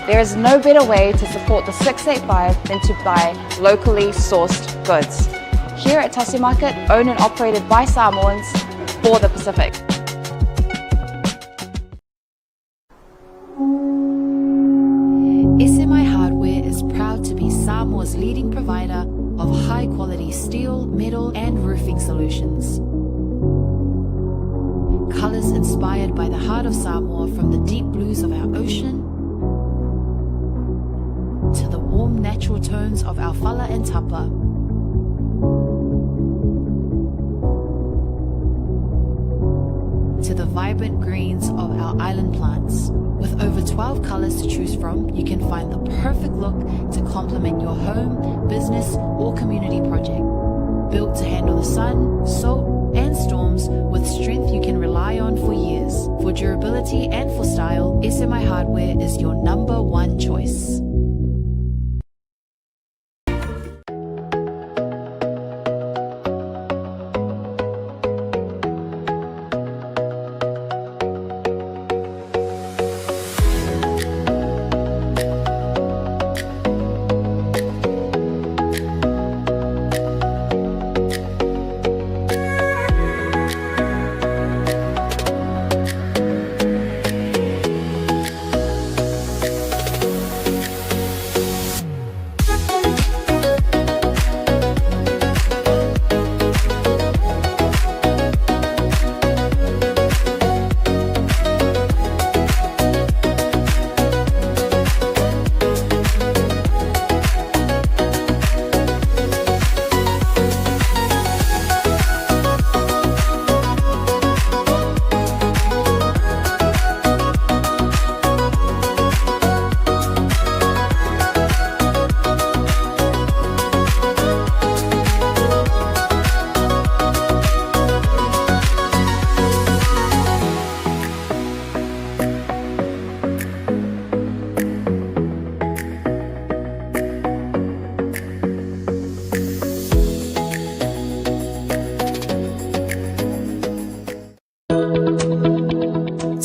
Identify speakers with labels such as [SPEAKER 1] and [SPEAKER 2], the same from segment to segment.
[SPEAKER 1] There is no better way to support the 685 than to buy locally sourced goods. Here at Tasi Market, owned and operated by Samoans for the Pacific.
[SPEAKER 2] SMI Hardware is proud to be Samoa's leading provider of high-quality steel, metal and roofing solutions. Colours inspired by the heart of Samoa, from the deep blues of our ocean to the warm natural tones of our fala and tapa. To the vibrant greens of our island plants. With over 12 colours to choose from, you can find the perfect look to complement your home, business or community project. Built to handle the sun, salt and storms with strength you can rely on for years. For durability and for style, SMI Hardware is your number one choice.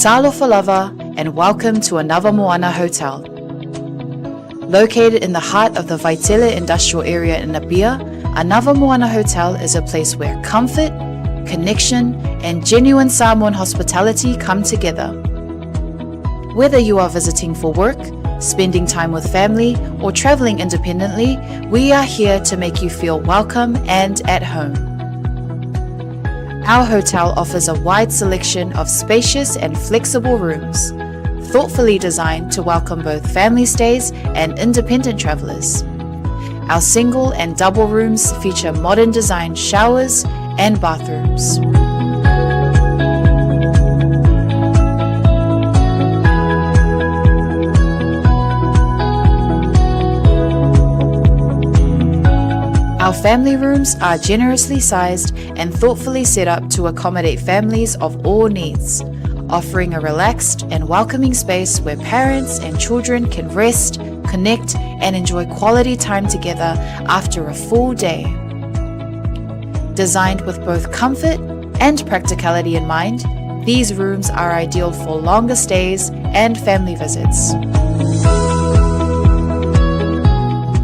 [SPEAKER 2] Talofa lava and welcome to another Moana hotel. Located in the heart of the Vaitele industrial area in Apia, another Moana hotel is a place where comfort, connection and genuine Samoan hospitality come together. Whether you are visiting for work, spending time with family or traveling independently, we are here to make you feel welcome and at home. Our hotel offers a wide selection of spacious and flexible rooms, thoughtfully designed to welcome both family stays and independent travelers. Our single and double rooms feature modern design showers and bathrooms. Our family rooms are generously sized and thoughtfully set up to accommodate families of all needs, offering a relaxed and welcoming space where parents and children can rest, connect, and enjoy quality time together after a full day. Designed with both comfort and practicality in mind, these rooms are ideal for longer stays and family visits.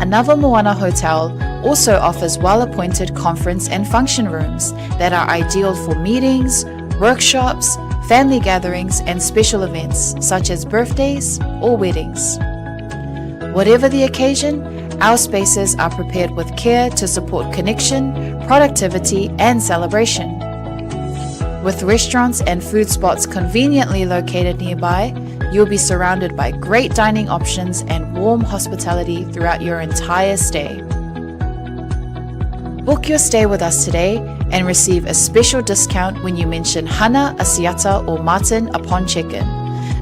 [SPEAKER 2] Another Moana hotel also offers well-appointed conference and function rooms that are ideal for meetings, workshops, family gatherings, and special events such as birthdays or weddings. Whatever the occasion, our spaces are prepared with care to support connection, productivity, and celebration. With restaurants and food spots conveniently located nearby, you'll be surrounded by great dining options and warm hospitality throughout your entire stay. Book your stay with us today and receive a special discount when you mention Hana, Asiata or Martin upon check-in.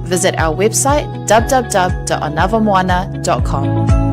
[SPEAKER 2] Visit our website www.anavamoana.com.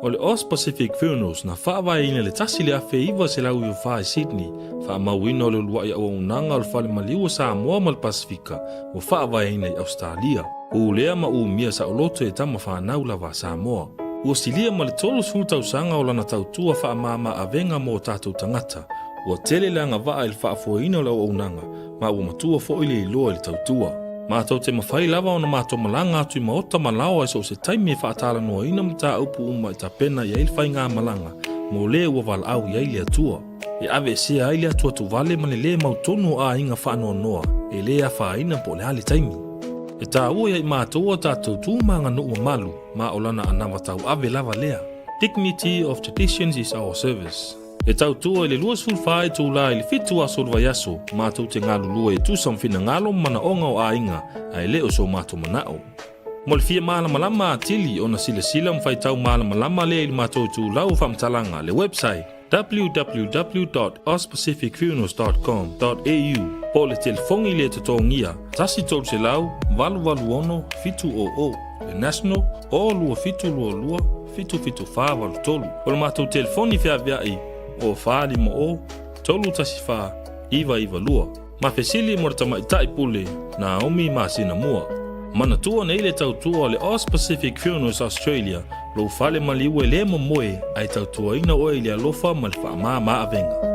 [SPEAKER 3] O le Os Pacific Funerals na whaawai le tasi le afe iwa se lau i whae Sydney. Whaamauina o le luai o unanga o le whale maliu o Samoa mal Pasifika o whaawai i Australia. Ulea ma umia sa oloto e tama whanau lava Samoa. Ua silia ma le tolu sultau sanga o lana tautua whaamama avenga mo tātou tangata. Ua tele langa vaa il whaafoina o lau aunanga, ma ua matua fo ile iloa il tautua. Mātou te mawhai lava o na mātou malanga atu I maota malawa e so se taimi e whaatala noa ina mta aupu uma I ta pena I ail whai ngā malanga, mo le ua wala au I aile atua. E ave se aile atua tu vale mane le mautonu a inga whaanoa noa, e le a whaina po le hale taimi. E tā ua I mātou o tātou tūmanga no ua malu, ma o lana anama tau ave lava lea. Dignity of traditions is our service. E tau tua I le lua sulwhae tū la I le fitu a solwa yaso, mātou te ngālu lua E tūsam whina ngalo mana onga o a inga, a e leo so mātou manao. Mo le fia malama lama atili o na sila sila mwhai tau malama lama lea I le mātou tū lau whamtalanga le website www.ospacificfunerals.com.au po le telefongi le tatongia tasi tolu se lau valu valu ono fitu o le national o lua fitu lua lua fitu fitu wha valu tolu o le mātou telefoni fia viai o whaali mo o tolu tasi wha iwa iwa lua ma fesili mo rata itai pule na omi ma sina mua mana tua nei le tautua le All Pacific Funerals Australia lo fale maliu le mo moe ai tautua ina o ile alofa mal fa ma avenga.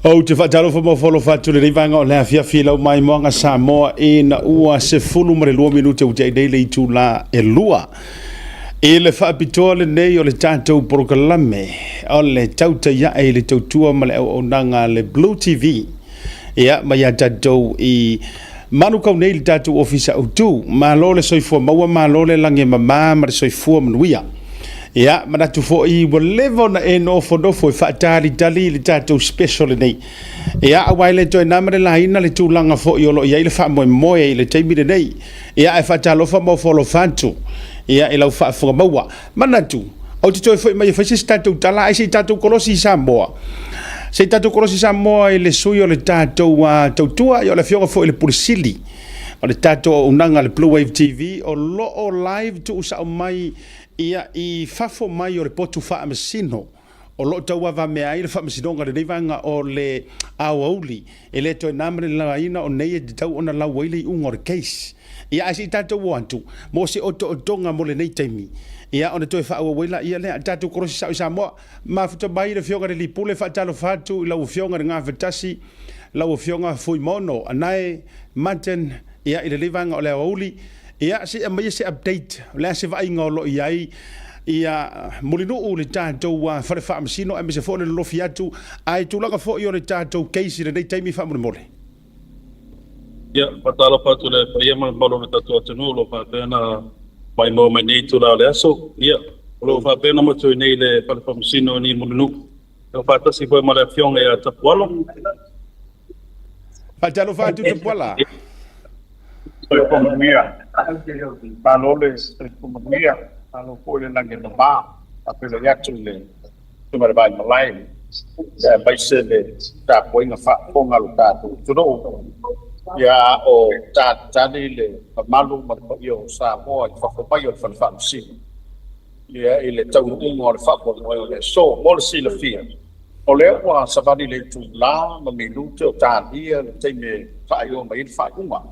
[SPEAKER 4] O te whaatalo wha mawholo whatu le reivanga o lea fiafi lau mai moanga Samoa e na ua se fulu mare lua minute u te idei le itu la e lua. E le whaapitoa le nei o le tātou porokalame o le Tautai A'e le tautua ma le au nanga le Blue TV. Ia mai a tātou I manu kau nei le tātou ofisa au tū. Ma lo le soifua maua ma lo le lange mamā ma le soifua manuia. Ia, manatu fo I walevo na e no fo whaatari tali le tātou special nei. Ia, awai le toi namare la ina le tūlanga fo I olo ia le wha moe I le teimire nei. Ia, e whaatalofa mo folo whantu. Ia, e lau whaafunga maua. Manatu, au te toi fo I mai whaisi tātou tala, ai se tātou kolosi Samoa. Se tātou kolosi Samoa I le sui o le tātou tautua, I o le fionga fo I le purisili. O le tātou unanga le Blue Wave TV, o lo o live tu usa o mai ia I fafo mai o le potu whaamasino o lo taua wa mea I le whaamasinonga le neivanga o le awauli e le toi namare la ina o nei e te tau ona lau waile I unga o le case ia asi tātou wantu mo se oto o tonga mo le nei taimi ia o le toi whaawa waila ia le tātou korosi sa o Samoa ma futa mai le fionga le lipule whaatalo whatu I lau fionga le ngā Tasi lau fionga fui mono anae maten ia I le neivanga o le awauli ia se mai se update la se vai ngolo iai ia molino o le tātou whare whaamasino e me se fo le lofi atu ai tūlanga fo I o le tātou case le nei taimi whaamone mole.
[SPEAKER 5] Ia, patala patu le paia malo me tatou atunu lo whaapena mai mo mai nei tūla le aso. Ia, lo whaapena mo tui nei le whare whaamasino ni molino. E whaatasi koe ma le fionga e a tapualo.
[SPEAKER 4] Whaatalo whaatu tapuala?
[SPEAKER 6] Soy economía, valores de economía, a lo cual la que nos va a pelear chule, tu mai vai malai vai se le ta poi nga fa ko nga lu ta tu no ya o ta ni le malu ma ko yo sa mo fa ko pa yo fa si ya ile tau mo le fa ko mo le so mo si le fia o le wa sa va ni le tu la ma mi lu te ta dia te me fa yo mai fa ku ma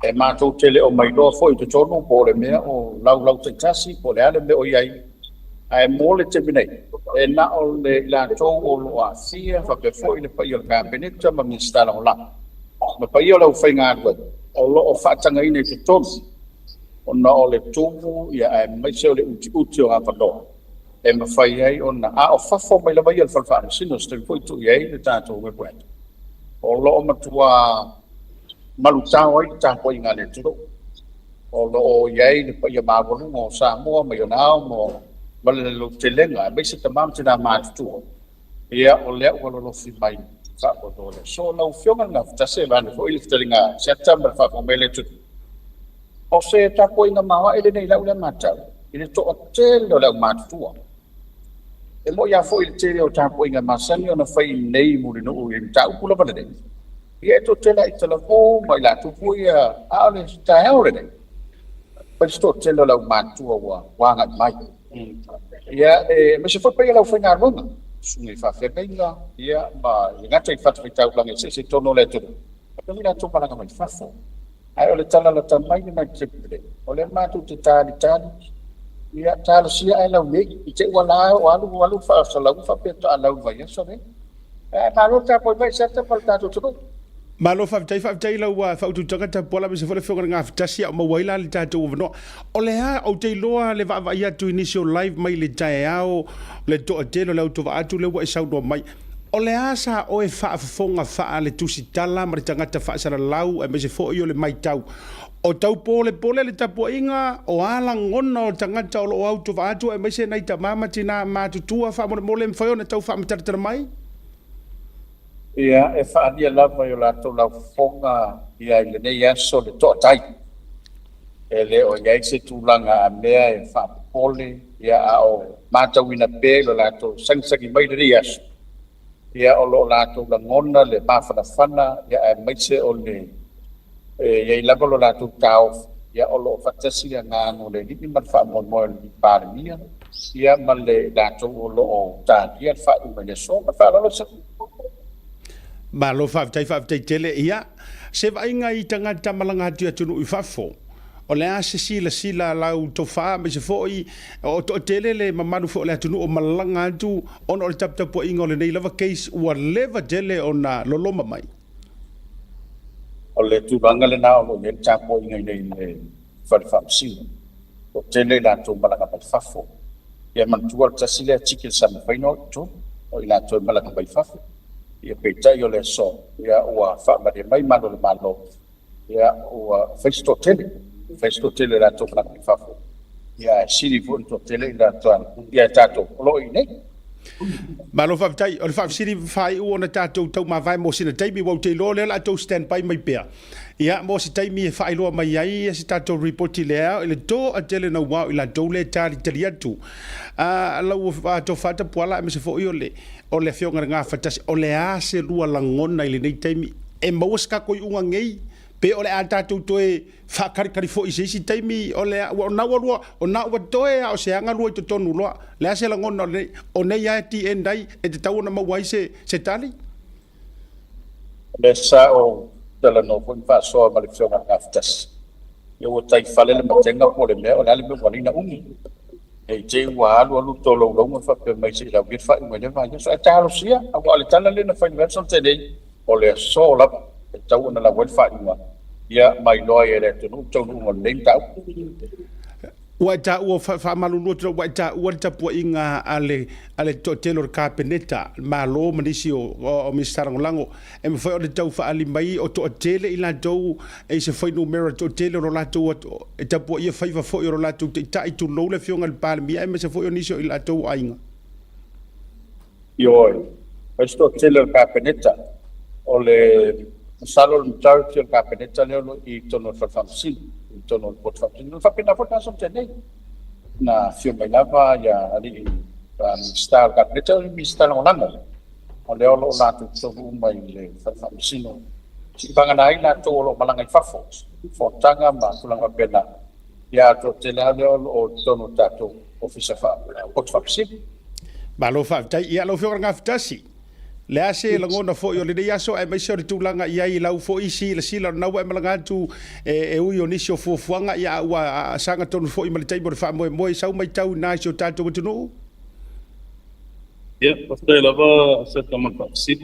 [SPEAKER 6] e ma tu te le o mai do foi tu chono po le me o lau te tasi po le ale me o yai ai mo le te binai e na o le la cho o lo a sia fa ke foi le pa yo ka benet ma mi sta la ma pa yo lo fai nga ko o lo o fa tanga ine te ton o na o le tumu ya ai mai se le uti o apa do e ma fai ai o na a o fa fo mai la mai el fa sino ste foi tu ye le tato we kwet o lo ma tua malu tau ai ta ko inga le tu o lo o ye le pa ya ma ko mo sa mo ma yo na mo ma le lo te lenga mai se ta mam te na ma tu ya o le o lo fi mai sa ko do le so no fionga na ta se van fo il telinga september fa ko mele tu o se ta ko inga ma wa ele nei la ule ma ta ile to hotel do la ma tu e mo ya fo il te o ta ko inga ma san yo na fai nei mu no o in ta ku la ba de ye to te la telefo mai la tu pu ya a le ta he o le pa sto te la ma tu wa nga mai ya e me se fo pa ya la fo nga ro sungi fa fenga ia ma nga tai fa tau lang se tono le tu pero mira tu para ka mai fa fo ai ole tala la tamai ni mai chipre ole ma tu te tali ia tala sia ai la ni te wala walu fa sala fa pe ta la va ya so ne ma lo ta po mai sa ta pa ta tu
[SPEAKER 4] ma lo fa tai la wa fa tu tanga ta pola me se fole fo nga tasi ma waila le tatou no o le ha o te loa le va ia tu initial live mai le tai ao le to atelo le to va tu le wa sa do mai o le asa o e fa fonga fa le tu si tala ma tanga ta fa sa lau e me se fo yo le mai tau o tau pole le tapo inga o ala ngona o tanga ta o auto va tu e me se nai ta mama tina ma tu tua fa mo le fa yo na tau fa mtar mai
[SPEAKER 6] ia e fa dia lava yo la to la fonga ia le nei aso le to tai ele o ia se tu langa mea e fa pole ia o mata wina pe lo la to sang mai de ia ia o lo la to la ngona le pa fana ia e mai se o le ia la lo la to tau ia o lo fa tasi nga no le ni man fa mo ni pa mia ia man le la to o lo ta ia fa u me so ma fa lo se
[SPEAKER 4] ma lo fa tai tele ia se vai nga i tanga tamalanga tu no i fafo o le a se sila lau to fa me se foi o to tele le mamanu fo le tu no malanga tu on o tap tap ingo le nei lava case o leva dele ona loloma mai
[SPEAKER 6] o le tu banga le na o le tap po ingo nei le fa si o tele la tu malanga pa fafo ia man tu al tasile chicken sam fa no tu o ila tu malanga pa fafo ia peta yo le so ia ua fa ma de mai malo le malo ia ua festo tele la to na fa ia siri vo to tele la to ia tato lo ine
[SPEAKER 4] ma lo fa tai o fa siri fai o na tato to ma vai mo sina tai mi wo te lo le la to stand by mai pe ia mo si tai mi fai lo mai ai si tato report le le to a tele no wa ila to le tali tali tu a lo fa to fa ta pola me se fo yo le o le fionga nga fatasi o le a se lua langona i le nei taimi e mauska koi unga ngei pe o le a tatou toe whakari fo i seisi taimi o le a o na ua toe a o se anga lua i to tonu loa le a se langona o nei a ti endai e te tau na mawai se tali
[SPEAKER 6] le sa o tala no fun faʻasoa ma le fionga nga fatasi ia ua tai fale le matenga po le mea o le ale me walina umi e te wa alu to lo fa pe mai se la git fa me le va so ta lo sia a wa le tala le na fa ni verso te dei o le so la ta una la wel fa ni wa ia mai lo e le to no le ta
[SPEAKER 4] wa ta o fa malu no to wa ta po inga ale to telo ka peneta ma lo manisi o Mr Ngolango e me foi o tau fa ali mai o to tele ila do e se foi no mero to tele ro la to e ta po ia fa foi ro la to ta i tu lo le fionga le palmi e me se foi o nisio ila to ainga
[SPEAKER 6] yo esto tele ka peneta o le salo le tau ka peneta le i to no fa famsil tono pot fa no fa pena fa so tene na fio mai lava ya ali style ka le tau mi style ngana o le olo la tu so mai le fa sino si banga nai na to lo malanga fa fo tanga ma tulanga pena ya to te la le o tono tato officer fa o fa sip
[SPEAKER 4] ba lo fa tai ia lo fio nga ftasi le ase la ngona fo yo le ia so ai mai so tulanga ia I lau fo isi le sila na wa malanga tu e u yo nisio fo fuanga ia wa sanga tonu fo I mal tai mo fa mo sau mai tau na so tato tunu
[SPEAKER 5] ya pastai lava sa taman sip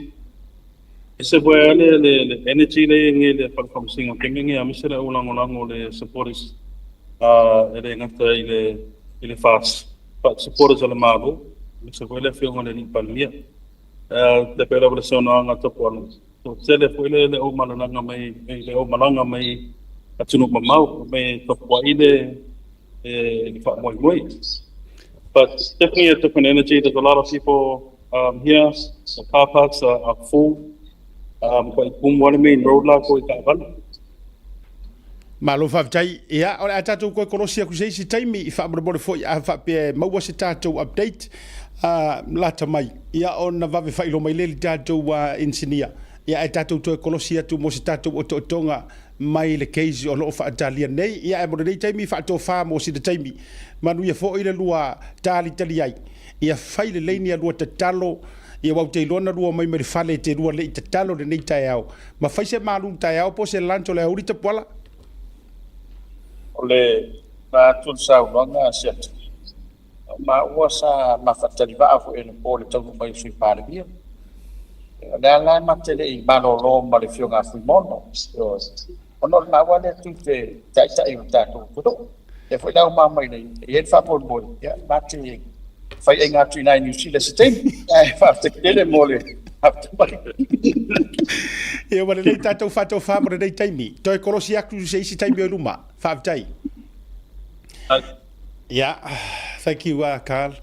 [SPEAKER 5] ese boya le energy le ngele pa from singa kengenge amisera ulang le supporters ele ngata ile fast but supporters ala mago se boya le fio ngale ni palmia te pela versione ngata pon so sele foi le o malanga mai le o malanga mai atunu mamau mai to po ile fa moi but definitely a different energy. There's a lot of people here. The car parks are full. Quite boom one main road la ko itavan.
[SPEAKER 4] Malo fa tai ia o atatu ko kolosia ku sei taimi I fa mo foi a fa pe mau se tatou update lata mai ia on na va fa ilo mai le tatou wa engineer ia tatou to kolosia tu mo se tatou o tonga mai le case o lo fa Italia nei ia mo nei taimi fa to fa mo si de taimi manu ia fo ile lua tali ai ia fai le leini a lua tatalo ia wau te lona lua mai me fale te lua le tatalo le nei tai au ma fai se malu tai au po se lancho le aurita pola
[SPEAKER 6] ole ma tun sa longa set ma wasa ma fatali va fu en pole tau mai sui pare bia la ma tele I malolo ma le fio nga fu mono ono ma wale tu te tai tai tato kudo e foi dar uma mãe aí ele fa por bol ya bate fai enga tu na New Zealand sistem fa te ele mole
[SPEAKER 4] e o le tatou fato fa mo le taimi to e kolosi aku sei si taimi o luma fa tai ya thank you Carl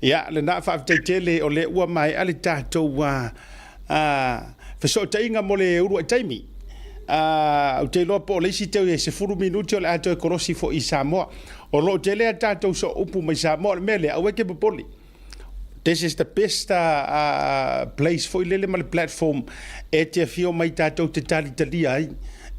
[SPEAKER 4] ya le na fa tai tele o le ua mai ale tatou wa fa so tainga mo le uru taimi o te loa po le si teu e se furu minuti o le ato e korosi fo I Samoa o lo te lea tatou so upu mai Samoa mele au eke popoli this is the best place for ilele ma le platform e te fio mai tatou te tali talia ai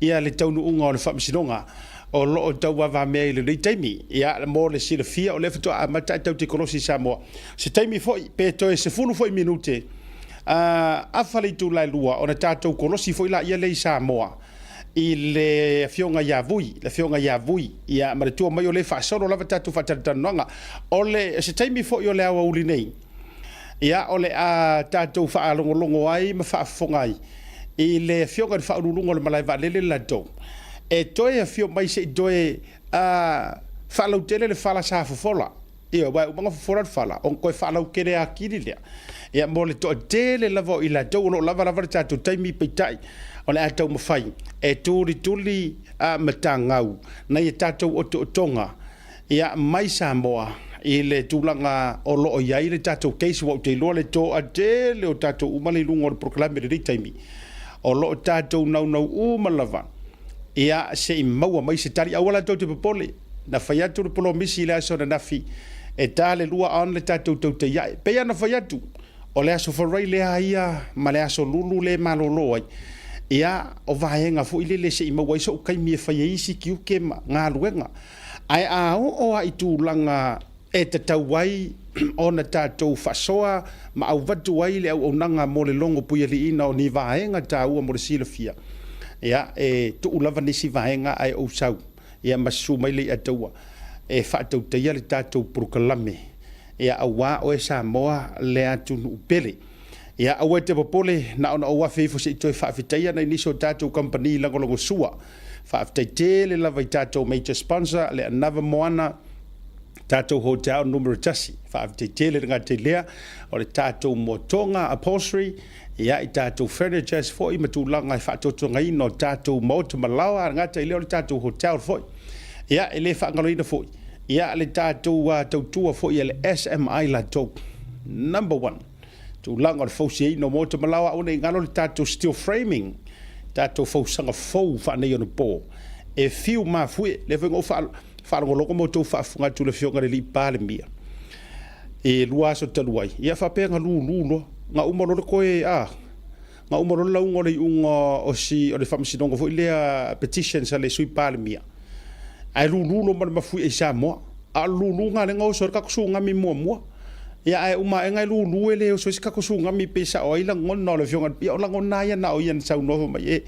[SPEAKER 4] ia le taunu unga o le whamisinonga o lo o tau wa mea le rei taimi ia mo le sila fia o le fito a mata tau te korosi Samoa se taimi foi pe to e se furu foi minute afale tu lai lua ona tatou kolosi foi la ia le Samoa I le fionga ya vui ia ma tu mai o le fa solo lava tatou fa tananga o le se taimi foi o le awa uli nei ia o le a tatou fa longo ai ma fa fongai I le fionga fa ulungo le malai va le la do e toe fio mai se doe fa lo tele le fala sa fola ia wa manga fora fala on ko fa lo kere akiri le ia mo le to tele lavo I la do lo lava tatou taimi peitai o le atou mafai e tuli matangau na ia tatou o tonga ia mai Samoa I le tulanga o lo ia I le tatou case wa te lo le to a tele o tatou umale lungo le proclame le taimi o lo tatou nau umalava ia se I maua mai se tali awala tau te popole na faiatu le polo misi le aso na nafi e tale lua an le tatou tau te iai pe ana faiatu o le aso farai le ia ma le aso lulu le malolo ai ia o vaenga fu ile le se I maua iso kai mi fai isi ki uke ngā luenga ai o ai tūlanga e te tauai o na tatou faʻasoa ma au watu ai le au onanga mo le longo puia li ina o ni vaenga ta ua mo le silafia ia e tu lava nisi vaenga ai o sau ia masu mai le ataua e fatou te ia le tatou proklame ia awa o e Samoa le atu upele ia awa te popole na ona oa fefo se toi faafitaia na iniso tatou company lagologo sua faafitaite le lava I tatou major sponsor le anava moana tatou hotel numero tasi faafitaite le ngate lea o le tatou Moatoga Upholstery ia I tatou furnitures foi matulaga I faatotogai no tatou moto malawa ngata I leo le tatou hotel foi ia ele faagaloina foi ia le tatou tautua foi le SMI latou number 1 tulaga o le fausiai no moto malawa ona I galo le tatou steel framing tatou fausaga fou faanei ona po e fiu mafue le vengo faalogologo mo tou faafuga atu le fioga le lii palemia e lua so talu ai ia fa pe nga lu nga umaro le koe nga umaro la ungo le ungo o si o le whamisinonga fo ilea petition sa le sui pāle mia ai lu lo ma fu e Samoa a lu nga le ngau so ka kusu nga mi mua ia ai uma e ngai lu ele o so ka kusu nga mi pe sa o ila ngon no le fionga pia o la ngona ia na o ia sa no ma e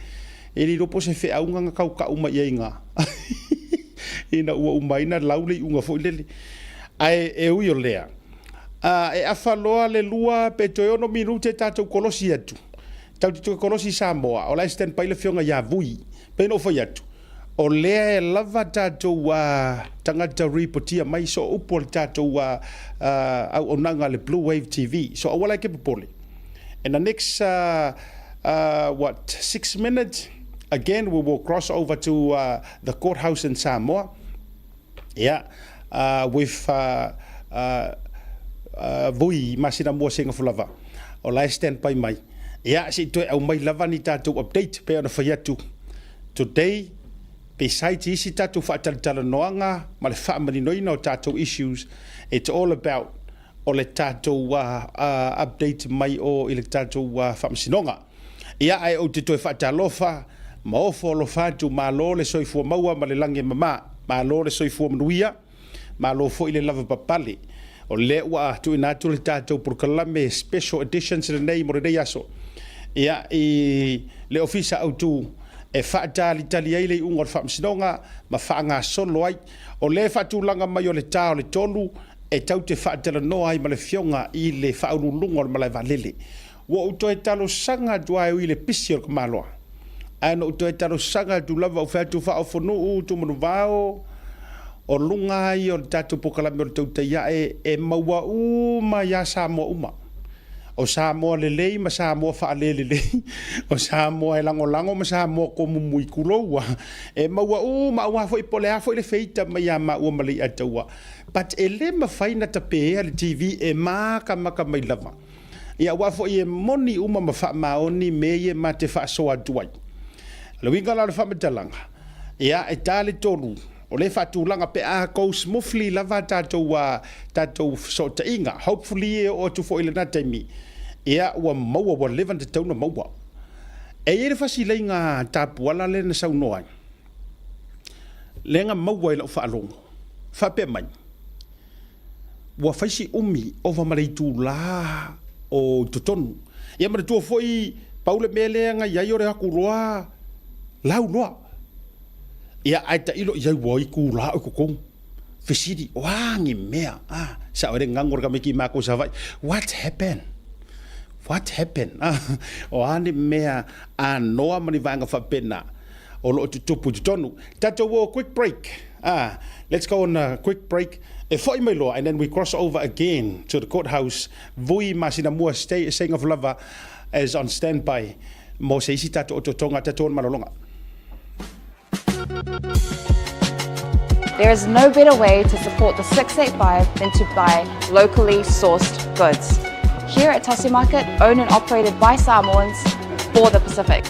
[SPEAKER 4] li lo po se fe au nga ka ka uma ia nga ina uma ina laule unga fo ile ai e u yo lea e afaloa le lua pe toi ono minute tatou kolosi atu tatou kolosi Samoa o la stand pa ile fionga ya vui pe no fo yatu o lea e lava tatou tangata reportia mai so upol tatou au onanga le Blue Wave TV so awala ke popole in the next 6 minutes again we will cross over to the courthouse in Samoa with vui masina mo singa fulava o la stand by mai si to au mai lava ni tatou update pe ona fayatu today besides isi tatou whaataltala noanga ma le whaamaninoina o tatou issues it's all about o le tatou update mai o i le tatou whaamasinonga ai o te toi whaatalofa ma ofo lo fatu ma lo le soifua maua ma le lange mama ma lo le soifua manuia ma lo fo i le lava papale o le ua tu ina tu le tatou proklame special editions le nei mo le aso i le ofisa au tu e whaatali tali ai le unga o whaamsinonga ma whaanga solo ai o le whaatulanga mai o le tā o le tolu e tau te whaatala noa ai ma le fionga i le whaurulunga o ma le valele ua uto e talo sanga dua i le pisi o kamaloa ano uto e talo sanga tu lava o whaatu whaofonu tu manu vao o lunga ai o tatu pokalame o le Tautai A'e e maua uma ia Samoa uma o Samoa lelei ma Samoa whaalelelei o Samoa e lango ma Samoa ko mumui kuloua e maua uma ua fo i pole a fo i le feita ma ia ma ua malei ataua but e le mafai na tapea le TV e maka mai lava ia ua fo i e moni uma ma wha maoni me i e ma te faʻasoa duai le winga la le whamatalanga ia e tale tonu o le whaatulanga pe a kou smoothly lava tatou so ta inga hopefully e o tu fo i le nataimi ia ua maua ua levan te tauna maua e ere fasilei ngā tapuala le na saunoa le ngā maua i lau whaalongo whape mai ua faisi umi o vamarei la o totonu ia mara tua foi paule mele nga ia ore haku roa lau loa ia aita ilo ia woi ku la o kokong fesidi wangi mea sa ore ngangor ka meki mako sa vai what happened o ane mea noa mani vanga fa pena o lo tupu tonu tato wo quick break let's go on a quick break e foi mai lo and then we cross over again to the courthouse vui masina mua saying of lava is on standby mo se isi tato o tonga tato malolonga.
[SPEAKER 1] There is no better way to support the 685 than to buy locally sourced goods. Here at Tasi Market, owned and operated by Samoans for the Pacific.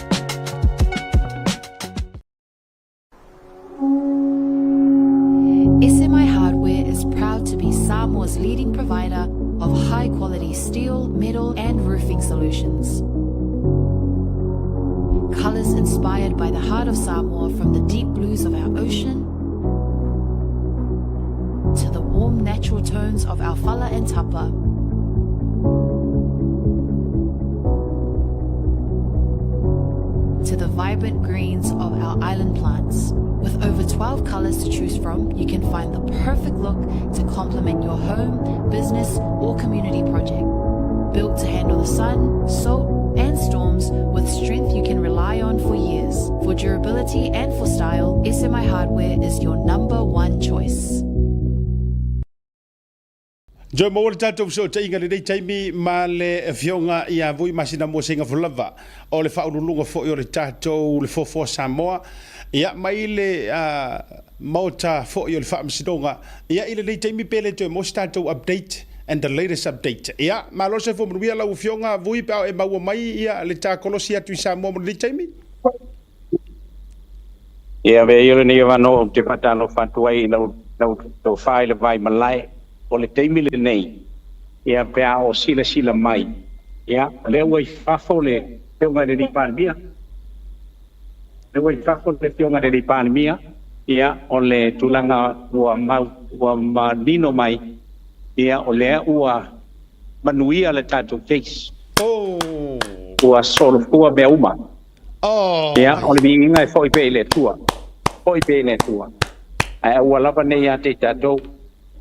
[SPEAKER 2] SMI Hardware is proud to be Samoa's leading provider of high-quality steel, metal and roofing solutions. Colours inspired by the heart of Samoa, from the deep blues of our ocean to the warm natural tones of our fala and tapa. To the vibrant greens of our island plants. With over 12 colours to choose from, you can find the perfect look to complement your home, business or community project. Built to handle the sun, salt and storms with strength you can rely on for years. For durability and for style, SMI Hardware is your #1 choice.
[SPEAKER 4] Jo mo tatou so te inga le taimi ma le fionga ia vui masina mo singa fulava o le faululunga fo i o le tatou le fofo Samoa ia mai le mauta fo i o le faamasinonga ia i le taimi pele te mo tatou update and the latest update ia ma lo se fo mo ia lau fionga vui pa e maua mai ia le takolosi atu i Samoa mo le taimi
[SPEAKER 6] ia ve yo ni vano te patano fatuai lau to file vai malai o le teimi le nei ia pea o sila mai ia le ua i fafo le teunga le lipanemia le ua i fafo le teunga le lipanemia ia o le tulaga ua manino mai ia o lea ua manuia le tatou case ua solofua mea uma ia o le miigiga e foʻi pe i le tua ae ua lava nei iā te tatou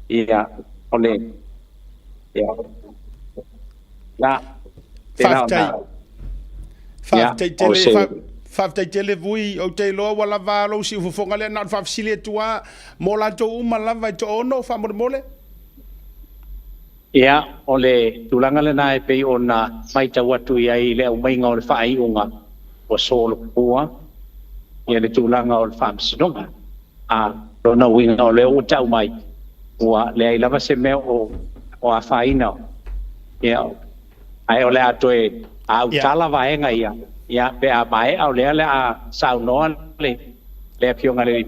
[SPEAKER 6] ia o le ia la
[SPEAKER 4] faafetaitele vui o te loa ua lava lou si ufofoga lea na o le faafesili atua mo latou uma lava e toono faamolemole
[SPEAKER 6] ia o le tulaga lenā e pei ona maitau atu ia i le aumaiga o le faaiʻuga ua solopua ia le tulaga o le faamasinoga a lona uiga o le ua taʻu mai ua leai lava se mea o afaina ia ae o le atoe autala vaega ia pe a maeʻa o lea le a saunoa le apioga le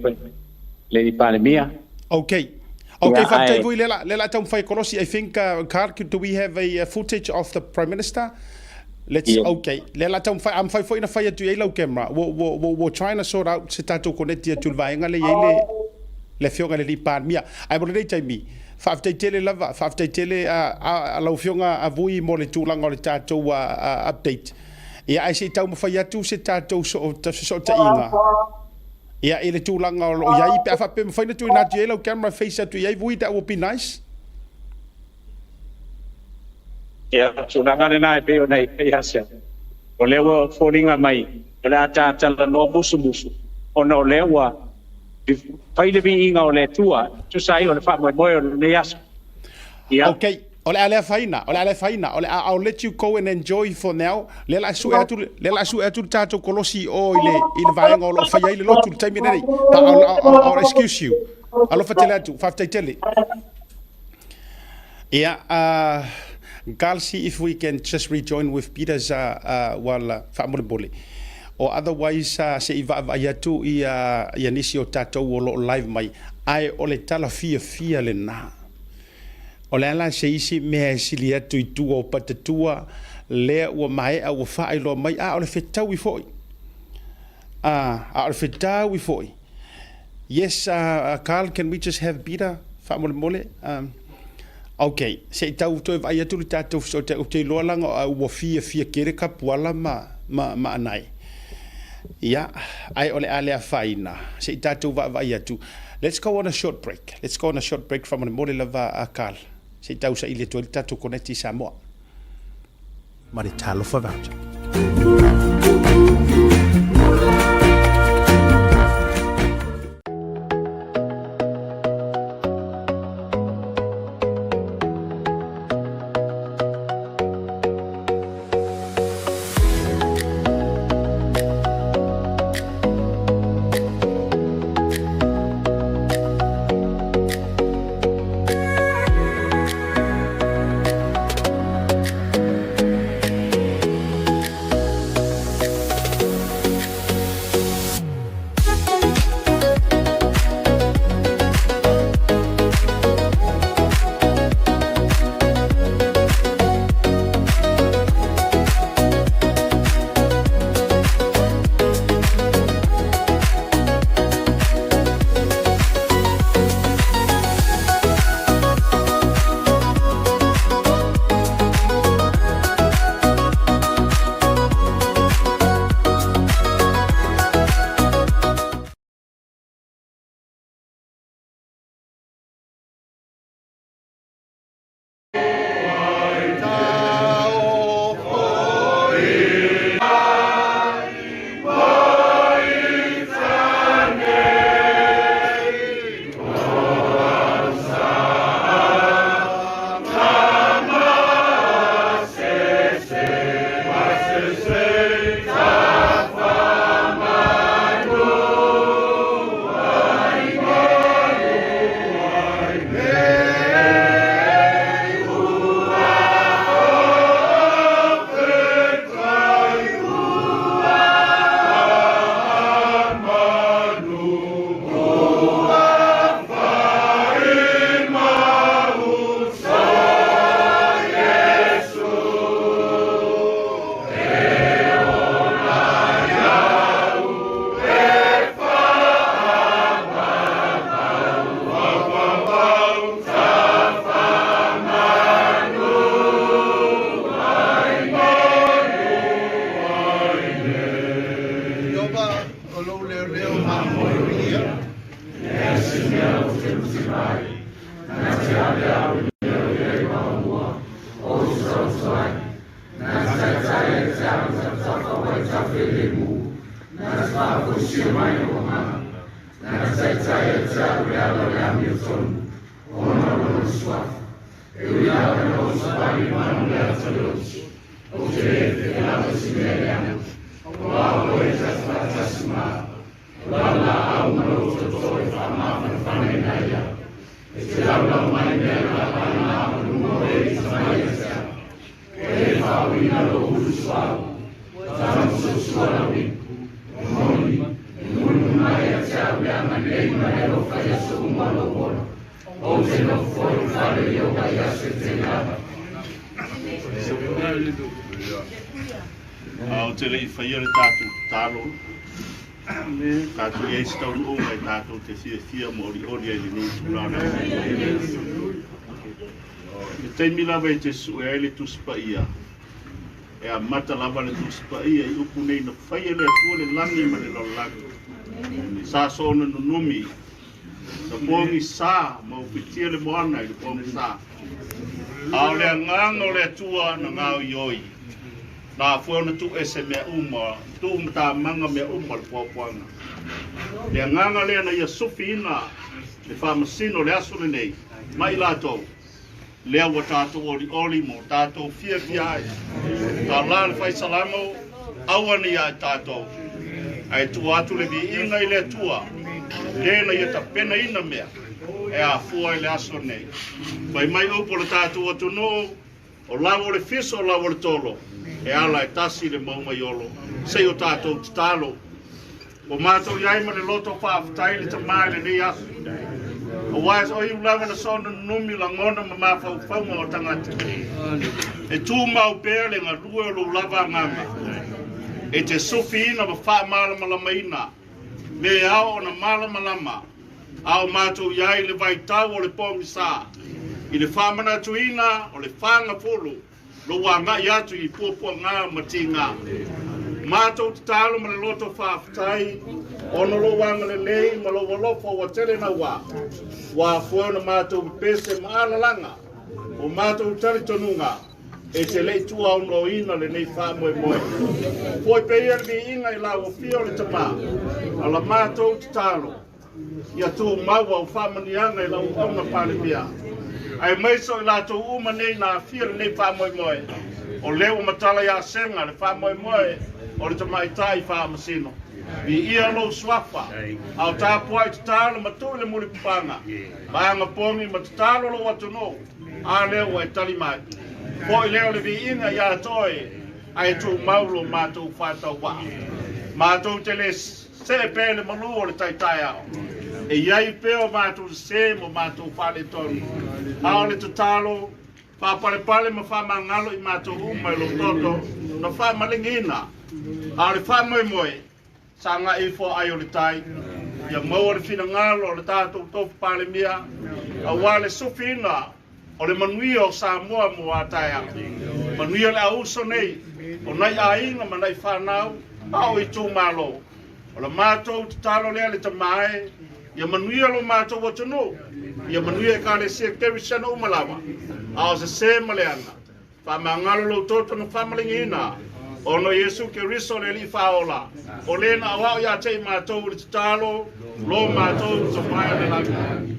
[SPEAKER 6] lipalemia.
[SPEAKER 4] Okay, faafetai vui lela tau mawhai korosi. I think, Carl, do we have a footage of the Prime Minister? Let's, okay. Lela tau mawhai, am whai fo ina whai atu ei lau camera. We're trying to sort out se tatou koneti atu vaenga le ei le fionga le lipalemia. Ai mo le taimi. Faafetai tele lava, faafetai tele a lau fionga a vui mo le tūlanga o le tatou update. Ia ai se tau mawhai atu se tatou so ta inga. Ia e le tūlanga o iai pe awhape mawhaina tu ina tu e lau camera face atu iai vui, that would be nice.
[SPEAKER 6] Ia tūlanga le nai peo nei pe asia. O lewa fōringa mai, o le ata tala no busu. O no lewa, whaile vi inga o le tua, tu sai o le whamoe o le asia.
[SPEAKER 4] Okay. Ole ale faina, I'll let you go and enjoy for now. Lela asu atu tato kolosi o ile vaenga o fai ile lotu taimi nei. I'll excuse you. Alo fatele atu, faafetaitele. Yeah, I'll see if we can just rejoin with Peter's while whaamolebole. Or otherwise, se iwa atu ia nisi o tato o lo live mai. Ai ole tala fia le na. O le ala se isi mea sili atu I tua o patatua lea ua mai a ua whaai loa mai o le whetau I foi. O le whetau I foi. Yes, Carl, can we just have Peter? Whaamole? Okay, se I tau toi vai atu le tātou so te loa langa a ua fia kere ka puala ma anai. Ia, ai o le alea whaina. Se I tātou vai atu. Let's go on a short break from the mole lava Carl. Se tau sa ile tō tātou koneti Samoa. Ma le talofa voucher.
[SPEAKER 6] Au te lei whaia le tātou tālo. Tātou e stau o mai tātou te fia mo ori ai le nei tūrana. Me teimi lawa e te su e aile tuspa ia. E a mata lava le tuspa ia I upu nei na whaia le atua le langi ma le lalangi. Sā sona no numi. Sa pongi sā ma upitia le moana I le pongi sā. Ao le nganga o le atua na ngau ioi. Na fue na tu SMI uma tu mta manga me uma le popoanga le nganga le na ia sufina le famasino le aso nei mai lato le wa tatou oli mo tatou fia ta la le fai salamo awani ya tatou ai tu atu le vi inga ile tua le na ia ta pena ina mea e a fua le aso nei mai opo le tatou atu no o lawo le fiso o lawo le tolo e ala e tasi le mauma iolo sei o tātou te talo o mātou iai ma le loto whaafatai le tamai le nei asu o wais o iu lawa na sona numi la ngona ma mafau whaunga o tangata e tū mau pēr le ngā rua o lo lava ngama e te sufi ina ma wha malama lama ina me ao o na malama lama ao mātou iai le vai tau o le pomi sā I le whamana tuina o le whanga polo lo wanga I atu I pōpua ngā mati ngā. Mātou te talo ma le loto whaafatai, ono lo wanga le lei ma lo walofo wa tele na wā. Wā fuana mātou pese ma alalanga, o mātou tali tonunga, e te lei tua ono ina le nei wha moe moe. Poi pe ia li inga I la o fio le tama, ala mātou te talo. Ia tu maua o whamanianga I la o auna pāle pia. Ai maiso I lato uma nei na fia nei wha moe moe. O leo matala ia senga le wha moe moe o le tamaitai wha masino. I ia lo swafa. Au tāpua I te tālo matu le muli pupanga. Maanga pongi ma te tālo lo watu no. A leo ai tali mai. Po I leo le vi inga ia toi. Ai tu maulo mātou whātau wā. Mātou te le se pēle malu o le Tautai A'e. E iai peo mātou se mo mātou whale tonu. Ao le tatalo, whapare pale ma whamangalo I mātou umai lo toto, na whamalingina. Ao le whamoe moe, sa ngā ifo ai o le tai, ia maua le whina ngalo o le tātou tofu pale mia, a wale sufina o le manuia o Samoa mo Tautai A'e. Manuia le auso nei, o nai a inga ma nai whanau, ao I tū malo. O le mātou te talo lea le tamae, ia manuia lo mātou o tunu, ia manuia ka le se kewi sana umalawa, ao se maleanga, whamangalo lo toto no whamalingina, ono Yesu ke riso le li whaola, o lena awao ia te mātou le talo, lo mātou te mai le lagi,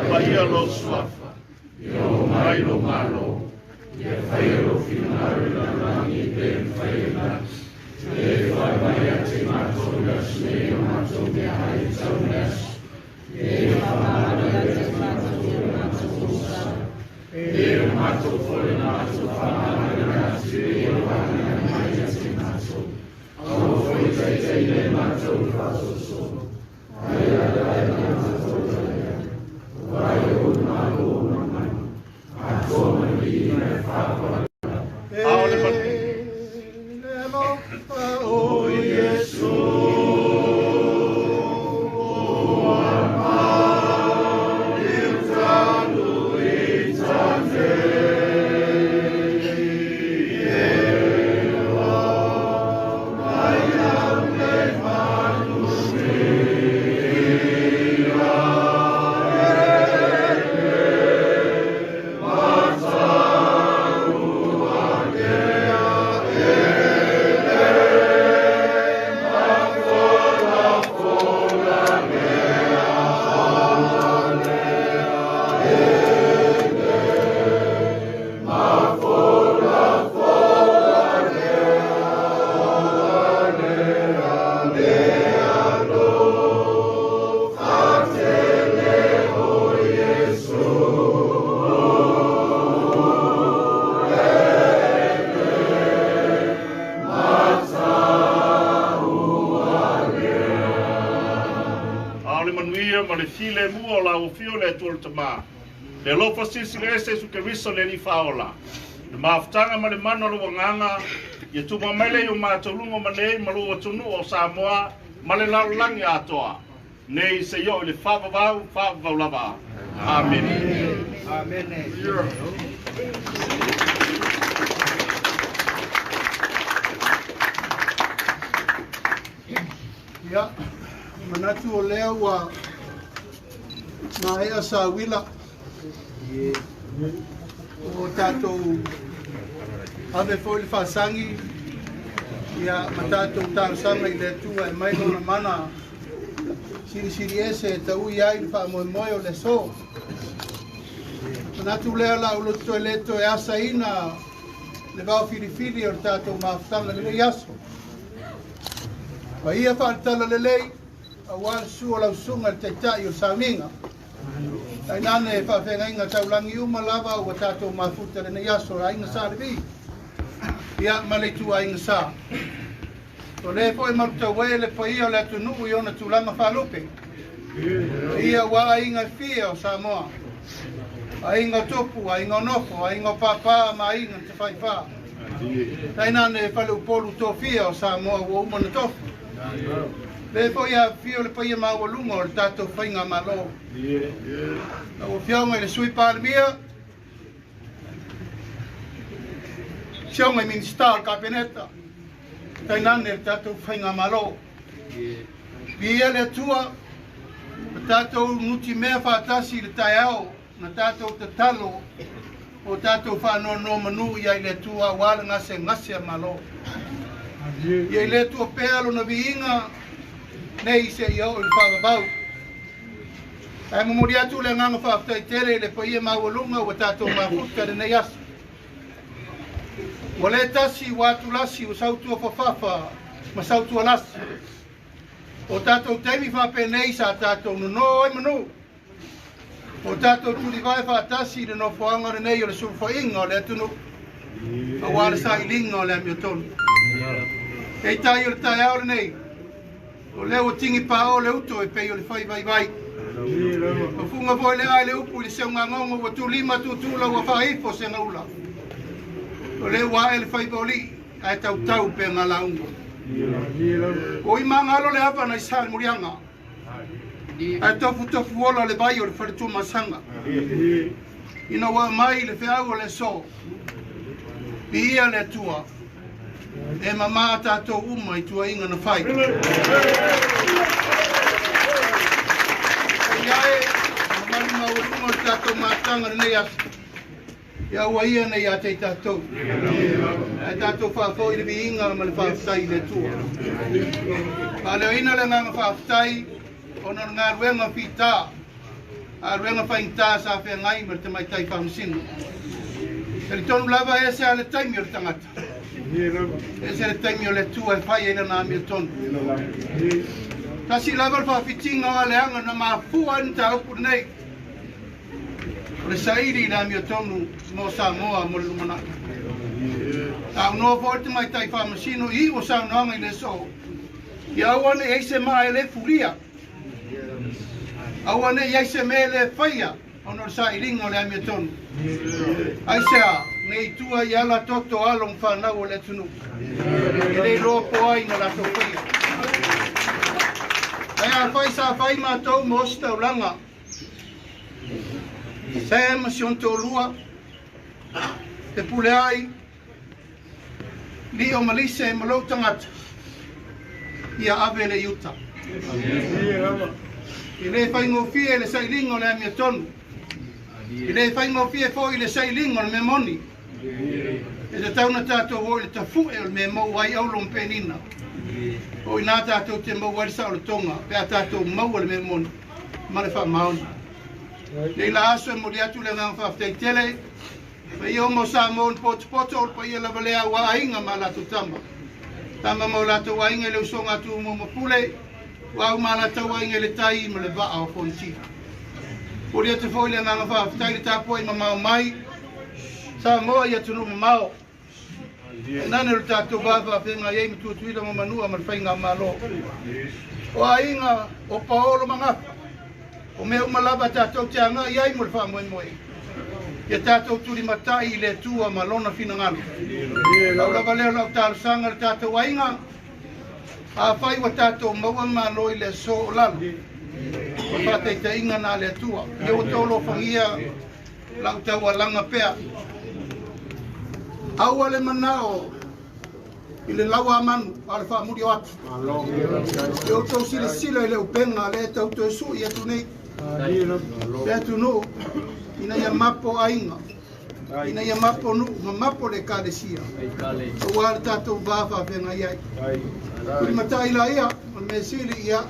[SPEAKER 6] pa ia lo swafa, ia o mai lo malo, ia whaia lo whinaru la rangi pen whaia e whai mai a te mātou las me o mātou mea hai tau nes. E whamana e te mātou o mātou sa. E o mātou fore mātou whamana e ngāti e o whamana mai a te mātou. Au whai tei le mātou whasoso. Ai a rai mātou taia. Vai o mātou o mamai. A tō mani e whapara. Au le mani. O Yesu, o amar, il talo e tane, elo, vai a me manu me. ki le mua o la o fio le tuol tama. Le lofa sisi le ese su ke riso le ni faola. Le maafutanga ma le mano lo wanganga, ia tu mamele yo mātolungo ma nei malu o tunu o Samoa, ma le laulangi atoa. Nei se yo le whawavau lava. Amen. Amen.
[SPEAKER 7] Ia, manatu o lea ua maea sa wila o tātou ave foi le whasangi ia ma tātou tāsanga i le tua e mai lona mana siri ese e tau iai le whaamoemoe o le so manatu lea la uloto e leto e asa ina le vau filifili o tātou maafutanga le iaso ia whaatala lelei, a wāle sua lau sunga te tai o sauninga. Tai nane e whawhenga taulangi uma lava o tātou mafuta rene yaso a inga sā revi. Ia male tu a inga sā. O le po e maruta wele po ia le atu nuu i ona tūlanga whalope. Ia wā a inga fia o Samoa. A inga topu, a inga nofo, a inga pāpā ma inga te whaiwha. Tai nane e whale upolu tō fia o Samoa o umana tofu. Le po ia fio le po ia maua lunga o le tātou whainga malo. Na o whiaunga i le sui pārmia. Whiaunga i minister kabineta. Tai nane le tātou whainga malo. Bia le tua. Le tātou nuti mea whātasi le tai au. Na tātou te talo. O tātou whanono manu ia i le tua wale ngase malo. Ia le tua pēlo na viinga nei se iau i whawabau. Ai mamuri atu le nganga whawaftai tere le pa ia mawalunga o tātou mafuta re nei asu. Wa le tasi watu lasi o sautua whawhafa ma sautua lasi. O tātou teimi whape nei sa tātou no e manu. O tātou turi vai whaatasi le no whaanga re nei o le sulfa inga o le atunu. A wale sa ilinga o le amiotonu. Kei tai o le tai au le nei. O leo tingi pa o le uto e pei o le whai vai. O funga voi le ai le upu i le seunga ngongo wa tu lima tu tula wa whaifo se ngaula. O leo wa e le whai boli ai tau pe ngā launga. O i mangalo le hapa na isale murianga. Ai tofu ola le vai o le whare tu masanga. Ina wa mai le whiau o le so. Ia le tua. E mama tātou uma i tua inga na whai. Iae, mamari maurunga tātou mātanga nei asu. Ia ua ia nei a tei tātou. E tātou whawhau i le vi inga ma le whawhtai le tua. Pa leo ina le nganga whawhtai, ona ngā ruenga whita. A ruenga whaingta sa whea ngai ma te mai tai whamusinu. E li tonu lava e se a le taimi o le tangata. E se le taimi o le tua e whai e na mi o tonu. Tasi lava le whawhitinga o le anga na mafua ni ta upu nei. O le sairi na mi o tonu mo Samoa mo le lumanaka. Tau noa forte mai tai whamasino i o saunoanga i le so. I awane e se mai le furia. Awane e se me le whaia. Ono sa ilinga o le ami o tonu. Aisea, nei tua i ala toto along whanau o le tunu. E le ropo ai na lato whaia. Ea whai sa whai mātou mo osta ulanga. Sea masion tō lua. Te pule ai. Li o malise e malau tangata. Ia ave le yuta. I le whai ngofie le sailinga o le ami o tonu. I le whai ngofie fo i le sailinga o le memoni. E te tauna tātou o le tafu e o le memau ai au lompenina. O i nā tātou te mau arisa o le tonga. Pea tātou mau o le memoni. Ma le wha maoni. Nei la aso e mori atu le ngā whawhtei tele. Pa i o mo sa mo un poto pa i la valea wa ainga ma la tu tama. Tama mo la tu ainga le usonga tu mo mapule. Wa ma la tu ainga le tai ma le vaa o fonti. Mori atu fo le ngā whawhtei le tapo i mamau mai. Sa mo i atu no mamau. Nane le tātou wawa whenga iei mitu tuila mo manua ma le whainga malo. O ainga o paolo mangapa. O mea umalava tātou te anga iai mo le wha moe moe. Ia tātou turi matai I le tua ma lona fina ngalo. Lau lava leo lau tālu sanga le tātou ainga. A whai wa tātou maua malo I le so o lalo. Wa whatei te inga nā le tua. Ia o tolo whangia lau tau alanga pea. Aua le manao I le laua manu a le wha muri o atu. Ia o tau sile sile I le upenga le tau to su I atu nei. Le atu no. Ina ia mapo ainga. Ina ia mapo nu, ma mapo le kālesia. O wāre tātou vāwha whenga iai. Kuri matai la ia, ma me sili ia.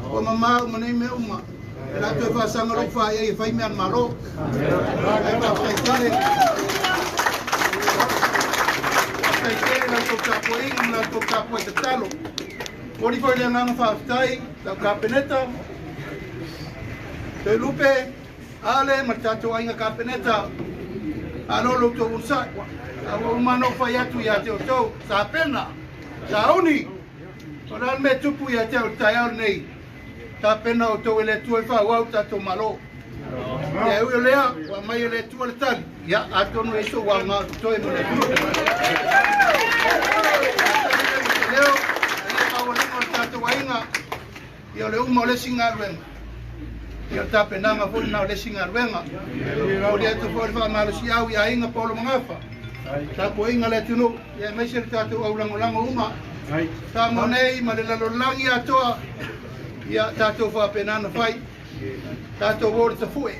[SPEAKER 7] O mamau manei me uma. E la tue whasanga rau wha iai e whai mea malo. E wa whaitare. Whaitare la tau tāpua inga, la tau tāpua te talo. Kori whai le nganga whaafitai, tau kāpeneta. Te lupe. Ale matato ainga kapeneta alolo to unsa awa umano fa yatu ya te to sa pena sa oni ora me tupu ya te tayar nei ta pena o to ele tu fa wa ta to malo ya u lea wa mai le tu le tal ya ato no eso wa ma to e mo le tu leo ya wa le ta to ainga ya le umo le singarwen Ia tape nanga fōi nao le singa ruenga. O le atu fōi wha malusi au ia inga polo mangafa. Tā po inga le tunu, ia meise le tātou au lango uma. Tā monei ma le lalolangi atoa, ia tātou wha penana whai. Tātou wōre ta fue.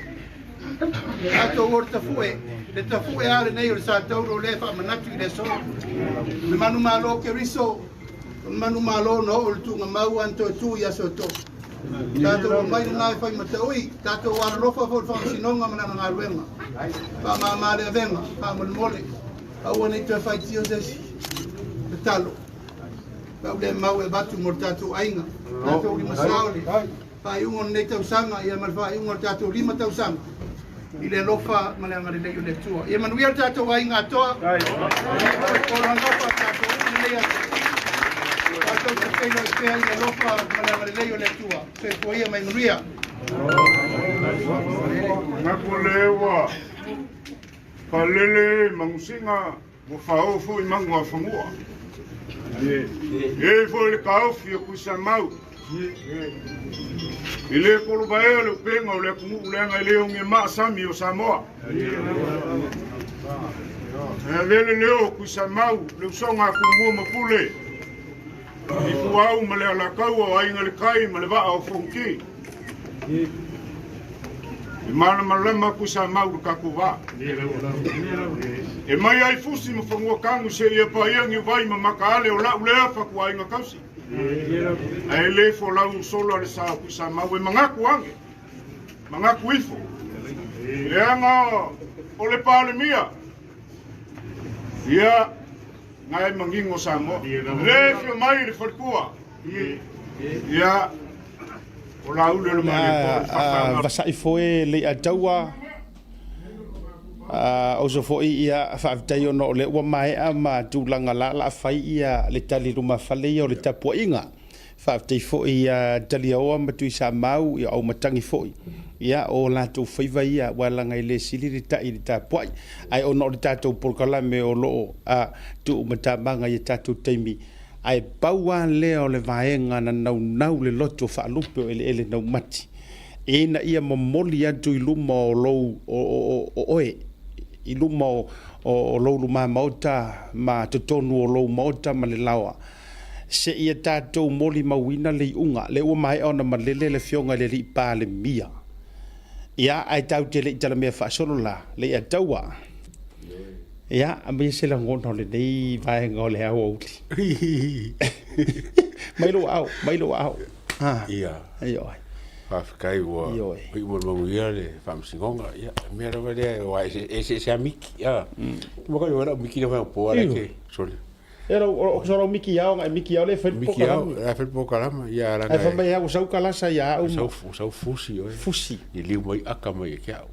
[SPEAKER 7] Tātou wōre ta fue. Le ta fue ale nei o le tātou ro le wha manatu I le so. Le manu malo ke riso, le manu malo no o le tunga mau anto tu ia so to. Tātou mai nai whai mataui, tātou wāra rofa fōr whakasinonga mana ngā ruenga. Pā māmare a venga, pā mole. Aua nei tue whai tio desi, te talo. Pā ule mau e batu mor tātou ainga. Tātou lima saole. Pā iungon nei tau sanga, ia mal wha iungon tātou lima tau sanga. I le lofa maleanga le leo le tua. Ia manuia tātou ainga atoa. Kora ngopa tātou ule lea. Tātou te peino e pēa I le lofa maleanga le leo le tua. Se poia mai manuia.
[SPEAKER 8] Ngako lewa. Palele mangusinga mo whao fo I mangu a whamua. E fo le kaofi o kuisa mau. I le kolo bae le upenga o le kumu ulenga I leo nge maa sami o Samoa. E lele leo kuisa mau le usonga kumu mapule. I kuau ma le alakau o ainga le kai ma le waa o fonki. I mana malama kuisa mau le kakuwa. E mai ai fusi ma whangua kangu se ia pa iangi vai ma makaale o lau lea whakua inga kausi. Ai le fo lau solo le sa kuisa mau e mangaku ange. Mangaku ifo. Le anga o le pale mia. Ia ngai mangingo Samoa. Le fio mai le whakua. Ia o lau le mani.
[SPEAKER 4] Vasai foe le ataua. O so foi ia whaafitai o no le ua mai a ma tūlanga la whai ia le tali ruma whale o le tapua inga. Whaafitai foi ia tali aoa matui sa mau ia au matangi foi. Ia o lātou whaiva ia walanga I le sili le tai le tapuai. Ai o no le tātou polkala me o loo a tu matamanga I tātou teimi. Ai paua leo le vaenga na nau le loto whaalupe o ele nau mati. Ena ia momoli atu I luma o lou o oe. I luma o lou luma maota ma totonu o lou maota ma le lawa. Se ia tātou moli mawina le unga le ua mai ona ma lele le fionga le li pā le mia. Ia ai tau te le itala mea whaasolo la le ia taua. Ia a mea se la ngona le nei vaenga o le au auti. Mailo au.
[SPEAKER 9] Ia.
[SPEAKER 4] Ai oi.
[SPEAKER 9] Whawhikai ua i ua manguia le whamsingonga. Ia, mea rawa lea wa e miki. Ia. Maka i wala miki na whapoa leke. Sole.
[SPEAKER 4] Era o soro miki ao ngai miki ao le fa
[SPEAKER 9] Miki ao, e fa po kalama. Ia ranga.
[SPEAKER 4] Ai fa mai au sau kalasa ia au.
[SPEAKER 9] Sau fusi oi.
[SPEAKER 4] Fusi.
[SPEAKER 9] I liu mai aka mai ke au.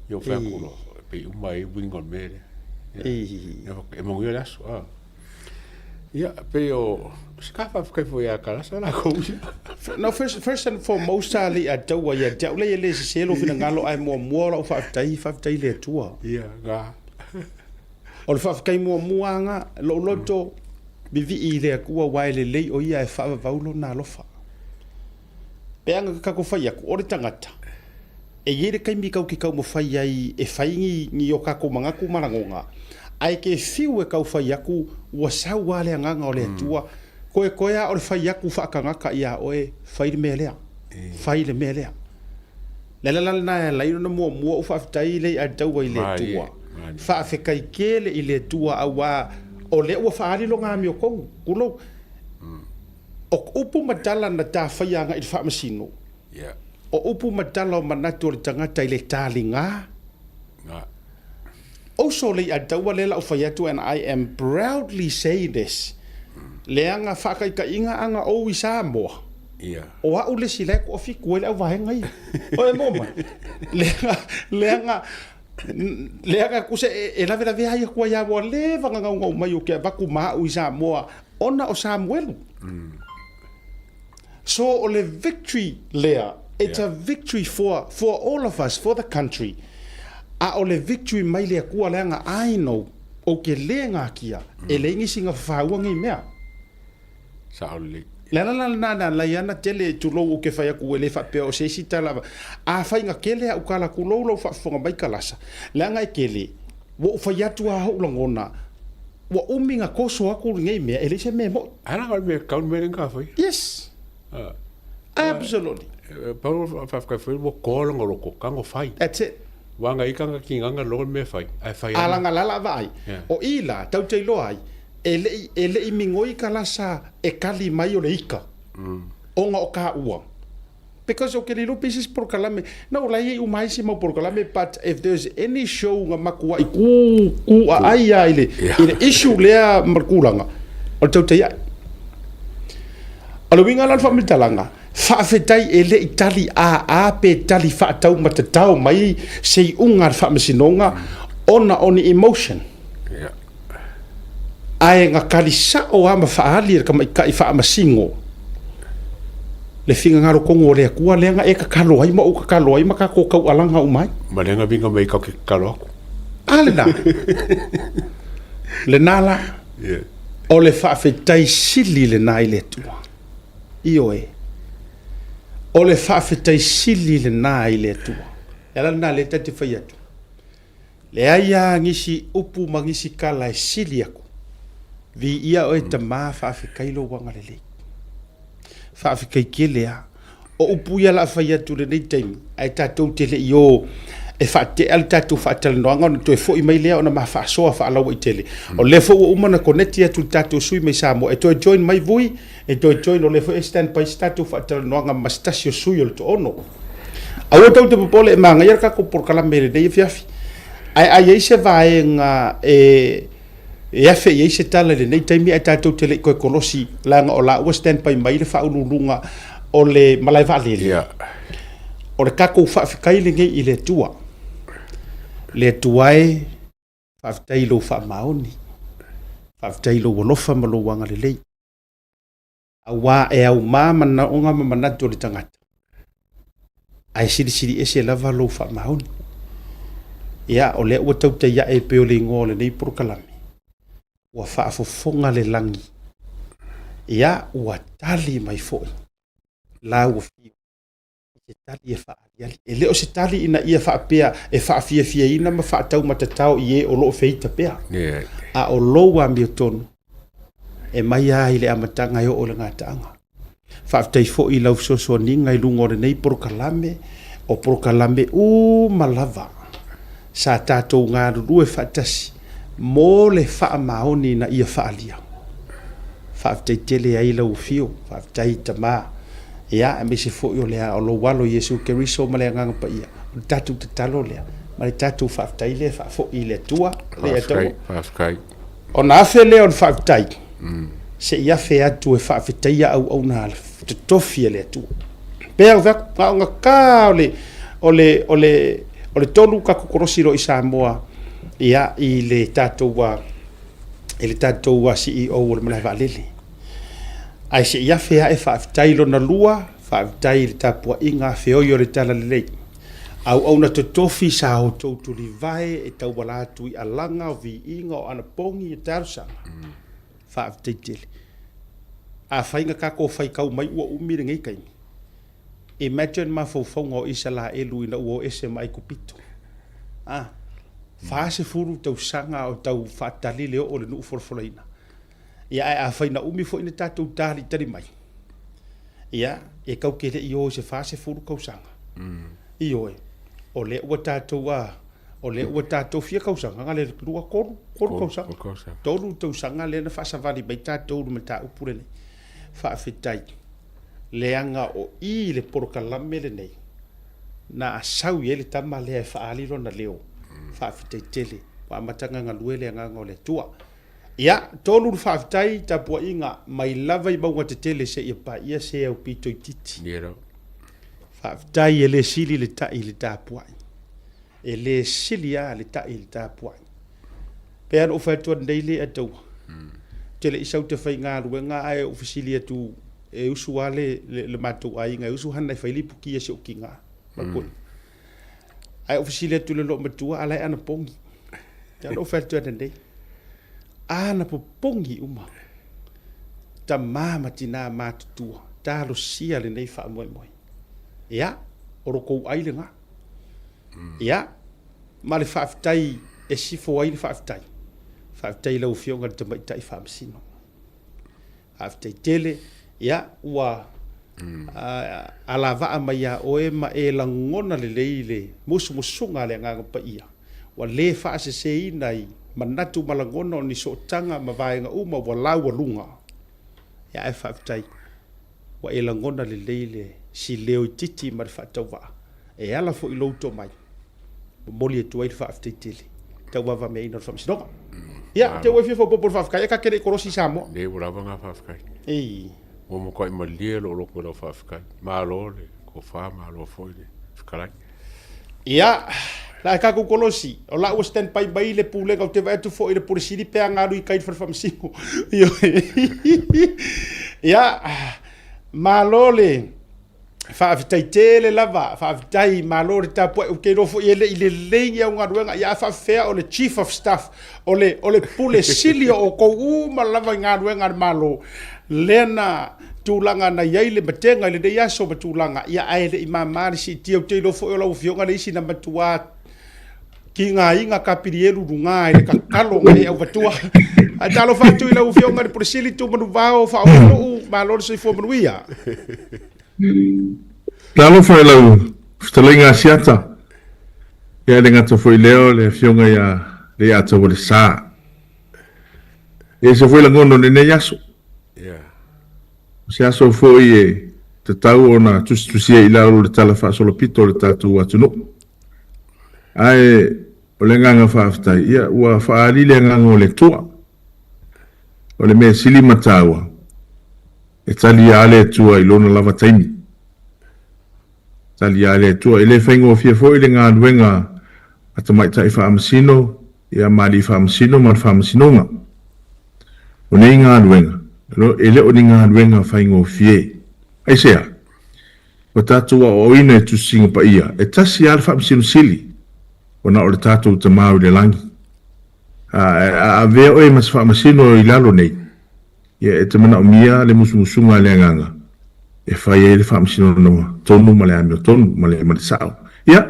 [SPEAKER 9] Yo fa kulo. Pe umai wingon mere.
[SPEAKER 4] E
[SPEAKER 9] manguia laso. Ia, pe o skafa kai fo ia kala sala ko.
[SPEAKER 4] No, first and foremost, ali a tau ia tau le se lo fina ngalo ai mo la fa tai le tua.
[SPEAKER 9] Ia, ga.
[SPEAKER 4] O le fa kai mo nga lo loto bivi i le kua wai le o ia e fa vaulo na lofa. Pe anga ka ko fa ia ko o le tangata. E yere kai mi kau ki kau mo fai ai e faingi ni o ka ko manga ku marangonga. Ai ke fiu e kau fai aku ua sau wale anganga o le tua. Koe a o le fai aku whaakangaka ia oe fai le mea lea. Fai le mea lea. Lala na lai no mua u whaafitai le a tau i le tua. Whaafekai kele i le tua a wa o le ua whaari lo ngā mio kou. Kulo. O upu matala na tā whaianga i le whaamasino. O upu matala o manatu o le tangata i le tāli ngā. Also le a tau le la o whai atu and I am proudly saying this. Leanga whakai ka inga anga o i Samoa. O a ule si leko o fiku ele au vahenga i. O e moma. Leanga kuse e lawe hai kua ia mua lewa ngau mai o kia waku maa u i Samoa. Ona o Samuelu. So o le victory lea. It's a victory for all of us, for the country. A o le victory mai lea kua leanga aino o ke lenga kia. E le ingi singa whauangi mea.
[SPEAKER 9] Sauli.
[SPEAKER 4] Lana la yana tele tulo o ke fai aku ele fa pe o se sita lava. A fai nga kele au kala kulo lo fa fonga mai kalasa. Langa e kele. Wo fai atu a ho langona. Wo uminga koso aku ngai me ele se me mo.
[SPEAKER 9] Ana ga me kaun me nga fai.
[SPEAKER 4] Yes. Absolutely.
[SPEAKER 9] Paulo fa fa foi wo ko ngoro ko kango fai.
[SPEAKER 4] That's it.
[SPEAKER 9] Wanga ikanga kinganga lo me fai. Ai fai.
[SPEAKER 4] Alanga lala vai. O ila tau te lo ai. Ele i mingoi kalasa e kali mai o le ika. Onga o ka ua. Because o ke little pieces por kalame. No, la i umai si mau por kalame, but if there's any show nga makua i ku a aia ile issue lea markulanga. O Tautai A'e. Alo winga lan whamitalanga. Whaafetai ele i tali a pe tali whaatau matatau mai sei unga whaamasinonga ona oni emotion. Ai nga kalisa o ama faali ka mai kai fa masingo le finga ngaro kongo le kua le nga e ka kalo ai ma o ka kalo ai ma ka ko ka alanga o mai
[SPEAKER 9] ma le nga binga mai ka kalo
[SPEAKER 4] ala le nala o le fa fetai sili le nai le tua io e o le fa fetai sili le nai le tua ela na le tati fa yatu le aya ngisi upu mangisi kala sili aku vi ia o te ma fa fikai lo wanga le fa fikai kelea o upu ia la fa ia tu le nei time ai tatou te le yo e fa te al tatou fa tel no ngona to fo i mai le ona ma fa so fa la i tele o le fo o mana connect ia tu tatou sui mai Samoa e to join mai vui e to join o le fo stand by tatou fa tel no nga mastasio sui o to ono a o tau te popole ma nga ia ka ko por kala mere nei fiafi ai se vai nga e afe i se tala le nei taimi ai tatou te le koe kolosi langa o la ua stand by mai le whaululunga o le malai waalele. O le kako whaafikai le ngei i le tua. Le tuae whaafitai lo whaamaoni. Whaafitai lo walofa ma lo wanga le lei. A wā e au māmana o ngā mamanatu o le tangata. Ai siri e se lava lo whaamaoni. Ia o le ua Tautai A'e peo le ngō le nei porokalame. Ua whaafofonga le langi. Ia ua tali mai foi. La ua fiu. Se tali e whaariali. E leo se tali ina ia whaapea e whaafia ina ma whaatau matatau i e o loo feita pea. A o loa mi o tonu. E mai a ile amatanga i o le ngātaanga. Whaaftai fo i lau soso ninga i lungo le nei porokalame. O porokalame malava. Sa tātou ngā ruru e whaatasi. Mo le wha maoni na ia whaalia. Whaaftai tele ai lau fio, whaaftai tama. Ia, e me se fo i o lea o lo walo Yesu Keriso ma lea nganga pa ia. O tatu te talo lea. Ma le tatu whaaftai lea, whaafo i le tua.
[SPEAKER 9] Whaafkai.
[SPEAKER 4] O na afe lea o whaaftai. Se ia fe atu e whaafetai au na te tofia lea tua. Pea o ngā kā o le tolu ka kukorosiro i Samoa. Ia i le tatou e le tatou wa CEO o le malai va'alele ai se ia fea e fa'afetai lona lua fa'afetai le tapuaʻiga feoi o le tala lelei au na totofi sa o toutu livae e tauala atu i alaga o viiga o ana pogi e talosaga fa'afetai tele a faiga kako fai kau mai ua umi le gai kaimi imagine mafaufauga o isa laelu ina ua o ese mai kupito fase furu tausaga o tau fa'atali le o le nuu folofoloina ia e a faina umi foʻi na tatou talitali mai ia e kaukeleʻi o se fase furu kausaga io o le ua tatou o le ua tatou fia kausaga ga le lua kolu kausaga tolu tausaga lena fa'asavali mai tatou le mataupu lenei fa'afetai leaga o i le polokalame lenei na asau ia le tama lea e fa'ali lona leo fa'afetai tele fa'amataga galue le agaga o le atua ia tolu le fa'afetai tapuaʻiga mai lava i mauga tetele seʻia paia se au pito i titi fa'afetai e lē sili le taʻi le tapuaʻi e lē sili a le taʻi le tapuaʻi pea noo faetua nei le ataua tele isau te faigaluega ae o fesili atu e usu a le matou aiga e usu hana e failipukia se o kiga makoi ae o fesili atu le loo matua alae ana pogi te noo faetua nei ana popogi uma tamā matinā matutua talosia lenei fa'amoemoe ia o lokou ai le ga ia ma le fa'afetai e sifo ai le fa'afetai laufioga le tamaitaʻi fa'amasino fa'afetai tele ia ua alava'a mai a oe ma e lagona lelei le musumusuga a le agaga paia ua lē fa'aseseina i manatu malagona o ni so'otaga ma vaega uma ua lau aluga ia e fa'afetai ua e lagona lelei le sileo i titi ma le fa'atauva'a e ala fo'i lou to'amai momoli atu ai le fa'afetai tele tauava meaina o le fa'amasinoga ia te ua fia fa'apopo le fa'afekai e kakele i korosi Samoa
[SPEAKER 9] le ua lava ga fa'afekai
[SPEAKER 4] ei
[SPEAKER 9] ua makua'i malia lo loko lau fa'afekai malo le kofā malo fo'i le fekalai
[SPEAKER 4] ia la e kakou kolosi o la ua stand pai mai le pulega o te vaetu fo'i le polesili pe agalu i kai le fa'amasino ia malo le fa'afetai tele lava fa'afetai malo le tapuaʻi o keiloa fo'i ele i lelei i augaluega ia fa'afea o le chief of staff o le pulesili o kou uma lava i galuega le malo lea na tulaga nai ai le matega i lenei aso ma tulaga ia ae leʻi mamā le si'itia o teiloa fo'i o laufioga le isi na matuā kigaiga kapilielu lugā i le kakalo ga e aufatua ae talofa atu i laufioga le polesili tumanuvao fa'aono'u malo le soifua manuia
[SPEAKER 10] Talo fai lau fitalinga siata. Ia le ngata foi leo le fionga ia le ata o le sā. E se foi langono le nei aso. Se aso foi e te tau o na tusia i lau le tala faʻasolopito le tatou atu no. Ai o le nganga whaafitai. Ia ua whaali le nganga o le tua. O le mea sili mataua. E tali ale tua i lona lava taimi. Tali ale tua i le whaingo fia fo i le ngā luenga a tamaitai whaamasino i a mali whaamasino ma whaamasinonga. O nei ngā luenga. E le o ni ngā luenga whaingo fie. Ai sea. O tātua o ina e tusinga pa ia. E tasi ale whaamasino sili. O na o le tātou tamau i le langi. A vea oe mas whaamasino i lalo nei. Ia e te mana o mia le musumusunga le nganga. E whai e le whaamasino noa. Tonu ma le amio tonu ma le sao. Ia,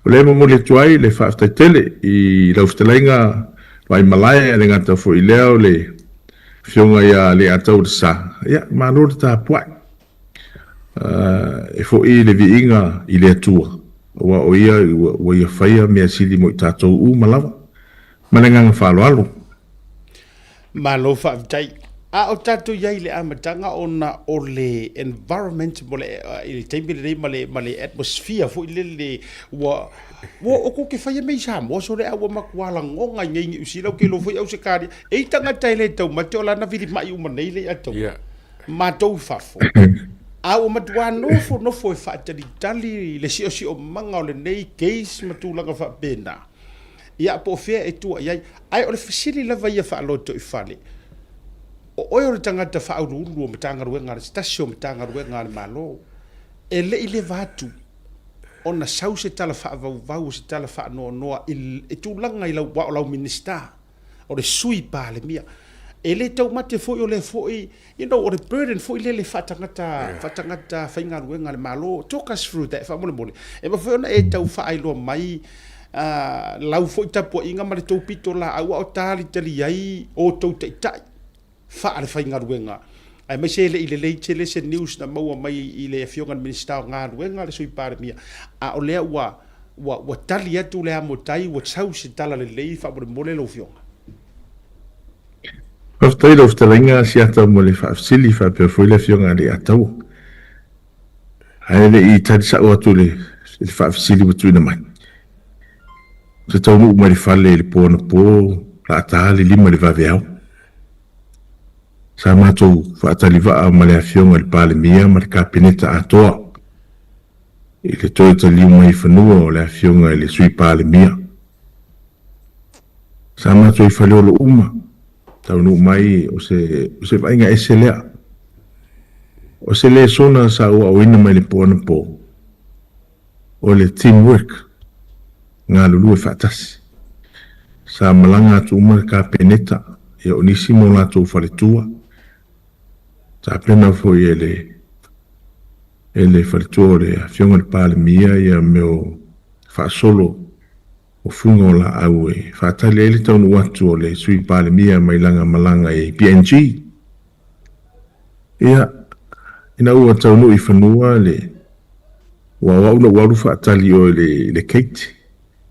[SPEAKER 10] o le mo le tuai le whaaftai tele i laufitalainga vai malaya le ngata fo i leo le fionga ia le atau le sa. Ia, mano le ta puai. E fo i le viinga i le atua. Ua o ia whaia mea sili mo i tātou u malawa. Ma le nganga whaaloalo.
[SPEAKER 4] Malo whaaftai. A o tātou iai le amatanga o na o le environment mo le i teimi le ma le atmosphere fo i le ua o ko ke whaia mei sa mo so le awa makuala ngonga ngengi usila o ke lo fo i au se kari e tanga tai le tau ma te o lana vili mai uma nei le atau ma tau fafo a o matua nofo e whaatari tali le si o manga o le nei case matulanga wha pena ia po fea e tua iai ai o le fasili lava ia faaloto I fale o oi o le tangata faaululu o matangaruenga le stasi o matangaruenga le malo e le I le vatu ona sau se tala faavauvau se tala faanoanoa e tulaga I lau wao lau minista o le sui pa le mia e le tau mate foi o le foi o le burden foi le fatangata faingaruenga le malo talk us through that fa mole e ma foi ona e tau faailoa mai lau foi tapu inga ma le tau pito la au o tali ai o tau taitai fa le faingaruenga ai mai se le I le tele se news na maua mai I le fionga minista nga ruenga le sui pa le mia a o le wa tali atu le amotai wa sau se tala le lei fa mole lo fionga
[SPEAKER 10] After of the ringa siata mo le faafsili fa pe foi le fionga le atau. Ai le I tadi sa o le faafsili watu ina mai. Se tau nu mai fale le po na po la tali lima le vaveau. Sa matou fa taliva ma le fionga le pale mia ma le kapineta atoa. I le toi tali mai fanua o le fionga le sui pale mia. Sa matou fale o lo uma. Tau nu mai o se vainga ese lea. O se le sona sa ua o ina mai le po na po. O le teamwork. Ngā lulu e whaatasi. Sa malanga atu umar ka peneta. E o nisi mo lato fale tua. Sa plena foi ele fale tua le fionga le pale mia ia meo whaasolo. O funga o la au e whaatali ele taunu watu o le sui pale mia mai langa malanga e PNG. Ia, ina ua taunu I whanua le wauna waru whaatali o le Kate.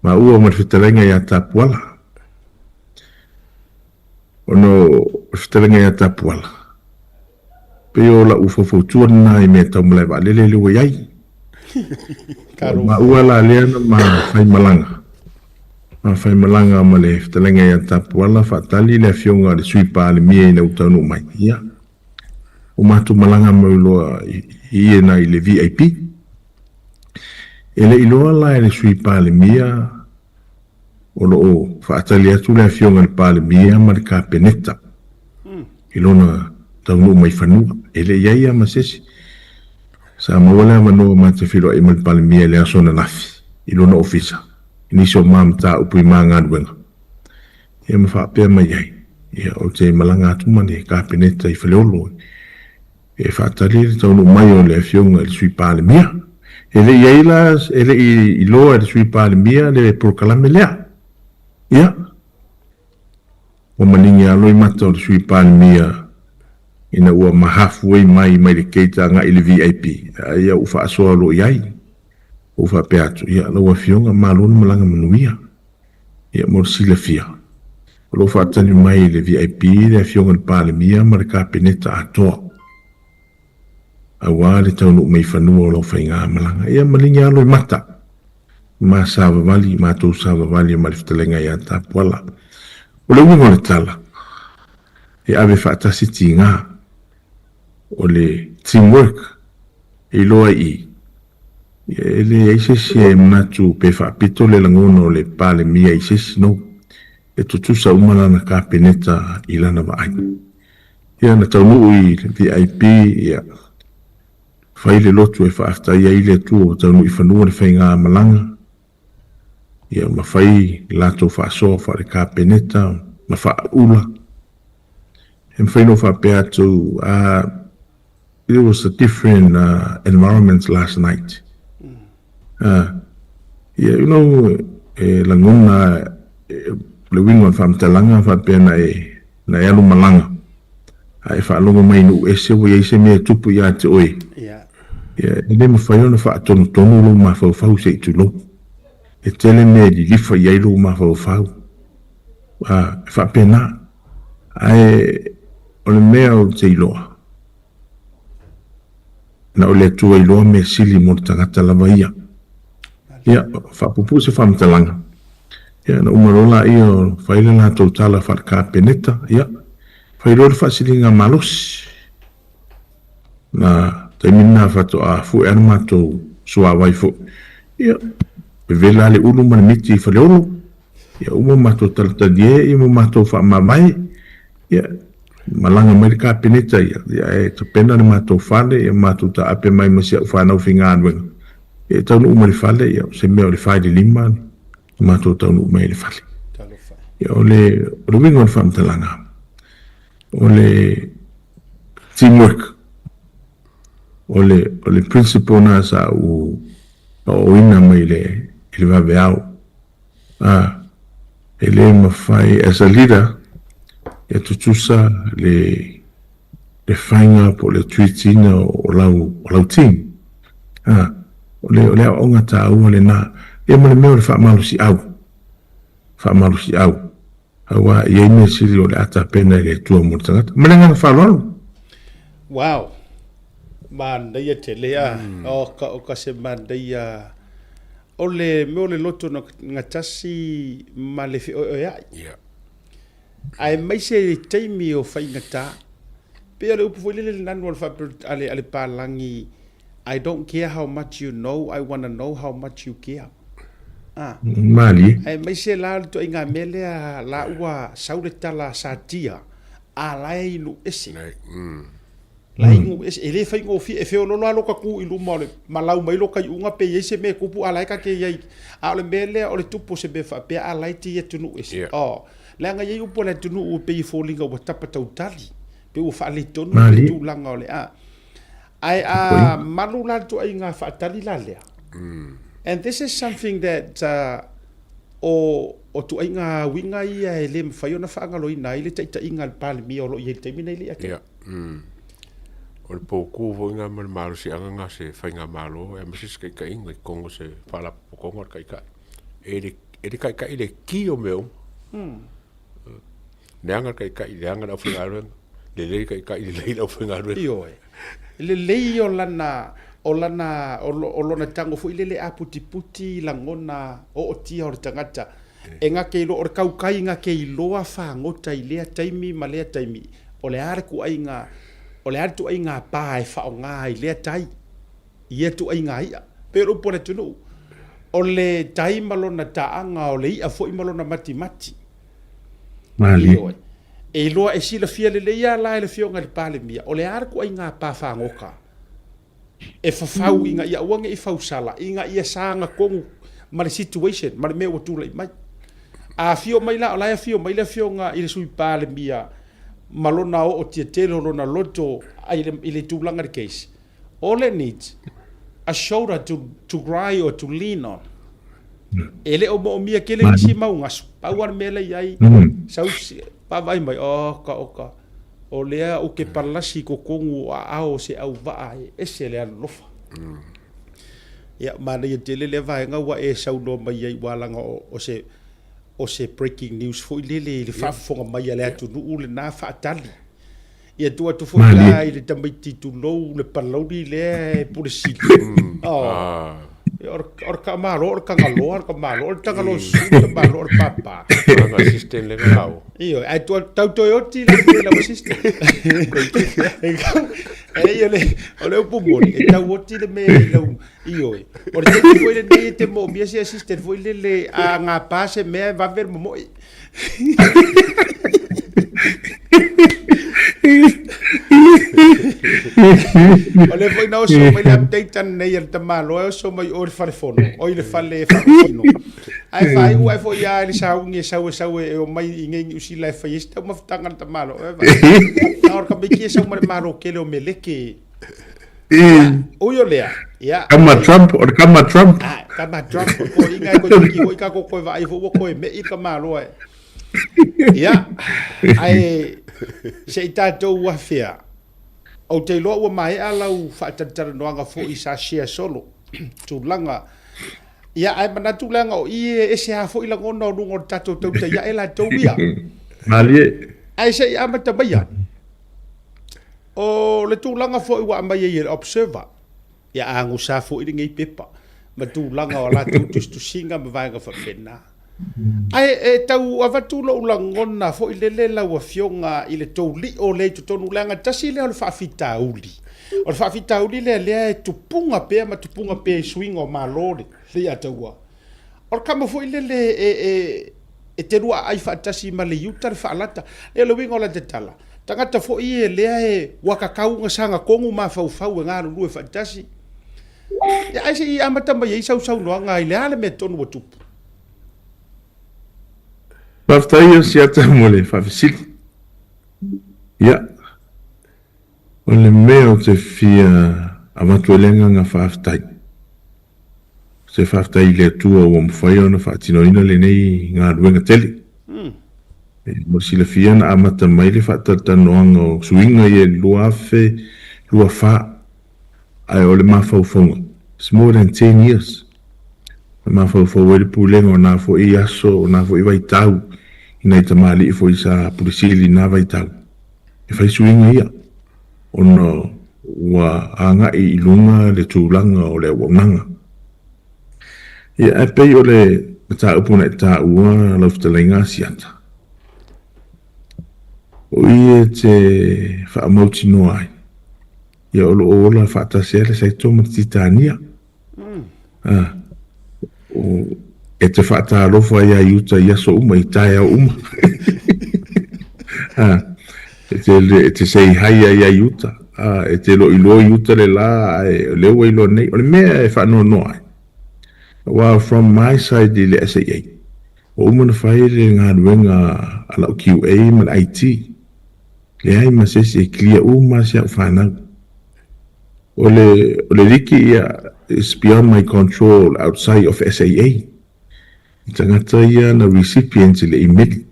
[SPEAKER 10] Ma ua marwhitarenga ia tapuala. Ono marwhitarenga ia tapuala. Pe o la ufafautua na I mea taumulai wa lele lewa iai. Ma ua la leana ma whai malanga. Mafai malanga ma le ftalenga ia tapuala whaatali le fionga le sui pa le mia ina utaunu mai. Ia. O matu malanga mauloa I na I le VIP. Ele iloa la le sui pa le mia o lo o whaatali atu le fionga le pa le mia ma le ka peneta. Ilona taunu mai whanua. Ele iaia ma sesi. Sa mawala manoa ma te whiro e ma le pa le mia le asona nafi. Ilona ofisa. Niso mamta upui manga duenga. Ia mawhapea mai ai. Ia o te malanga atu mani ka peneta I whaleolo. E whaatali le taunu mai o le fionga le sui pa le mia. Ele iaila, ele I loa le sui pa le mia le prokalame lea. Ia. O maningi aloi mata o le sui pa le mia. Ina ua mahafu ei mai le keita nga I le VIP. Ia ufa asoa lo iai. Ufa peatu, ia laua fionga malona malanga manuia. Ia morsila fia. Lo fa tani mai le VIP le fionga le pale mia ma le kapineta atoa. Awa le taunu mai fanua o lo whainga malanga. Ia malinga alo I mata. Ma sava vali, ma tau sava vali ma le fitalenga ia tapuala. O le wingo le tala. E ave whaatasi ti ngā. O le teamwork. E loa I. Ele aisesi e mnatu pe whaapito le langona o le pale mia aisesi no. E tutusa umalana ka peneta I lana vaai. Ia na taunu I VIP ia. Whai le lotu e whaafta ia I le tu o taunu I whanua le whainga malanga. Ia mawhai lato whaasoa wha le ka peneta, ma whaula. E mwhaino whaapea tu, it was a different environment last night. Yeah, you know, langona le wingon whamtalanga whapena na alu malanga. Ai whaalonga mai nu ese wo ese mea tupu ia te oe. Yeah, ene mawhaiona whaatonu tonu lo mawhau se itulau. E tele mea di lifa iai lo mawhau. Whapena. Ai ole mea o te iloa. Na ole atua iloa mea sili mo tangata lava ia. Ia, whapupu se whamtalanga. Ia, na umarola ia o whaile nga tau tala whaka peneta. Ia, whailore whasilinga malos. Na taimina whato a fu ena mato sua waifo. Ia, pevela le ulu mani miti I whaleolo. ia uma matou talatali ia uma matou faamamai ia malanga mai le kapeneta ia e tapena le matou fale ia matou taape mai ma sia fanau fingaluega e taunu uma le fale ia se mea o le fai le lima matou taunu uma i le fale ia o le winga o le faamatalaga o le teamwork o le principle na sa o ina mai le vaveao ele mafai as a leader e tutusa le whainga po le tuitina o lau team o le aonga tā ua le nā e mele meo le whaamalu si au awa i eime siri o le ata pena le tua mo le tangata mele ngana whaalalu
[SPEAKER 4] wow mandaia te lea o ka se mandaia o le meo le loto na tasi ma le fi o ai ai mai se taimi o whaingata pe le upu foi le nanu ale palangi I don't care how much you know I want to know how much you care
[SPEAKER 10] mali
[SPEAKER 4] ai mai se la to inga mele la ua saule tala satia a lai lu ese lai ngu ese ele fai ngo fi e fe lo lo ka ku i lu mole malau mai lo kai unga pe ese me kupu alai ka ke yai a le mele o le tupo se be fa pe a lai ti e tunu ese la nga ye upo le tunu u pe folinga wa tapa tautali pe u fa le tonu tu langa ole ai malu la to ai nga fa tali la le and this is something that o tu ai nga winga ia ele fa yo na fa nga lo ina ile ta inga pal mi o lo ye te mina ile ake
[SPEAKER 9] o le poku vo nga mal malu si anga se fa nga malo e mesi ke ka inga kongo se fa la kongo kai ka ele kai ka ile ki o meu Neanga kai kai leanga na fungaru le kai kai le la fungaru
[SPEAKER 4] io le lei o lana tango fu ile le aputi puti langona o tia o tangata enga ke lo o kau kai nga ke loa fa ngota ile taimi male taimi o le ar ku ainga o le ar tu ainga pa e fa nga ile tai ia tu ainga ia pero pone tu no o le tai malona taanga o le ia fo malona mati
[SPEAKER 10] mali
[SPEAKER 4] e loa e sila fia le ia la le fionga le pale mia o le ar ku ainga pa fa ngoka e fafau inga ia wange i fau sala inga ia sanga kongu ma situation ma me o tu le mai a fio mai la la fio mai le fionga i sui pale mia malona o tietelo lona loto ai le tulanga de case all it needs a shoulder to cry or to lean on ele o mo mia kele si maunga pauar mele ai sau pa vai mai oka o lea o ke palasi ko kongu a o se au va e se le lofa ya mana ye tele le vai nga wa e sau no mai ai walanga o se breaking news fo le fa fonga mai le atu nu le na fa tali ia tu fo ai le tamiti tu lo le palodi le polisi or kamalo or kangalo or kamalo or tangalo kamalo or papa
[SPEAKER 9] nga system le ngao
[SPEAKER 4] io ai tu tautoyoti le la system e ole upumoni e tauoti le me lo io or te foi le te mo mi ese system foi le a nga pase me va ver mo ole foi no so mai update nei el tamalo e so mai or falefono o ile fale fino ai fai u ai foi ya le saungi sau e o mai ingi usi la fai sta ma tanga tamalo or ka biki sa mai malo ke le o meleke o yo lea ya
[SPEAKER 10] kama Trump
[SPEAKER 4] ko inga ko ki ko vai fo ko me i kamalo ya ai se tatou wa fea o te loa ua mai alau whaatatara noanga fo i sa share solo tūlanga ia ai mana tūlanga o i e se hafo i langona o rungo tatou tauta ia e la tau ia
[SPEAKER 10] malie
[SPEAKER 4] ai se i amata maia o le tūlanga fo i wa mai e observer ia angu sa fo i ngei pepa ma tūlanga o la tau tustusinga ma vaenga whapena ai e tau avatulo ulangona fo i lele la wa fionga i le touli o le tonu langa tasi le o le faafitauli o le faafitauli le tupunga pe swing o malore le ataua o kama fo i lele e te rua ai faatasi ma le iuta le faalata e le winga o la te tala tangata fo i e lea e wakakaunga sanga kongu mafaufau e ngā lulu e faatasi ia ai se i amata mai ei sau noanga i le ale me tonu o tupu
[SPEAKER 10] Whaftai o si ata mole whawhisili. Ia. O le mea o te fia amatuelenga ngā whaftai. Se whaftai le atua o mwhai o na whaatinoina le nei ngā ruenga tele. Mo si le fia na amata mai le whaatatanoanga o suinga i e lua afe, lua wha. Ai o le mawhauwhaunga. It's more than 10 years. Mafau ele pulenga o nā fo i aso o nā fo i waitau i nei tamali i fo i sa pulisili nā waitau e whai suinga ia o no ua anga i ilunga le tūlanga o le wananga ia e pei o le mata upuna e tā ua lauftalenga siata o i e te whaamauti noa ai ia o lo ola whaatasea le saitoma titania e te whaatalofa ia iuta ia so uma i tae au uma. E te sei haia ia iuta. E te lo ilo iuta le la, lewa ilo nei. O le mea e whanua noa. Well, from my side i le SAA. O uma na whai le ngā ruenga ala o QA ma le IT. Le ai ma sesi e clear uma se au whanau. O le riki ia is beyond my control outside of SAA. Tangata ia na recipients le email.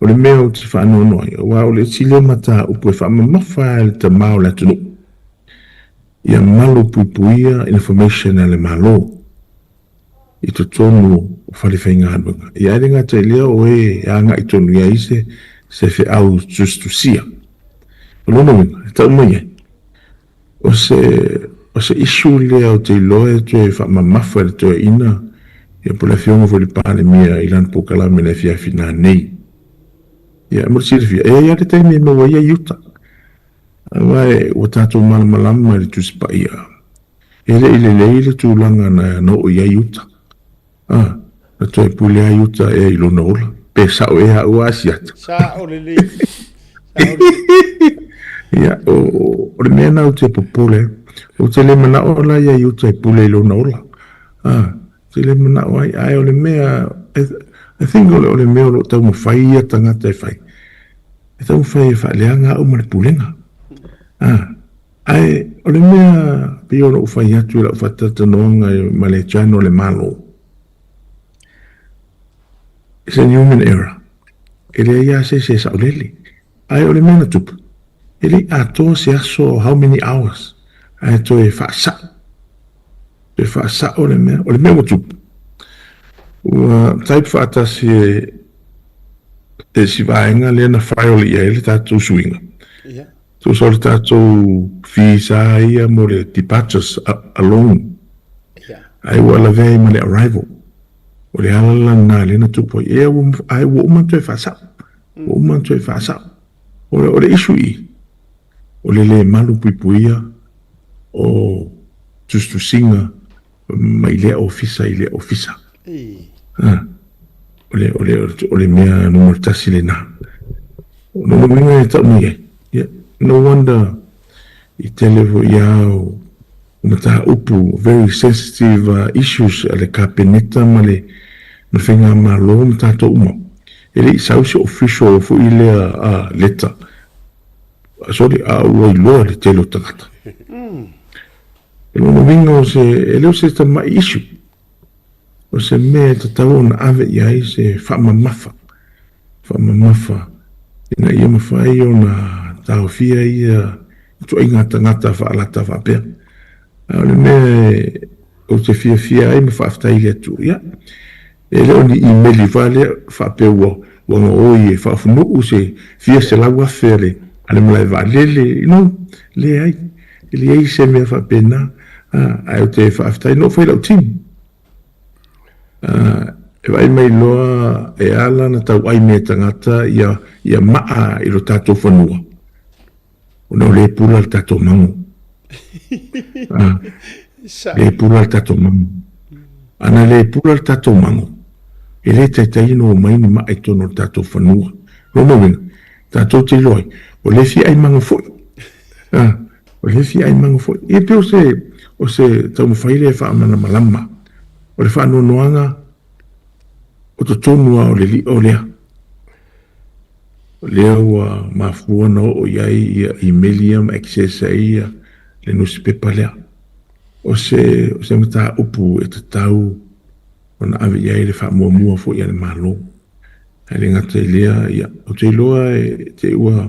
[SPEAKER 10] O le mea o te whaanono ai. Wa o le sile mata upo e whaamamawha le ta mao la tunu. Ia malo puipuia information le malo. I to tonu o whalewhainga anuanga. Ia ere ngata lea o e anga i tonu ia ise se fe au justusia. O lono winga, e tau mai ai. O se isu lea o te iloe te whaamamawha le te ina ia po le fionga fo le pāle mea i lan pokala me le fia fina nei. Ia mo sire fia, ia le taimi e maua ia iuta. Awae o tātou malamalama le tuspa ia. Ele ile leile tūlanga na no o ia iuta. Na toi pule a iuta e ilo na ola. Pe sao e hau asiata.
[SPEAKER 4] Sao le le.
[SPEAKER 10] Ia, o le mea nau te popole. O te le mana ola ia iuta e pule ilo na ola. Te le mana o ai o le mea. I think o le mea o lo tau mawhai ia tangata e whai. E tau mawhai e whaaleanga o mare pulenga. Ai, o le mea pi o lo whai atu la whatata noanga ma le chano le malo. It's a human error. E le ia se sa o lele. Ai o le mea na tupu. E le ato se aso how many hours. Ai to e whaasa. E whaasa o le mea o tupu. Ua type whaatasi e si vaenga le na whaioli ia ele tātou suinga. Tō sori tātou visa ia mo le departures alone. Ai wala vei ma le arrival. O le halala nā le na tupo. Ai wa umanto e whaasau. Wa umanto e whaasau. O le isu i. O le malu puipuia o tustu singa ma i le ofisa i le ofisa. O le mea numero tasi le nā. No winga e tau mai e. No wonder I televo iau mata upu very sensitive issues ale kapeneta male no whenga malo mata to uma. Ele sausi official fu ile letter. Sorry, ua iloa le telo tagata. No winga o se, ele o se ta mai issue. O se mea ta tau na ave iai se whamamafa. Whamamafa. Ina ia mawhai o na tau fia ia tu inga tangata whaalata whapea. Aole mea o te fia ai ma whaaftai le tu. Ia. E leo ni emaili whale whapea ua wanga oi e whaafunu se fia se lawa where. Ale malai whalele, le ai. Ele ai se mea whapea na. Ai o te whaaftai no whailau timu. E vai mai loa e ala na tau ai mea tangata ia maa I lo tātou whanua. O no le pula al tātou mangu. Le pula al tātou mangu. Ana le pula al tātou mangu. e le taitai no mai ni mai tono tatou whanua. Rono winga, tatou te loi, o le fi ai manga foi. O le fi ai manga foi. E pe o se tau mawhai le wha amana malama. O le wha noanga, o to tonua o le li o lea. O lea ua mafua no o iai ia emailia ma accessa ia le newspaper lea. O se mata upu e te tau ona ave iai le wha mua fo ia le malo. Hai le ngata i lea ia. O te iloa e te ua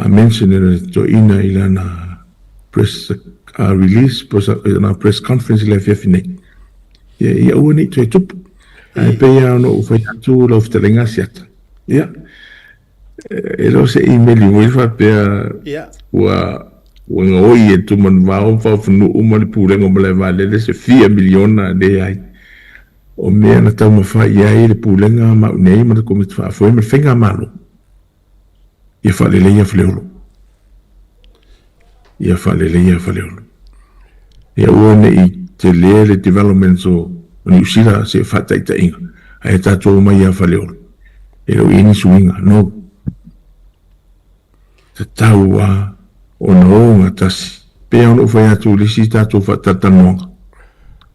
[SPEAKER 10] mention e le to ina i lana press release, press conference i le fiafine. Ia ua nei to e tupu. Ai pe ia ono ufai atu lau fitalenga siata. Ia. E lo se email i mwifa pia ua nga oi e tu man vao fa funu umali pulengo male vale se 4 miliona de ai. O mea na tau mawhai iai le pulenga ma unei ma ko mit fa foi me fenga malo. Ia fa le ia fleolo. Ia fa le ia fleolo. Ia one i te le developments o ni usila se fa taita inga. Ai tatou mai ia fleolo. E lo ini suinga no. Te tau o na onga tasi. Pea ono ufai atu lisi tatou whatatanonga.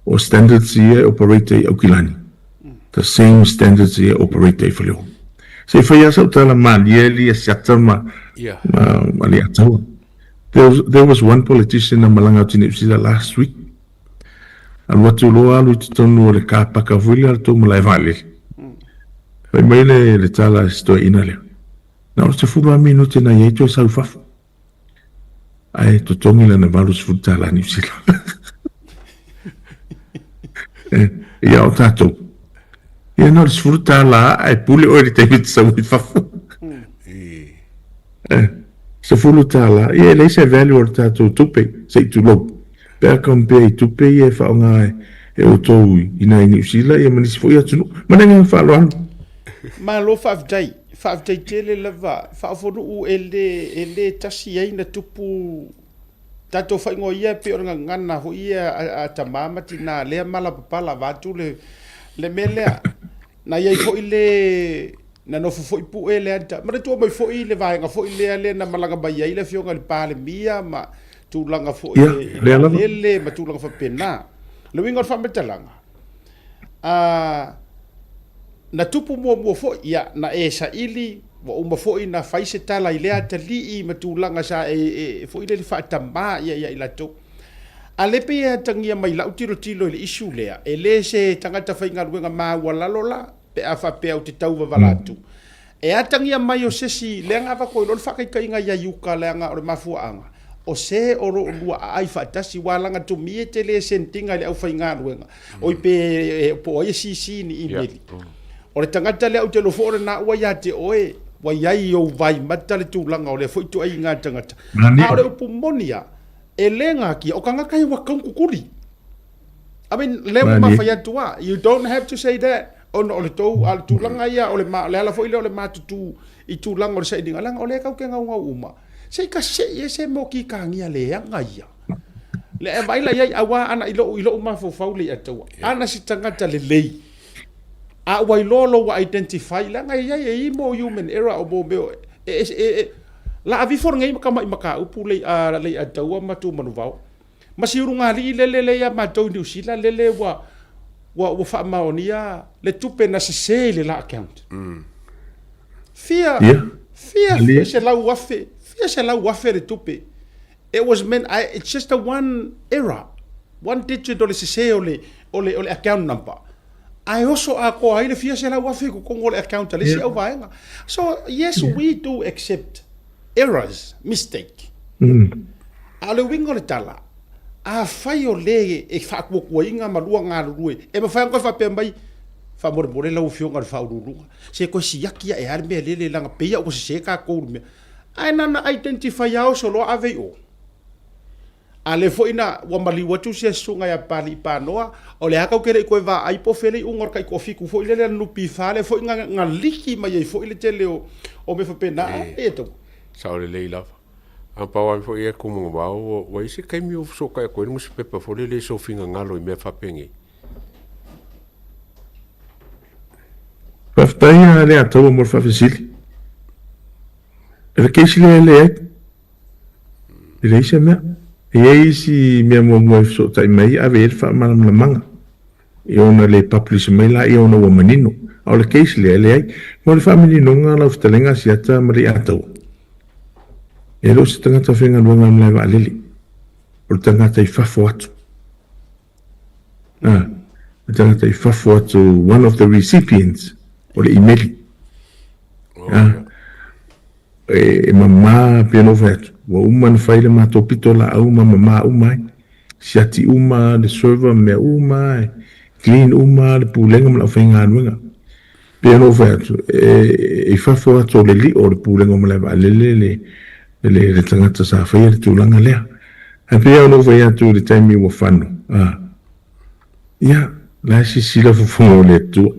[SPEAKER 10] O standards ia operator i Aukilani. The same standards ia operator i Whaleo. Se whai asau tala malia li siata ma li ataua. There was one politician na malanga tine usila last week. Alu atu loa alu i tonu o le kāpaka wili ala tō malai vale. Wai mai le tala stoa ina lea. Na o te fulu a minute na iei to sau fafu. Ai to tongi la na valu se fulu tala ni usila. Ia o tātou. Ia no le se fulu tala ai pule o le teimit sau i fafu. Se fulu tala, ia le se value o le tātou tupe, se i tulau. Pea kompea i tupe ia e whaonga e o tau ina i usila ia manisi fo ia tunu. Manenga whaalo anu.
[SPEAKER 7] Ma lo whaaftai tele lava, whaafonu u ele tasi ai na tupu tatou whaingo ia pe o ngana ho ia a tamamati na lea mala papala vatu le melea. Na iai fo ile na no fo ipu ele anta. Ma tu mai fo ile vaenga fo ile le na malanga bai ile fionga le pale mia ma tu langa fo ile ma tu langa fo pena. Le winga fa metalanga. Na tupu mua fo ia na sa ili wa uma fo ina faise tala ile atali i matulanga sa fo ile fa tamba ia ila to alepe ia tangia mai la utiro tilo ile isu lea ele se tangata fainga ruenga ma wala lola pe afa pe au te tau valatu e atangia mai o sesi lenga va ko lo fa kai nga ya yuka lenga o mafuanga o se o lua ai fa tasi walanga to mie tele sentinga le au fainga ruenga o pe po ia si ni email o le tangata le au te lofore na ua ia te oe wa iai o vai mata le tūlanga o le foi tu ai ngā tangata a o le upu monia e lenga ki o kanga kai wa kankukuri I mean le mafai atua you don't have to say that o le tau al tūlanga ia o le ala foi le o le matutu i tūlanga o le saidinga langa o le kau ke ngau uma sei ka se mo ki kangia le anga ia le e vai la iai awa ana ilo mafofau le atua ana si tangata le lei a wai lolo wa identify la ngai ai mo human error o bo la avi for ngai maka upu le a taua matu manuvao masirunga li le ya matou ni usila le wa fa maonia le tupe na se le la account fear se la wafe le tupe it was meant it's just a one error one digit o le se o le account number I also ako ai le fia se la wafi ko ngol account le si au vaenga. So yes, we do accept errors, mistake. Ale wingo le tala. A fai o le e fa ko inga malua nga rue. E ma fa ko fa pembai fa more la ufio nga fa uru. Se ko si yakia e arme le langa pe o se ka ko me. Ai na identify au so lo ave o. Ale fo ina wa mali watu se sunga ya pali panoa o le aka kere ko va ai po fele ungor kai ko fiku fo ile nu pi fale fo inga ngaliki mai fo ile tele o me fo pena eto
[SPEAKER 9] sa le leila a pa wa fo e ko mo ba o ise kai mi so kai ko mu se pepa fo le so finga ngalo me fa pengi
[SPEAKER 10] Whaftai le ataua mo whawhisili. E keisi le ai. E leisa mea. E eisi mea mua so tai mai ave e whamanamanamanga. I ona le publish mai la I ona ua manino. Au le keisi le ai. Mo le whamanino ngā lau ftalenga si ata mari ataua. E lo se tangata whenga luanga mlai wa alili. O le tangata I whafo atu. Le tangata I whafo atu, one of the recipients, o le imeli. E mama piano atu. Wa uma na whaile mātou pito la au mama umai. Si ati uma, le server mea umai. Clean uma, le pūlenga mla whenga anuenga. Piano atu. E whafo atu o le li o le pūlenga mla wa alili le tangata sa whaia le tūlanga lea. A pia ono whaia atu le taimi ua whanu. Ia, la si sila fufonga le tua.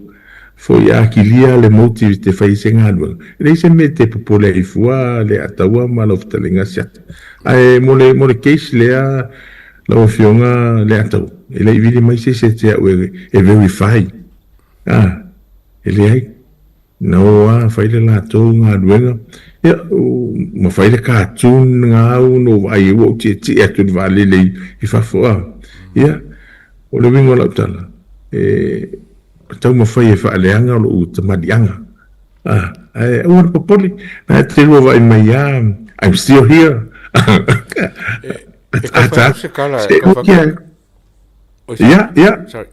[SPEAKER 10] Fo ia kilia le motivi te whaise ngānua. Rei se me te popole I fua le ataua ma lau fitalenga siata. Ai mo le case lea lau fionga le atau. E le ivili mai se te au e verify. E le ai. Nau whaile la atau ngānuenga. Ia, ma whaile kātun ngā au no ai ua o te atu ni wale le I whafoa. Ia, o le wingo lau tala. Tau mawhai e whaaleanga o lo u tamadianga. Ua papoli. Na te rua vai mai I'm still here.
[SPEAKER 9] Sorry.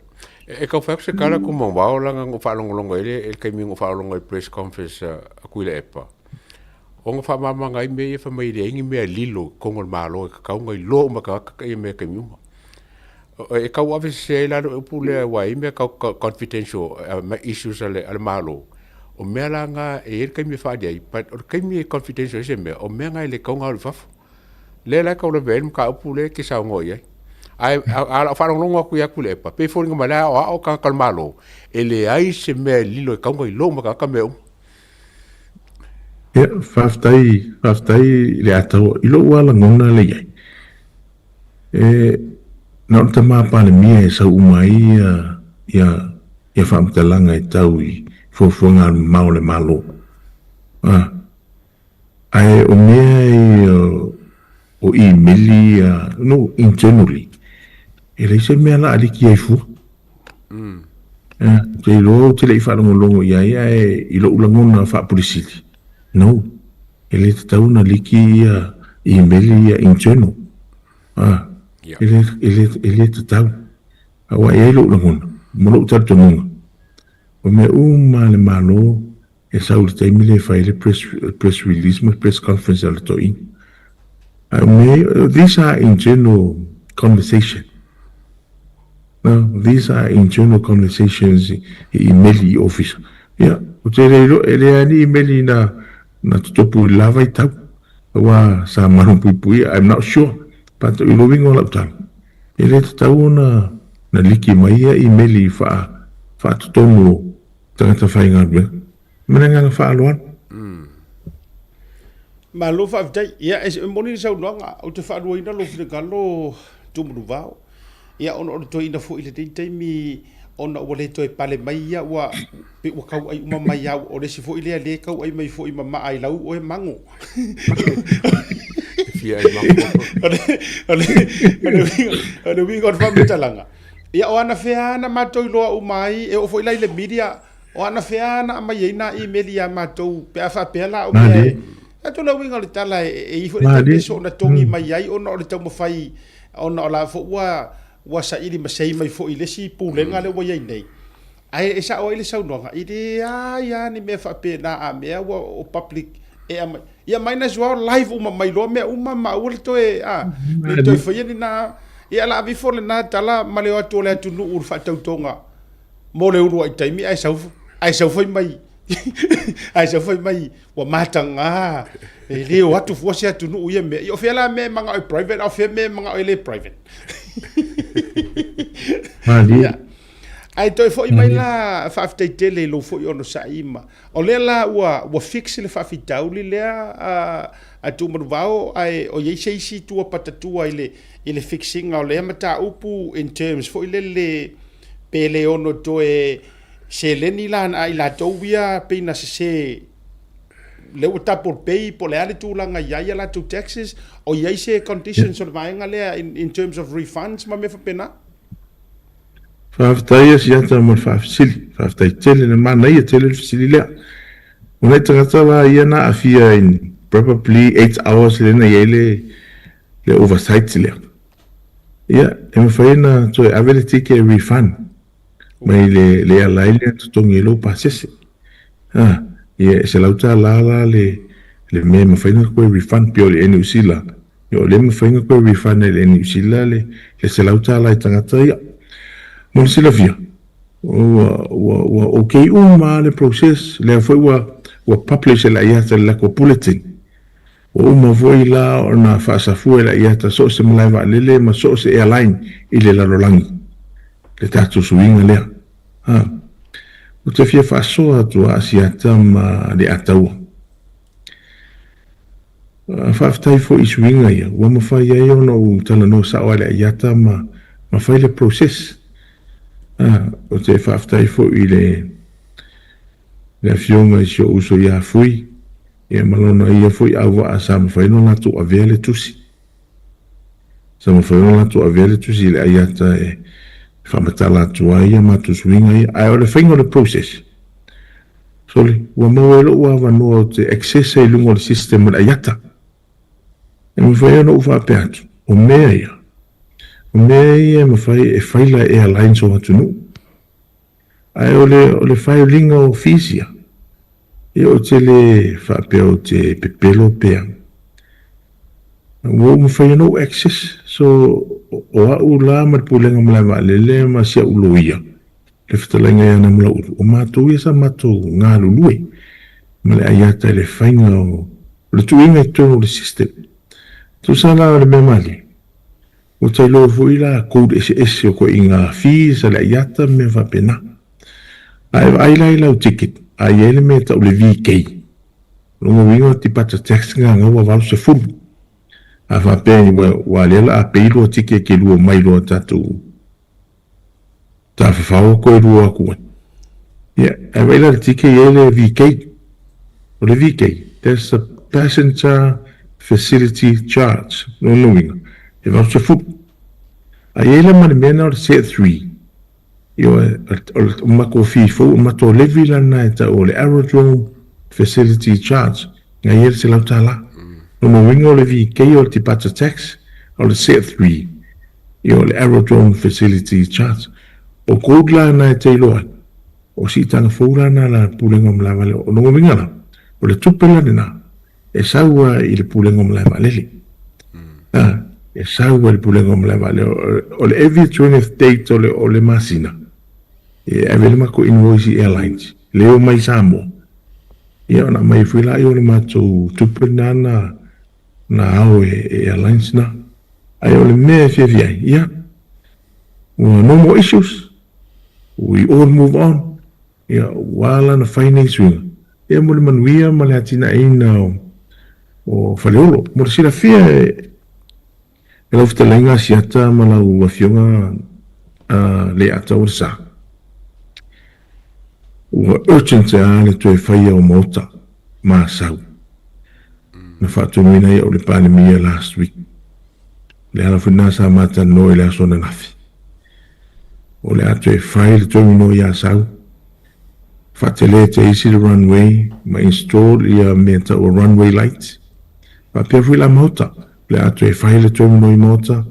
[SPEAKER 9] E kau whak se kala ku mawao langa ngu whaalongolongo ele kai mi ngu whaalongo I press conference akuila epa. O ngu whaamamanga I mea e whamaire ingi mea lilo kongol malo e kakau ngai lo makaka I mea kai miuma. E kau awe se lalo upule wai mea kau confidential issues ale malo. O mea langa e kai mi whaadiai, but o kai mi confidential se mea, o mea ngai le kau ngau le whafu. Le lai kau le venu ka upule ki sao ngoi ai. Ala whanongongo aku I aku le epa. Pe fōringa malea o ao ka kalmalo. E le ai se mea lilo e kau ngai lo makaka mea
[SPEAKER 10] Ia, whaftai le atau, ilo wala ngona le iai. Nau ta māpane mia e sau umai ia whamtalanga e tau I fuafuanga mao le malo. Ai o mea o emaili, no, internally. E reise mea la aliki ai fua. Te ilo te lei whanongolongo iai ilo ulangona whapulisili. No, e le tau na liki emaili internal. Ele tau. Awa e lo langona. Molo tatu nunga. O me le malo e sau le taimi le whaile press release, press conference ala toi. These are internal conversation. No, these are internal conversations I emaili office. Yeah, o te reiro, ele ani emaili na tutopu lava I tau. Awa sa marupui, I'm not sure. But I loving all up time. Ele te tau na liki mai emaili wha tutono tangata whainga rua. Menanga wha aloan.
[SPEAKER 4] Ma lo whaafitai, ia e moni sau noanga, au te whaarua ina lo whingalo tumuru vao. Ia ono toi ina fo ile teimi ona ua le toi pale mai ia ua pe ua kau ai uma mai au o le si fo ile le kau ai mai fo I mama ai lau o e mango.
[SPEAKER 9] Fia I mango.
[SPEAKER 4] Ane wingo on whamitalanga. Ia o ana whea ana mātou loa umai e o fo ila ile media o ana whea ana ama ieina email ia mātou pe a whapela o mea. Ato la wingo le tala e ifo le tapeso na tongi mai ai ona o le tau mawhai ona o la fo ua sa ili masei mai fo ile si pūlenga le wa iei nei. Ai e sa o ile sau noanga. Ide ia ni mea whapena a mea ua o public e a mai. Ia mai na zua live uma mai loa mea uma maua le toe le toe whaia ni na ia la avifo le na tala ma leo atu le atu nuu ur whaatautonga mo le uru ai taimi ai sau whai mai ai sau whai mai wa matanga e leo atu fua se atu nuu ia mea i o whea la me manga oi private au whea me manga oi le private ai toi foi mai la faaftai tele lo foi ono saima o le la ua fix le faafitauli le a tu marvao ai o ye sei si tu patatua ile fixing o le mata upu in terms foi le pele ono to e se leni la na ila towia pe na se le uta por pay po le ale tūlanga ia la to taxes o ia se conditions sort of vaenga le in terms of refunds ma me fa pena
[SPEAKER 10] Whaftai si ata mo whafsili, whaftai tele na mana ia tele fisili lea. Unai tangata wa ia na afia in probably 8 hours le na ia le oversight lea. Ia, e mawhai na toi avele tike refund. Mai le alaile tutongi lo pasese. Ia, se lauta la le me mawhai na koe refund pio le eni usila. Ia, le mawhai na koe refund le eni usila le se lauta la tangata ia. Mon sila via. Okay, le process le foi wa publish la iata la ko bulletin. Ma voi la ona fa sa fu la iata so se mlai va lele ma so se airline ile la rolangi. Le tatu suinga le. O te fia faʻasoa tu asiata ma le ataua. Faafetai foʻi suiga ia, ua mafai ai ona u talanoa saʻo le iata ma mafai le process. O te whaaftai fo I le fionga I sio uso ia fui ia malona ia fui awa a sa mawhaino latu a vea le tusi sa mawhaino latu a vea le tusi le aiata e whamatala atua ia matu swinga ia ai o le whaingo le process soli ua mawelo ua wanoa o te access e lungo le system le aiata e mawhaino ufa ape atu o mea ia me mafai e faila e airlines o atunu. Ai o le failinga o fisia. E o te le whaapea o te pepelo pea. Wo mafai no access. So o au la marpulenga mla valele ma sia uloia. Le fitalenga ya na mla ulu. O mātou ia sa mātou ngā lulue. Ma le aiata le whainga o le tuinga I tono le system. Tu sala le memali. O tai lo fui la code SS o ko inga fees ala iata me va pena. Ai la ticket. Ai ele me ta le VK. Lo wingo ti pata tax nga wa val se fu. A va pe wa le la pe lo ticket ke lo mai lo tatu. Ta fa ko lo ku. Yeah, ai la ticket ele VK. O le VK. There's a passenger facility charge. No wingo. E va se fu. A ele ma mena o se 3. Io o ma ko fi fo ma to levi la na ta o le aerodrome facility charge. Nga ele se la tala. No mo wingo le vi ke o ti pata tax o le se 3. Io le aerodrome facility charge. O kodla na te lo. O si tanga fo la na la pulengo mla vale o no winga la. O le tupela na. E saua I le pulengo mla vale. E saua le pulengo mla vale o le every 20th date o le masina e avele mako invoice airlines leo mai Samoa e ona mai fuila I o le matou tupena na au airlines na ai o le mea fia ia no more issues we all move on ia wala na finance winga e mo le manuia ma le atina ina o faleolo mo le sila fia e lau fitalenga siata ma lau afionga le ata o le sa. Ua urgent a le toe whaia o mota ma sau. Na whātunuina ia o le pandemia last week. Le ala whina sa mata no le aso na nafi. O le atoe whai le toe mino ia sau. Whatele te isi le runway ma install ia meta o runway lights. Whapea whi la mota. Le ato e whai le terminal I mota,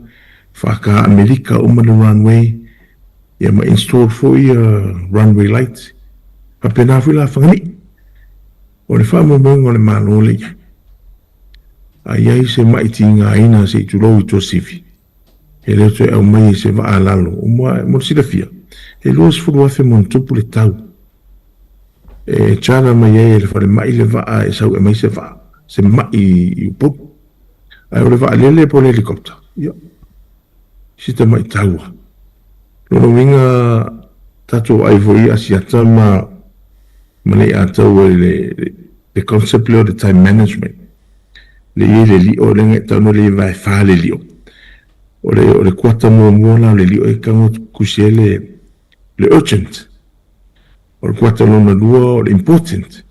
[SPEAKER 10] whaka Amerika uma le runway, ia ma install fo I runway lights. Pa pena whi la whangani. O le whamomongo le malo le ia. A iai se maiti ngā ina se itulau I tō sivi. E leo to e au mai se waa lalo, o mo sila fia. E loas furu afe mon tupu le tau. E tjara mai e le whare mai le waa e sau e mai se waa. Se mai I upopu. Ai o le vaa lele po le helikopta. Ia. Sita mai taua. Lono winga tatou ai foi asiata ma le atau le concept leo de time management. Le li o le tano le vai fa le li o. O le kuata mo la le li o e kango kusie le urgent. o le kuata lona lua o le important,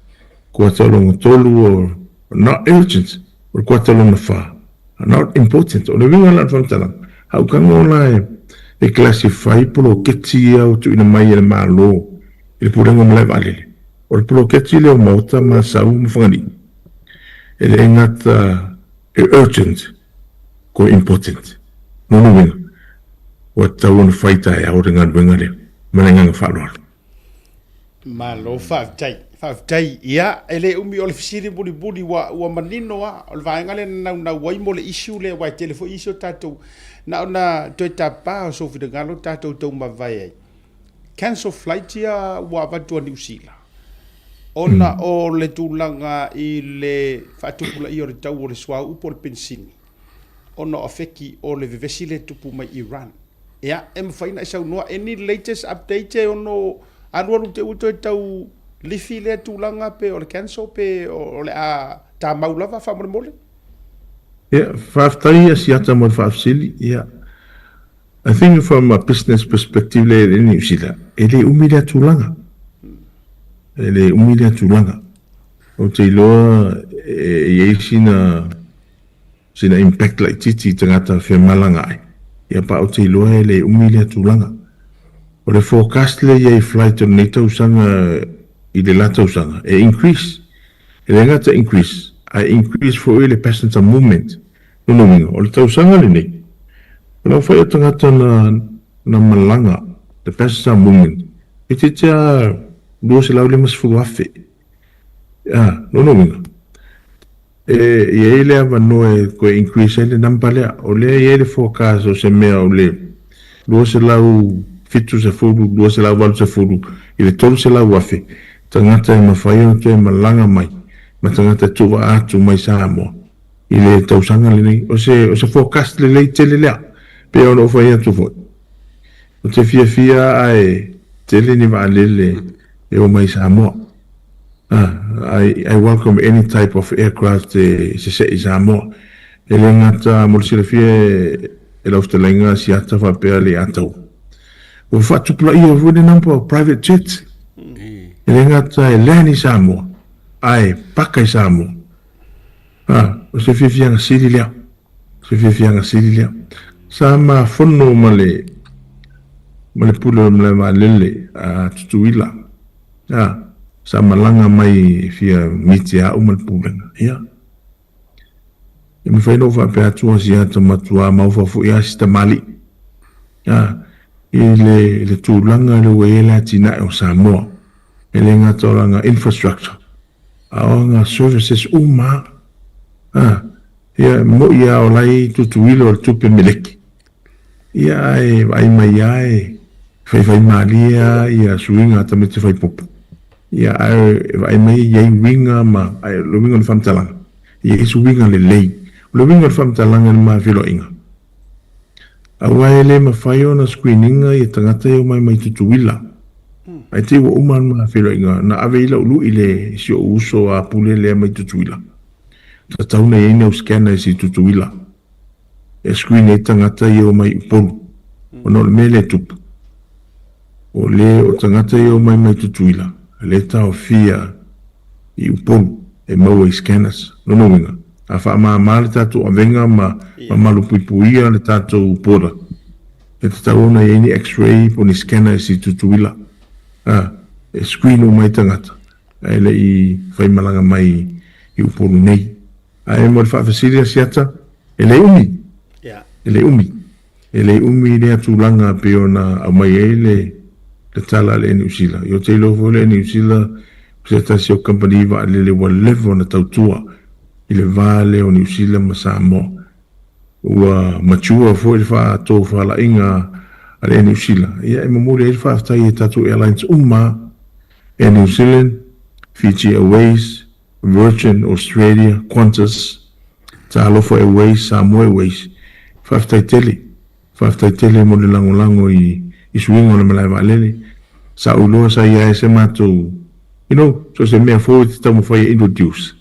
[SPEAKER 10] kuata lona tolu o not urgent, o le kuata lona fa, not important, o le winga la whamtalang, hau kangola e classify polo keti au tu ina mai le malo, le purenga malai valele, o le polo keti le o mauta ma sau mawhangani, ele engata urgent, ko important, nono winga, o tau na whaita e au ringa winga le, manenga whaloa.
[SPEAKER 4] Malo whaftai, ia, ele umi o le fisiri buli wa manino wa, o le vaenga le na wai mo le isu le wai telefo isu tatou, na toi tapa o sofi de galo tatou tau mawai ai. Cancel flight ia wa vatua New Zealand. Ona o le tūlanga i le whaatupula i o le tau o le swa upo le pensini. Ona o feki o le vevesi le tupu mai Iran. Ia, e mwhaina isau noa, any latest update e ono anuaru te uto e tau lifi le tūlanga pe o le cancel pe o le a tā maulava whamore mole?
[SPEAKER 10] Yeah, whaftai siata mo whafsili, yeah. I think from a business perspective le New Zealand, ele umilea tūlanga. Ele umilea tūlanga. O te iloa e sina impact like titi tangata whea malanga ai. Ia pa o te iloa ele umilea tūlanga. O le forecast le iei flight o nei tausanga i le la tausanga. E increase. Ele ngata increase. I increase for the passenger movement. No winga. O le tausanga le nei. Nau whai o tangata na malanga. The passenger movement. E te tea lua se lau le mas furu afe. No winga. E le ava noe koe increase le namba lea. O le le forecast o se mea o le lua se lau fitu se furu, lua se lau walu se furu. I le tolu se lau afe. Tangata e mawhai o te malanga mai. Ma tangata tuwa atu mai Samoa. I le tausanga le nei. O se forecast le lei tele lea. Pe ono o whai atu fwoi. O te fia ai tele ni waalele e o mai Samoa. I welcome any type of aircraft se i Samoa. E le ngata molisila fia e laustalenga si ata whapea le atau. O whatupula i o vune nampa o private jet. E le ngata e leni Samoa. Ai paka i Samoa. O se fianga siri lea. Se fianga siri lea. Sa ma fono male pula male ma lele a tutuila. Sa malanga mai fia miti a umal pulanga. Ia. E mi whaino wha atua si ata matua maufa fu ia sita mali. I le tūlanga le weela tina e o Samoa. E le ngatoranga infrastructure. Aonga services uma. Ia mo ia o lai tutuilo o tupe meleki. Ia ai mai ai fai malia ia suinga tamete fai popo. Ia ai mai iei winga ma lo winga le famtalanga. Ia isu winga le lei. Lo winga le famtalanga le maa filo inga. Awa ele ma fai ona screeninga ia tangata ia mai tutuila. Ai te wa uman ma filo inga na ave ila ulu ile si o uso a pule le mai tutuila. Ta tauna ia ina uskana si tutuila. E screen e tangata ia o mai upolu. O no le mele tupu. O le o tangata ia o mai tutuila. Le tau fia i upolu e maua i scanners. No winga. A wha maa le tatou a venga ma malupuipuia le tatou pora. E te tauna ia ini x-ray po ni scanner si tutuila. E screen o mai tangata. E le i whai malanga mai i upolu nei. E mo le whaafasiria siata. E le umi. E le umi le atulanga pe ona a mai e le tala le New Zealand. Yo te lofo le New Zealand. Se tasi o company va le walevo na tautua. I le vale o New Zealand ma Samoa. Ua matua fo i wha tō whala inga a le New Zealand. Ia e mamuri e whaftai e Tatou Airlines e New Zealand, Fiji Airways, Virgin Australia, Qantas, Talofa Airways, Samoa Airways. Whaftai tele mo le lango i suinga na malai waalele. Sa uloa sa ia e se mātou, so se mea fo te tamu whai introduce.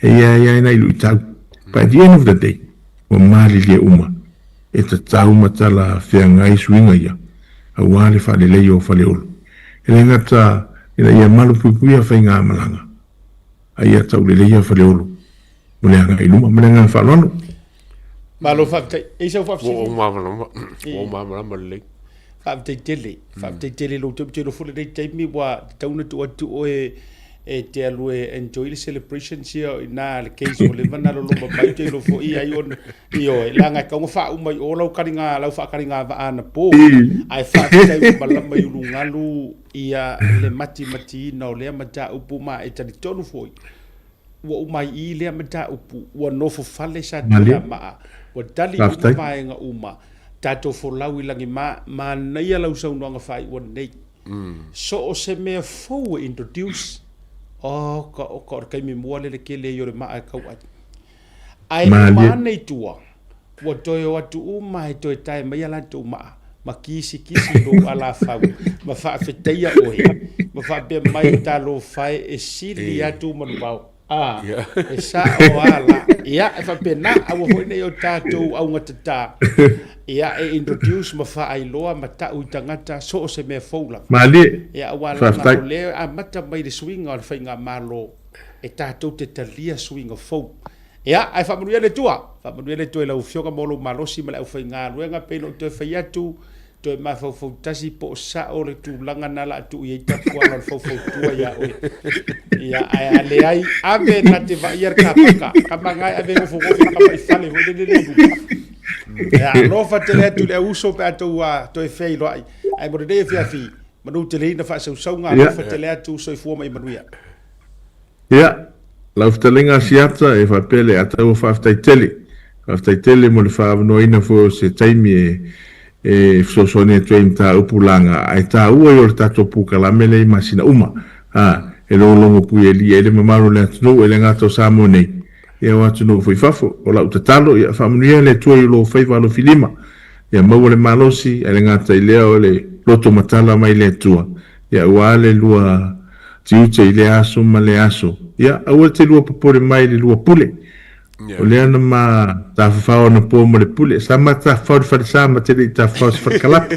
[SPEAKER 10] E ia na ilu i tau. But at the end of the day, o maali lia uma. E ta tau matala whea ngai suinga ia. A wale whale leo whale olo. E le ngata ina ia malu pui a whai ngā malanga. Ai a tau lele ia whale olo. Mole anga i luma, mole anga whanoano.
[SPEAKER 4] Malo whaptai, eisa whapsi.
[SPEAKER 9] O māmalama lelei.
[SPEAKER 4] Whaptai tele lo tele fule rei taimi wa tauna tu atu o e te alue enjoy the celebration sia na le case o le vana lo lomba mai te lo fo I ai on I o langa ka ngo fa umai o lau karinga lau fa karinga va ana po ai fa te malama I lungalu ia le mati na o le mata upu ma e tani tonu foi wa umai I le mata upu wa no fo fale sa tia ma wa dali upu mai nga uma tato fo lau ilangi ma na ia lau sa unanga fai wa nei so o se me fo introduce ko kai mi mua le ke le yore ma ka wa ai ma nei tua wa toi o tu mai toi tai mai ala tu ma kisi lo ala fa ma fa feteia o he ma fa be mai ta lo fai e sili atu ma pau e sa o ala ia e fa pena a wo nei o tatu au ngata ia e introduce ma fa ai loa ma ta u tangata so se me foula
[SPEAKER 10] mali
[SPEAKER 4] ia wala na le a mata mai de swing al fainga malo e tatu te talia swing of fo ia ai fa manuia le tua la ufioga molo malosi ma la fainga luenga pelo te faiatu to ma fo tasi po sa o le tu langa na la tu ia ta kwa na fo tua ia o ia ai ale ai ave na te va ier ka mangai ave fo ka mai fale vo de ya no fa te le tu le uso pe to to e fei lo ai mo de fi manu te le na fa so nga no fa te le tu so fu mai manuia
[SPEAKER 10] ya la ftelinga siata e fa pele ata o fa tele mo le fa no ina fo se taimi e so ne train ta upulanga ai ta ua yo ta to pukala mele masina uma e lo longo pu ele mamaro le no ele ngato samone e watu no foi fafo o la utatalo ia famia le tu lo fai valo filima ia mau le malosi ele ngata ile o le loto matala mai le tua ia wale lua tiuche ile aso male aso ia au te lua popore mai le lua pule o le ana ma ta fa na po mo le pule sa ma ta fa sa ma te ta fa kala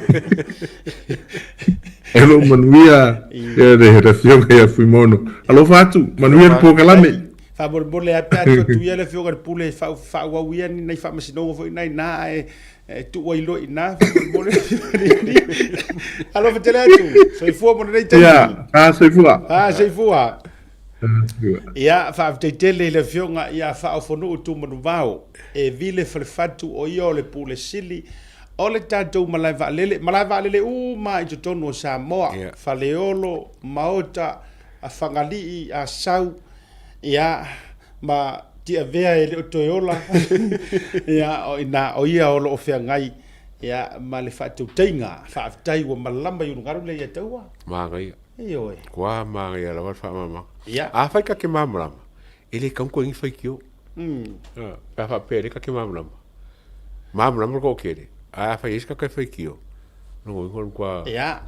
[SPEAKER 10] elo manuia e de refio que fui mono alo fatu manuia po kala me
[SPEAKER 4] fa bor le ata tu ia le fio que pule fa wa wia ni nei fa masino fo nei na tu wa ilo ina bor alo fatela tu so fu mo nei te sei fu ia fa tele le fionga ia fa ofonu tu manuvao e vile fatu o io le pule sili o le tatou malai lele u mai to tonu Samoa faleolo maota a fangali a sau ia ma ti avea ele toyola ia o ina o ia o lo feangai ia ma le fatu tainga fa tai o malamba yu ngaru le ia taua
[SPEAKER 9] mangai
[SPEAKER 4] io
[SPEAKER 9] kwa mangai ala wa fa mama
[SPEAKER 4] ia
[SPEAKER 9] a fa ka ke mamla ele kam ko ngi fa kio a fa pere ka ke mamla ko kere a fa iska ka fa kio no ngol kwa
[SPEAKER 4] ia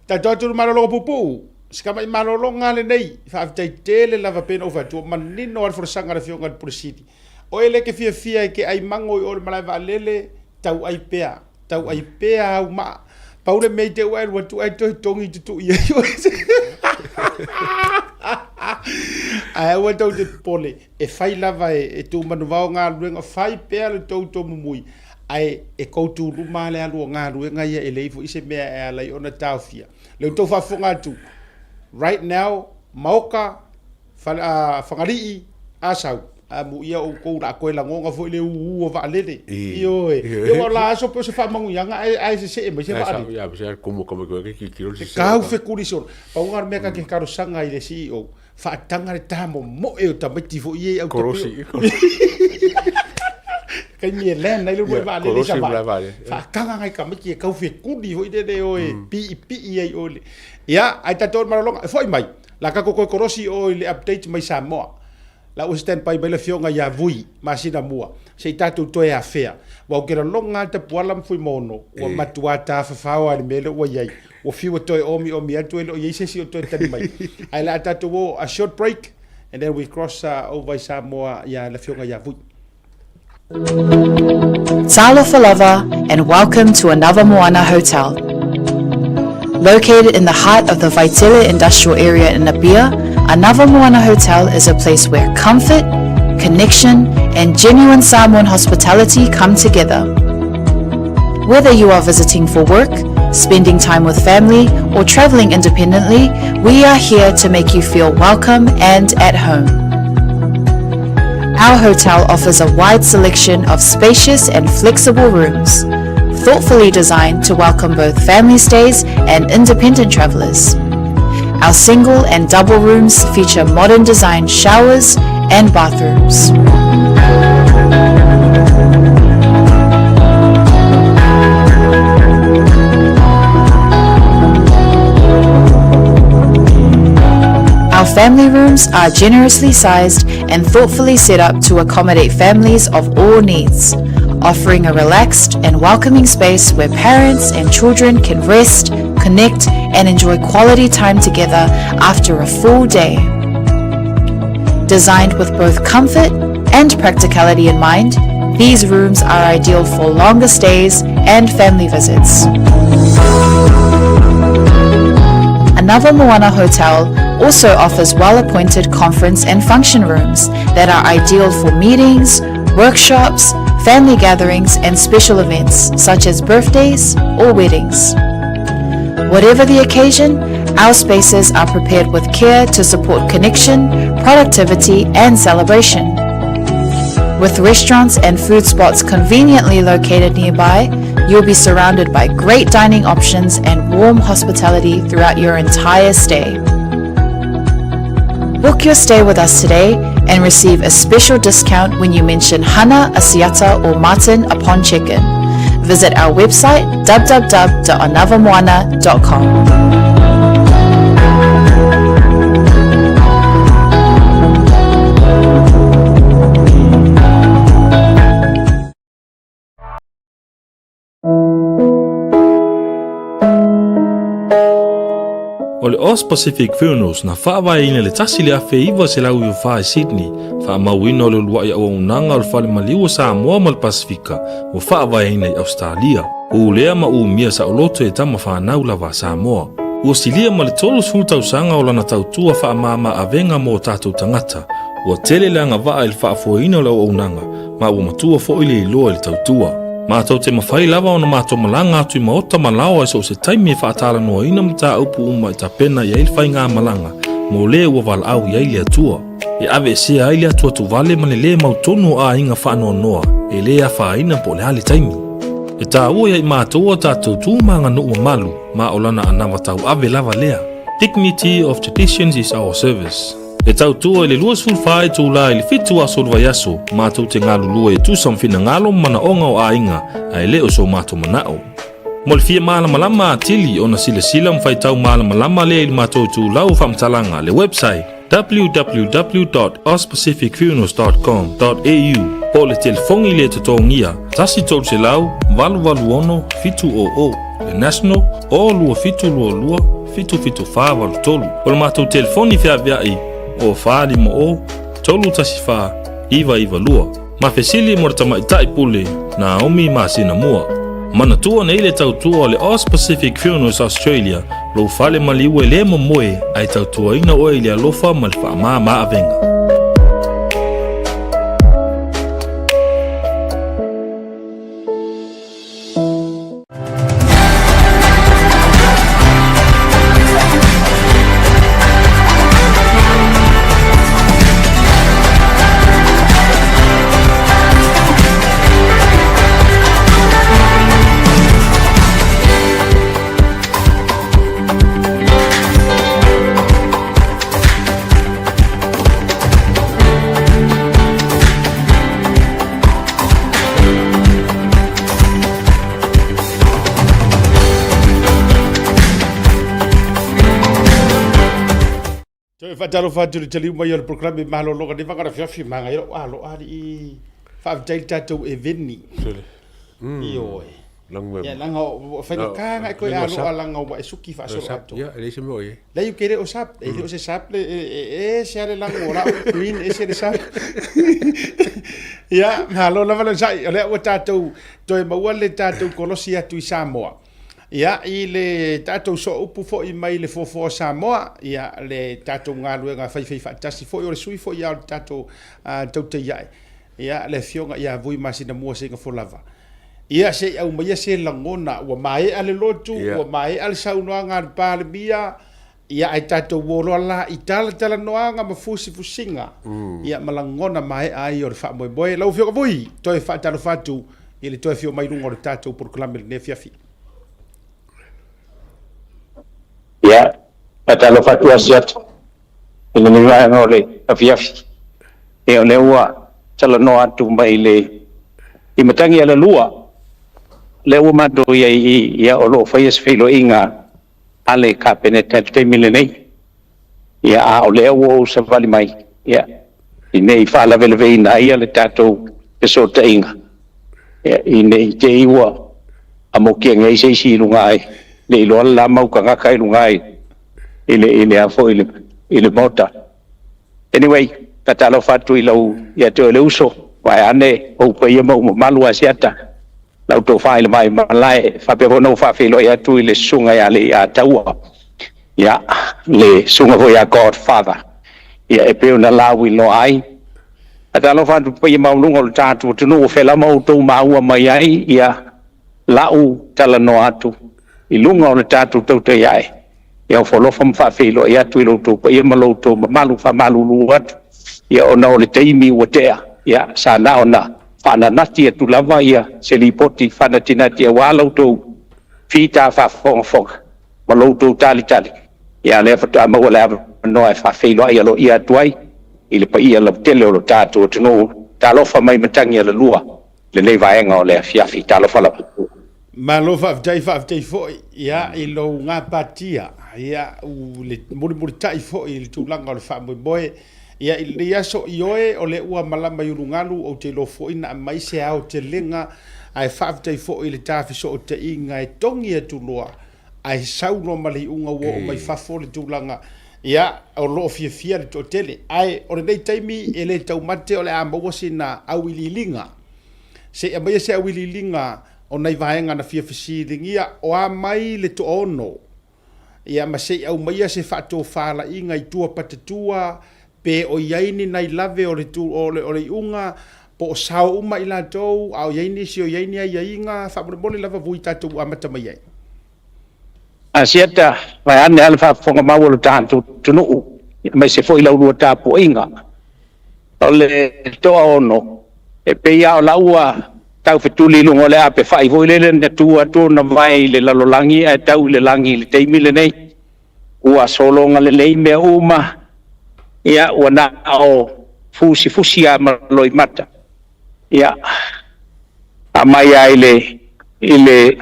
[SPEAKER 4] ta dotu malolo pupu skama malolo ngale nei fa tai tele lava pena o fa tu manino al forsanga le fionga presidi o ele ke fia ke ai mango o malai valele tau ai pea au ma paule me te wa tu ai to tongi tu ia ai wa to de pole e fai lava e tu manuvao nga luenga fai pea le to mumui ai e koutu ruma le alu nga luenga ia e leifo ise mea e alai ona taufia le to fa fonga tu right now mauka fangali asau mu ia o ko ra ko la ngonga fo le u va lele io e wala so pe se fa mangu yanga ai se me se va
[SPEAKER 9] ya se como que kilo se
[SPEAKER 4] ka fe kulison pa ungar me ka ke karo sanga ile CEO fa tanga le tamo mo e ta meti fo ie au
[SPEAKER 9] korosi
[SPEAKER 4] kai mi len na lu va lele sa fa kanga ngai ka meti ka fe kuli fo ide o pi ie o le ya ai ta tor marolonga foi mai la ka ko korosi o le update mai Samoa la o stand by bela fionga ya vui masina mua se tatu to e afea wa ke longa te puala fui mono o matuata fa fa ali mele o yai o fiu to omi atu o yai se si to tani mai ai la tatu a short break and then we cross over Samoa ya la fionga ya vui.
[SPEAKER 2] Talofa lava and welcome to another Moana hotel. Located in the heart of the Vaitele industrial area in Apia, Anava Moana Hotel is a place where comfort, connection, and genuine Samoan hospitality come together. Whether you are visiting for work, spending time with family, or traveling independently, we are here to make you feel welcome and at home. Our hotel offers a wide selection of spacious and flexible rooms, thoughtfully designed to welcome both family stays and independent travelers. Our single and double rooms feature modern design showers and bathrooms. Our family rooms are generously sized and thoughtfully set up to accommodate families of all needs, offering a relaxed and welcoming space where parents and children can rest, connect, and enjoy quality time together after a full day. Designed with both comfort and practicality in mind, these rooms are ideal for longer stays and family visits. Anava Moana Hotel also offers well-appointed conference and function rooms that are ideal for meetings, workshops, family gatherings, and special events such as birthdays or weddings. Whatever the occasion, our spaces are prepared with care to support connection, productivity, and celebration. With restaurants and food spots conveniently located nearby, you'll be surrounded by great dining options and warm hospitality throughout your entire stay. Book your stay with us today and receive a special discount when you mention Hana, Asiata, or Martin upon check-in. Visit our website www.anavamoana.com.
[SPEAKER 3] O le Os Pacific Funerals na whaawai le tasi le afe iwa se lau i whae Sydney, whaamauina o le luai au unanga o le whale maliwa Samoa ma le Pasifika, o whaawai i Australia. O lea ma mia sa oloto e tama whanau lava Samoa. Ua silia ma le tolu sultausanga o lana tautua whaamama avenga mo tatou tangata, ua tele leanga waa il whaafoina o lau unanga, ma ua matua fo ile iloa le tautua. Mātou te mawhai lava o na mātou malanga atu I maota malawa so se taimi e whaatala noa ina mta upu uma I ta pena I ailwhai ngā malanga, mo le ua wala au I aile atua. E ave sea aile atua tu vale mane le mautonu a inga whaanoa noa, e le a whaina po le hali taimi. E tā ua I mātou o tātou tūmanga no ua malu, ma o lana anawa tau ave lava lea. Dignity of traditions is our service. E tautua le luas fulfai tula le fitu aso lwa yaso, mātou te ngā lulua tu samfina ngalo mana onga o ainga, ai leo so mātou manao. Mo le fia malama lama atili o na sila mwhaitau malama lama le ili mātou tūlau whamtalanga le website www.ospacificfunerals.com.au po le telefongi le tutongia, tasi tolu se lau, valu ono, fitu o, le national, o lua fitu lua, fitu whawalu tolu. O le mātou telefoni fia viai, o whaari mo o, tolu tasi wha, iwa lua. Ma fesili mo rata maitai pule, na omi ma sina mua. Mana tua na ile tautua le Os Pacific Funerals Australia, lo fale maliwe le mo moe, ai tautua ina o ile alofa malfa ma avenga.
[SPEAKER 4] Fatalo fatu le tali mai o programe malo loga de vagara fiafi manga iro alo ali fa tai tatou e veni io ya langa o fa kanga ko alo langa o suki fa so ato
[SPEAKER 9] ya le se mo ye
[SPEAKER 4] la io kere o sap e o se sap e se ale langa ora queen e se sap ya malo la valo sai le o tatou to e maua le tatou kolosi atu I Samoa ia i le tatou so upu fo i mai le fofo Samoa ia le tatou galuega faifai faatasi foʻi o le sui foʻi ia o le tatou Tautai A'e ia le fioga ia vui masina mua seiga folava ia se au mai se langona ua maeʻa le lotu ua maeʻa le saunoaga a le palemia ia ai tatou olo la i talanoaga ma fusifusiga ia malagona maeʻa ai o le faamoemoe lau fioga vui toe faatalofa atu i le toe fio mai luga o le tatou porokalame lenei fiafi
[SPEAKER 6] ia faatalofa atu asiata i le nivaega o le afiafi e o le ua talanoa atu mai le i matagi a le lua le ua matou ia o loo faia se feiloaʻiga ale kapeneta te milenei ia a o lea ua ousa vali mai ia i nei faalaveleveina ia le tatou te sotaʻiga ia i nei te iua a mokiaga ai seisi i luga ai le iloa le lamaukagaka i luga ai i le a foʻi i le mota anyway tatalofa atu i lau ia te o le uso vae ane ou paia mau mamalu asiata lau tō whae le mai malae whapehono whawheloi atu i le sunga ia le ia taua ia le sunga ho ia Godfather ia e peo na lau i lo ai a talo whantu pa ia maulunga le tātu tunu o whela mau tō maua mai ai ia lau talano atu i lunga o le tātu Tautai A'e ia o wholofa mwhawheloi atu i lo tō pa ia malo tō malu whamalulu atu ia o na o le teimi ua tea ia sa na o na whananati e tulava ia se lipoti whanatinati e wālau tō whita whafonga ma lau tō tali ia lea whatua maua lea noa e whawheilua ia lo ia tuai i le pa ia la tele o lo tātou tino talofa mai matangi a la lua le nei vaenga o lea fiafi talofa la
[SPEAKER 4] ma lo faafetai foʻi ia i lou gapatia ia u le mulimuli taʻi foʻi i le tulaga o le faamoemoe ia i le aso i oe o le ua malama i ulugalu ou te lofoʻina a mai se ao te lega ae faafetai foʻi i le tafiso o teʻiga e togi atu loa ae sauno ma le iʻuga ua o mai fafo le tulaga ia o loo fiafia le toʻatele ae o lenei taimi e lē taumate o le a maua sina auililiga seʻia maia se auililiga o nai vaenga na fia fesiligia o a mai le toono ia ma sei au maia se fato fala inga i tua patatua pe o yaini nai lave o le tu o le unga po sao uma i latou au yaini si o yaini ai inga fa mo le lava vui tatu amata mai ai
[SPEAKER 6] asiata vai ane alfa fonga mau le tantu tunu mai se foi lau ta po inga o le toono e pe ia o laua tau fetuli lungo le ape fai voi le na tua na vai le lalolangi e tau le langi le teimi le nei ua solonga le lei mea uma ia ua na o fusi a maloi mata ia a mai a ile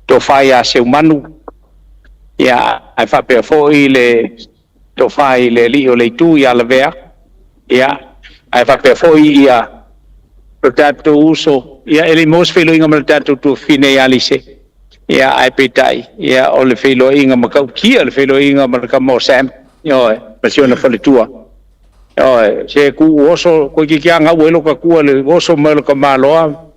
[SPEAKER 6] to fai a se umanu ia ai fa pe fo ile to fai le li o le tu ia la vea ia ai fa pe fo ia o tatou uso ia ele mos feloinga ma tatou tu fine alise ia ai petai ia o le feloinga ma kau kia le feloinga ma ka mo sam yo pasiona faletua yo se ku oso ko ki kia nga welo ka ku le oso ma ka maloa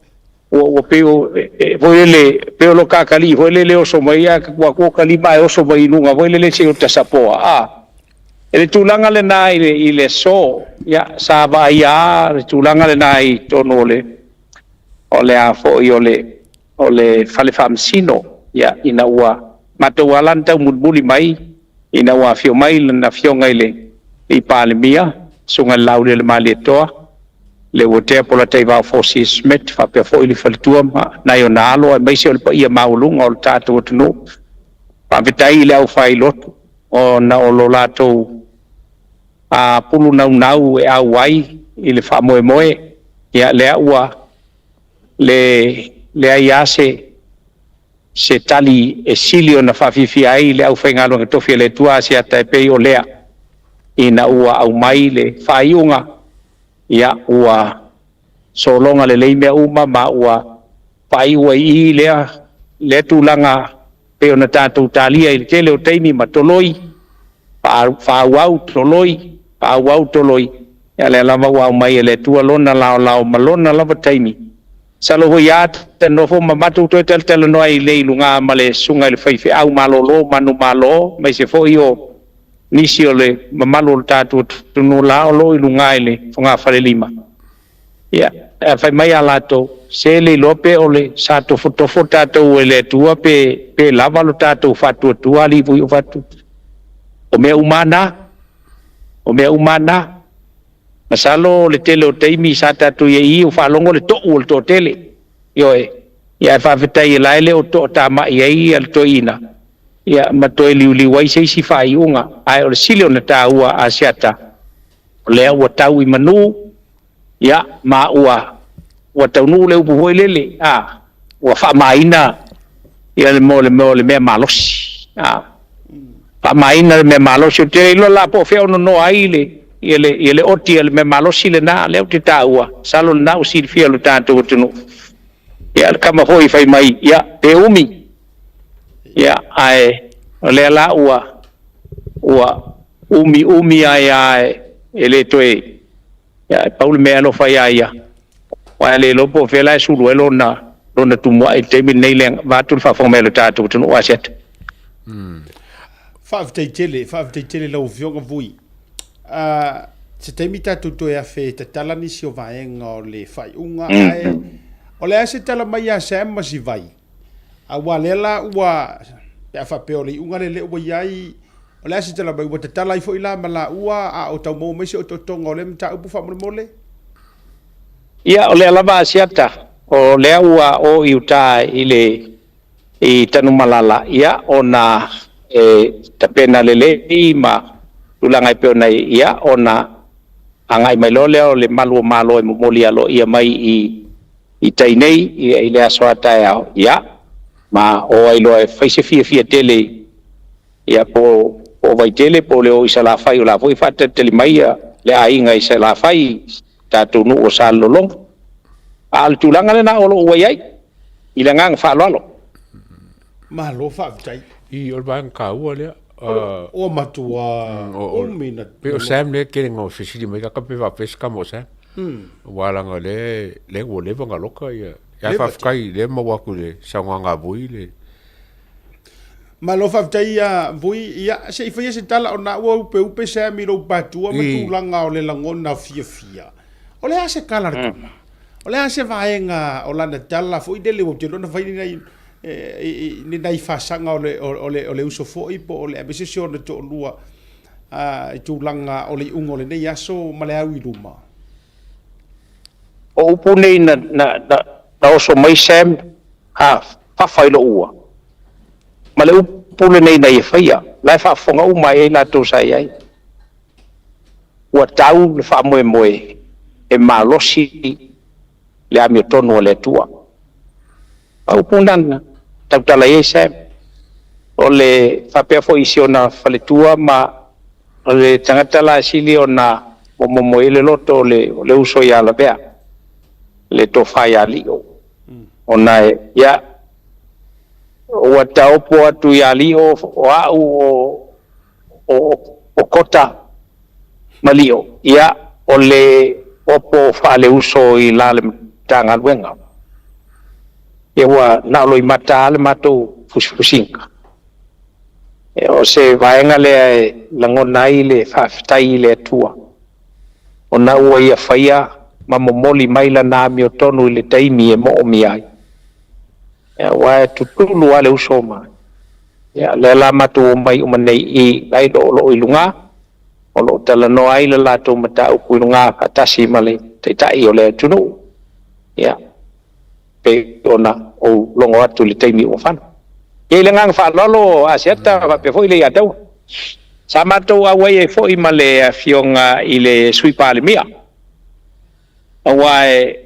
[SPEAKER 6] o peo voile peo lo ka kali voile oso mai ya ku ko kali mai oso mai nunga voile se o tasapoa ele tulanga le nai ile so ya sa va ya tulanga le nai tono ole a fo ole fale famsino ya ina ua matawalan tau mudbuli mai ina ua fio mai na fio ngaile i palemia sunga laule le mali toa le wote pola te va fosi smith fa pe fo ili faltua na yo nalo mai se pa ia maulunga o tatu tunu pa vitai le au failot o na o lo lato a pulu nau e au wai i le whamoemoe ia lea ua le aia se tali e silio na whawhiwhi ai le au whaingalo nga tofi le tua se ata e pei o lea i na ua au mai le whaiunga ia ua solonga le leimea uma ma ua whaiua i lea tūlanga peo na tātou tālia i le tele o teimi ma toloi whauau toloi ya le lava wa mai le tua lona lao malona lava taimi
[SPEAKER 11] salo ho ya te no fo mamatu to tel no ai le lunga male sunga le fai au malolo manu malo mai se fo io nisi ole mamalo tatu tunu la lo lunga ile fonga fale lima ya fai mai alato se le lope ole sa to foto to ele tua pe lava lo tatu fatu tua li vu fatu o me umana masalo le tele o teimi sa tatu ye i fa longo le to tele yo ya fa fetai la le o to tama ye al to ina ya matoi liuli wai sei si fai unga ai o sile ona taua asiata le o tau I manu ya ma ua wa tau nu le upu lele wa fa maina ya le mole me malos fa maina me malos te lo la po fe no ai le ele oti le me malos le na le o te taua salo na o sil fia lo tanto tunu ya kama foi fai mai ya te umi ya ai le la ua umi ai ele toe ya paul me lo fai ai wa le lo po fe la su lo na tu mo ai te min nei leng va tu fa fo me lo tatu tu no aset
[SPEAKER 4] fa te tele lo vio vui se te mita tu to ya fe te tala ni si o vaenga o le fai unga ai o le ase tala mai a se ma si vai a wa le la wa ya fa pe o le unga le o yai o le ase tala mai wa te tala I fo ila mala ua a o tau mo me si o to tonga o le mta upu fa mole
[SPEAKER 11] ia o le lava asiata o le ua o iuta I tanu malala ia ona tapena lele I ma ulangai pe ona ia ona angai mai lo le malo e molia lo ia mai I tainei I le asoata ia ma o ai lo e faise fia tele ia po vai tele po le o isa la fai o la foi fata tele mai le ainga isa la fai tatu nu o salo long al tulanga le na o lo wai I le ngang fa lo
[SPEAKER 4] ma lo fa tai
[SPEAKER 9] I o bang ka u le
[SPEAKER 4] o matua o mina
[SPEAKER 9] pe o sam le ke ngo fisili mai ka pe va pesca mo sa wala nga le wo le nga loka ia ya fa kai le mo wa ku le sa nga bui le
[SPEAKER 4] ma lo fa tai ia vui ia se fa se tala ona o pe sa mi lo batua ma tu langa o le langona fia o le ase kala o le ase vaenga o la tala foi dele o te lona vai ni dai fa sanga o le uso foi po o le abesesio de to lua tu langa o le ungo le nei aso ma le au I luma
[SPEAKER 11] o pune na oso mai sem fa fai lo ua ma le pune nei na ia la fa fonga u mai la to sai ai wa tau le fa moe e malosi le ami tonu le tua au punan tautala ye sem o le fa pe fo isiona fa le tua ma le tangata la sili ona mo le loto le uso ya la bea le to fai ali ona ya o tau po atu ya li o kota malio ya o le opo fa le uso I la le tanga wenga e wa na lo I mata le mato fusinga e o se vaenga le langona I le fa tai le tua ona ua ia faia ma momoli mai la na mi o tonu I le taimi e mo mi ai e wa tutulu ale usoma ya le la mato mai o manei I lai lo I lunga o lo tala no ai le lato mata o kulunga ka tasi male te tai o le tunu ya pe ona o longo atu le taimi o fan e le ngang fa lolo asiata va pe foi le atau samato a wai foi male fionga I le sui pale mia awai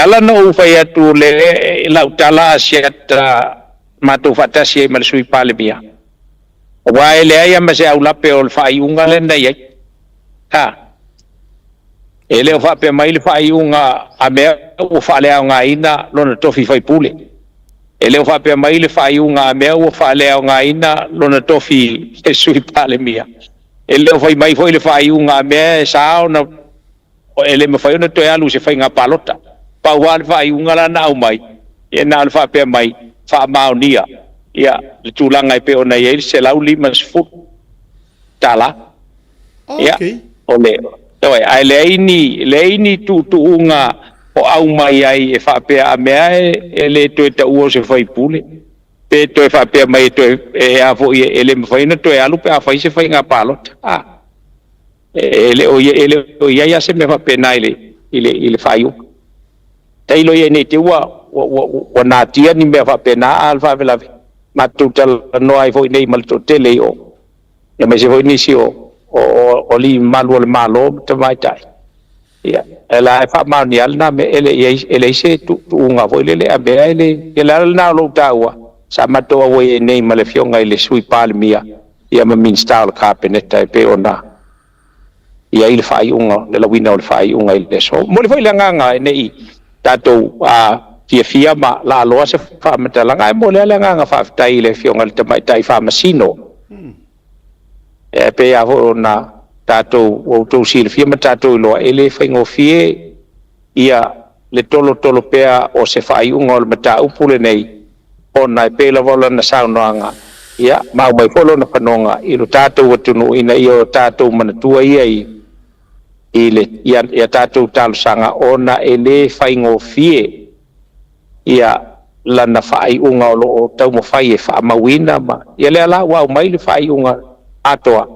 [SPEAKER 11] ala no fai atu le lautala asiata mato fatasi male sui pale mia wai le ai ma se au lape o fai unga le nei ele o fa pe mai le fai unga a me o fa le nga ina lona tofi fai pule ele o fa pe mai le fai unga a me o fa le nga ina lona tofi e sui pale mia ele o fai mai foi le fai unga a me sa ona ele me fai ona to alu se fai nga palota pauan fai ungala na umai ia na alfa pe mai fa maunia ia le tulanga pe ona ia se lau 5 tala ia ole oi ai leini tu unga o au mai ai e fa pe a mea e le to ta uo se fai pule pe to fa pe mai to e a vo ele me fai na to e alu pe a fai se fai nga palot ele o ia se me fa pe nai ile fai u tailo ye ne te wa na tia ni me fa pe na alfa vela ma tu tal no ai vo nei mal to tele o ya me se vo ni si o li malu le malo te vai tai ya ela fa ma ni al na me ele se tu nga vo le a be ele la na lo tawa sa ma to o ye nei mal fionga ile sui palmia ya ma min style carpet pe ona ia ile fai unga le lawina o fai unga ile so mo le foi le nganga nei tatou fia ma la loa se fa matalanga mo le nganga fa tai le fionga le mai tai fa masino e pe a na tatou o to sil fia ma tatou lo ele fai ngo fie ia le tolo pea o se fai unga o le mata upule nei ona pe la vola na saunanga ia ma mai polo na panonga i lo tatou tunu ina io tatou manatua ia ile ia tatou talo sanga ona ele fai ngo fie ia lana fai unga o tau mo fai e fa mawina ma ia le ala wa mai le fai unga atoa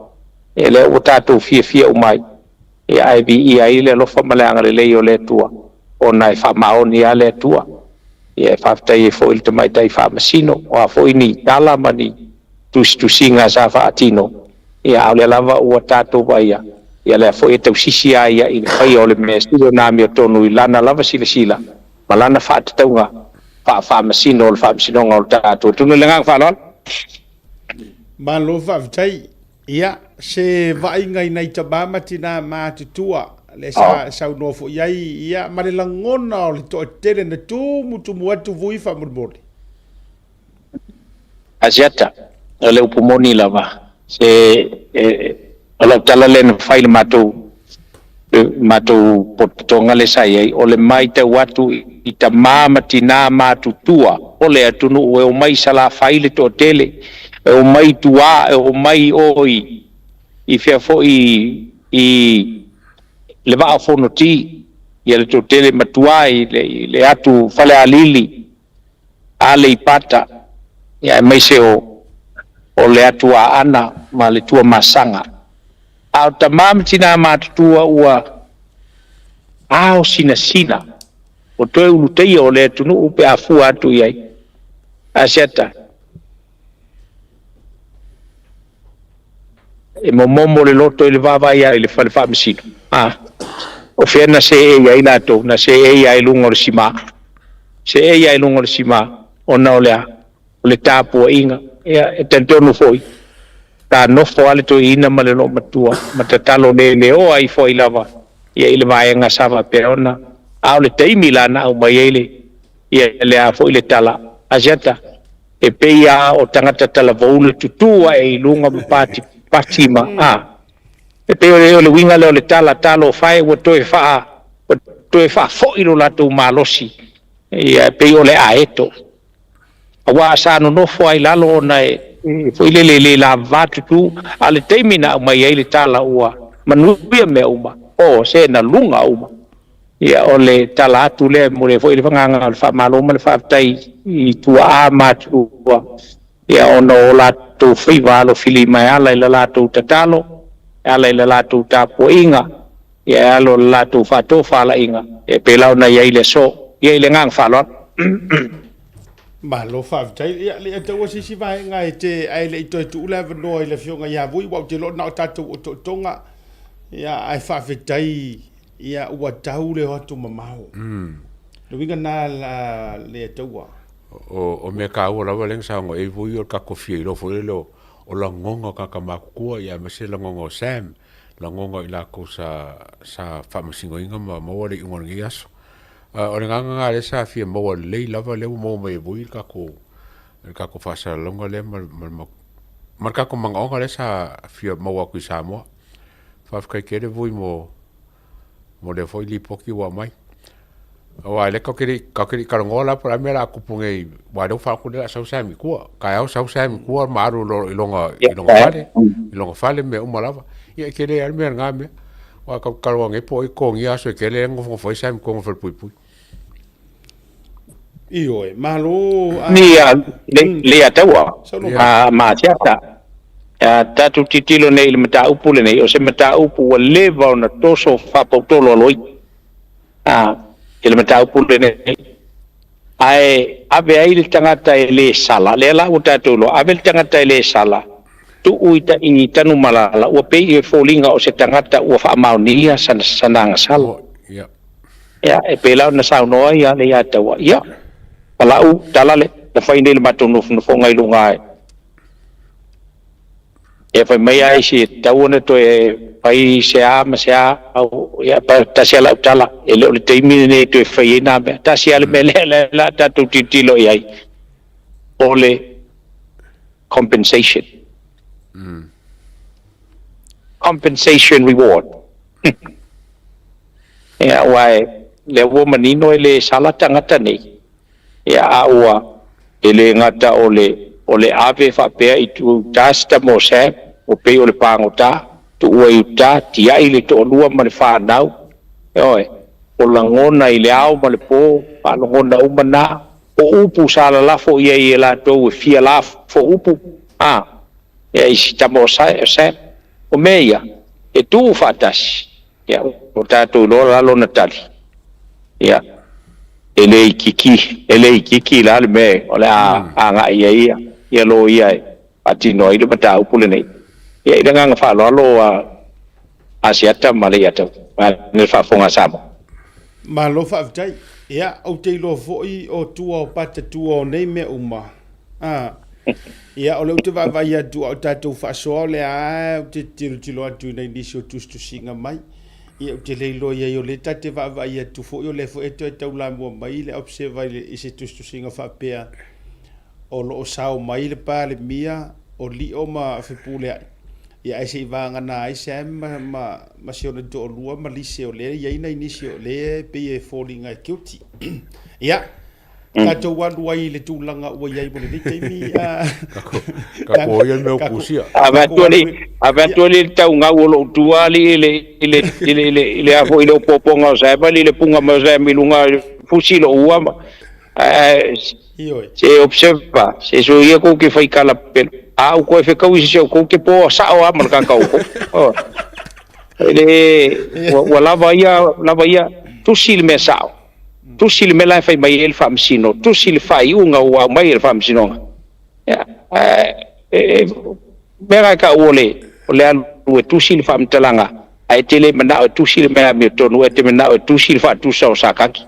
[SPEAKER 11] ele o tatou fie o mai ia ai bi ia ile lo fa malanga le o le tua ona e fa maoni ale tua ia fa tai fo il mai tai fa masino o fo ini tala mani tu singa sa fa atino ia ole lava o tatou vai ia le fo e tau sisi ia i fai o le mesilo na mi tonu lana lava sila malana fa taunga fa masino o fa masino o tatou tunu le ngang fa lon
[SPEAKER 4] ma lo fa tai ia se vai ngai nei taba matina ma tutua le sa no fo ia ma le langona o le to tele na tu mutu muatu vui fa murmuri
[SPEAKER 11] asiata le upumoni lava se ala tala le file matu potonga le sai o le mai te watu i ta mama tina matutua o le atunu o mai sala file to tele o mai tua o mai oi i fia fo i le va fono ti ia le to tele matuai le atu fale alili ale ipata ia mai se o le atu ana ma le tua masanga au tamam tina matutua ua au sina o toe ulutei o le tunu upe afu atu iai asiata e momomo le loto le vava ia le fa masino o fena se ia ina to na se ia lungo le sima se ia lungo le sima ona le tapu inga e tentonu foi ta no fo ale to ina male lo matua matatalo le o ai foi lava ia ile vai nga sava peona au le teimi lana au mai ele ia le a foi le tala ajeta e peia o tangata tala voule tutua e lunga patima e peia le winga le tala talo fai wo toe fa fo ilo la tu malosi ia peia le aeto awa sa no fo ai lalo na foi le la vatu tu ale teimina mai ele tala ua manuia me uma o se na lunga uma ia ole tala tu le mo le foi le fanga al fa malo le fa tai i tua matu ia ono la tu fiva lo fili mai ala la tu tatalo ala la tu tapo inga ia lo la tu fato fala inga e pelau na ia ile so ia ile ngang falon
[SPEAKER 4] ma lo fa tai ia le te o sisi vai ngai te ai le to tu le no le fionga ia vui wa te lo na tatu o tonga ia ai fa tai ia ua tau le hotu mamau le winga na le tua
[SPEAKER 9] o me ka o la valeng sa ngo e vui o ka kofi lo fo lo o la ngonga ka makua ia me se la ngonga sam la ngonga ila ko sa fa masingo inga mo le ngon ngiaso o le nganga le sa fia mo le lava le mo me vui ka ko fa sa longa le mar ka ko manga le sa fia mo wa ku sa mo fa ka ke le vui mo le foi li poki wa mai Wa le ka kiri karongola por mera ku punge wa do fa ku la sau sa mi ku ka au sau sa mi ku maru lo ilonga fale me umalava ia ke le al mer ngame wa ka kalwange po ko ngia so ke le ngo fo sa mi ko fo pui
[SPEAKER 4] io e malo
[SPEAKER 11] ni le atawa ma tiata tatu titilo nei le mata upu le nei o se mata upu wa leva na toso fa potolo loi ele mata upu le nei ai ave ai le tangata ele sala le la uta tolo ave le tangata ele sala tu uita ingi tanu malala o pe e folinga o se tangata o fa maunia sananga sala ya e pela na sa no ya le ya tawa ya palau tala le la fa inde le matonu no fonga i lunga e fa mai ai si tauna to e pai se ama se au ya pa tasi ala tala e le teimi ne to e fa ina me tasi ala me le la tatu titilo ai ole compensation compensation reward ya wai le woman ino le sala tangata nei ya aua ele ngata ole ave fa pe itu tasta mo se o pe ole pangota tu uta tia ile to lua ma le fa nau oi o langona ile au ma le po pa langona umana o upu sala lafo ia la to fia lafo upu ya isi tamo se o meia e tu fatas ya o tatou lo natali ya ele kiki la me ole nga ia lo ia ati no ile mata upule nei ia ida nga fa lo asiata maliata ne fa fonga samo
[SPEAKER 4] malo fa tai ia o te lo foi o tua o pata tua o nei me uma ia o le te va ia tu o tatou faʻasoa le o te tilo atu nei nisi o tustusinga mai ia te leilo ia o le tate va ia tu fo o le fo e tau la mo mai le observa le ise tustusinga fa pea o lo sao mai le pa le mia o li o ma fe pule ia ese vanga na ise ma se o le do lua ma lise o le ia ina inisi o le pe falling guilty ia tatou walu ai le tulaga ua iai mo lelei taimi
[SPEAKER 9] ka ko ia me kusia
[SPEAKER 11] ava le taugau o lou tua ali ile afo i le opoponga o sae mali le punga ma sae miluga fusi lo ua ma se observa se so ia kou ke faikala pelo au koe fekau isi seo kou ke po sao ama le kakau ele wa lava ia tusi le mea sao tusi le mela fai mai el famsino tusi le fai unga wa mai el famsino ya mera ka ole alu tusi le famtalanga ai tele mana tusi le mela me tonu te mana tusi le fa tu so sakaki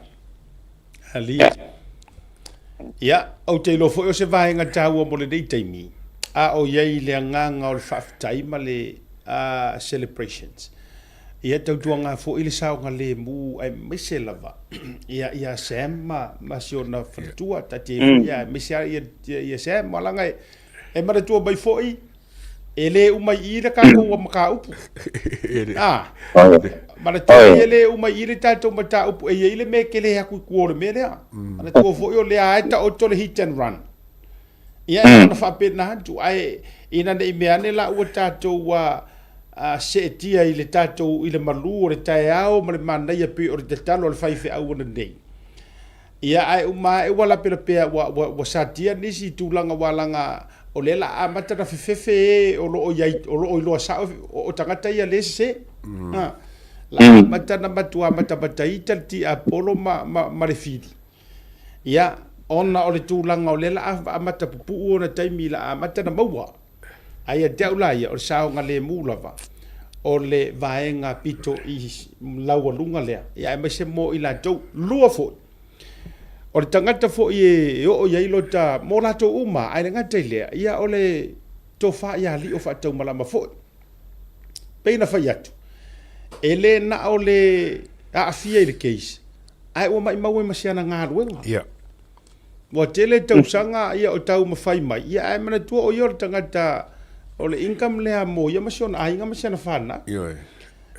[SPEAKER 4] ali ya o te lo fo o se vai nga tau mo le dei taimi o ye le nganga o fa taima le celebrations ia tautuanga fo ile sao nga le mu ai mese lava ia sema masiona fatua tati ia mese ia sema langa e mara tua bai foi ele uma ira ka ko maka upu mara tua ele uma ira tato mata upu e ile me kele ha ku ko me le ana tua foi o le aita o tole hit and run ia na fa pe na tu ai ina de me ane la o tato wa se tia i le tatou i le malu o le tae ao ma le mana ia pe o le te talo le faife au ana nei. Ia ai uma e wala pera pea wa sa tia nisi tūlanga walanga o le la amata na fefefe o lo o iloa sa o tangata ia le se. La amata na matua mata bataita ti apolo ma le fidi. Ia ona o le tūlanga o le la amata pupu o na taimi la amata na maua. Aia deula ia o sao nga le mulava o le vaenga pito i laua lunga lea ia e se mo i la tau lua fo o le tangata fo i o ia ilo ta mo la to uma ai ngata lea ia o le tofa ia li o fa tau malama fo peina fa yatu ele na o le a fia i le case ai o mai mau e masiana ngā ruenga
[SPEAKER 9] ia
[SPEAKER 4] wa tele tau sanga ia o tau mafai mai ia ai mana tua o ia o le tangata o le income lea mo ia masona ainga masana fana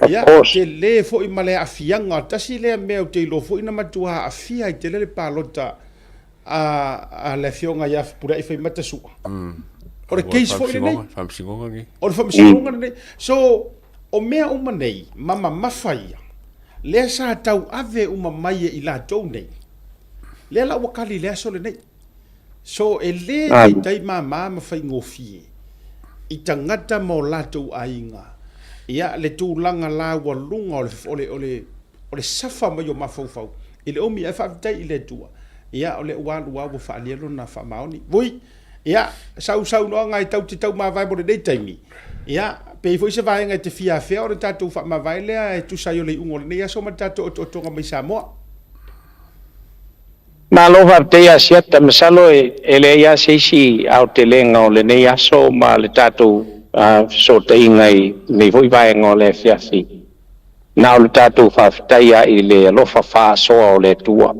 [SPEAKER 4] ia te le fo i male afianga tasi le me o te lo fo ina matua afia te le palota a le fionga ia pura i fai mata su o le case fo i nei
[SPEAKER 9] famsingonga ngi
[SPEAKER 4] o le famsingonga nei so o mea uma nei mama mafai le sa tau ave uma mai i la tou nei le la wakali le so le nei so e le tai mama mafai ngofie i tangata mo la tou ainga ia le tūlanga la ua lunga o le safa mai o mafaufau i le omi e whaafitai i le tua ia o le ualu ua whaalielo na whamaoni vui ia sau noa ngai tau te tau mawai mo le nei taimi ia pei fo i se vai ngai te fia fea o le tātou whamawai lea e tu sai o le ungo le nei aso ma tātou o tonga mai Samoa
[SPEAKER 11] Malo whaafitai a siata masalo e le ia seisi au te lenga o le nei aso ma le tātou so te ingai nei voi vai ngole fiafi na o tatu fa taia i le alofa faʻasoa o le tua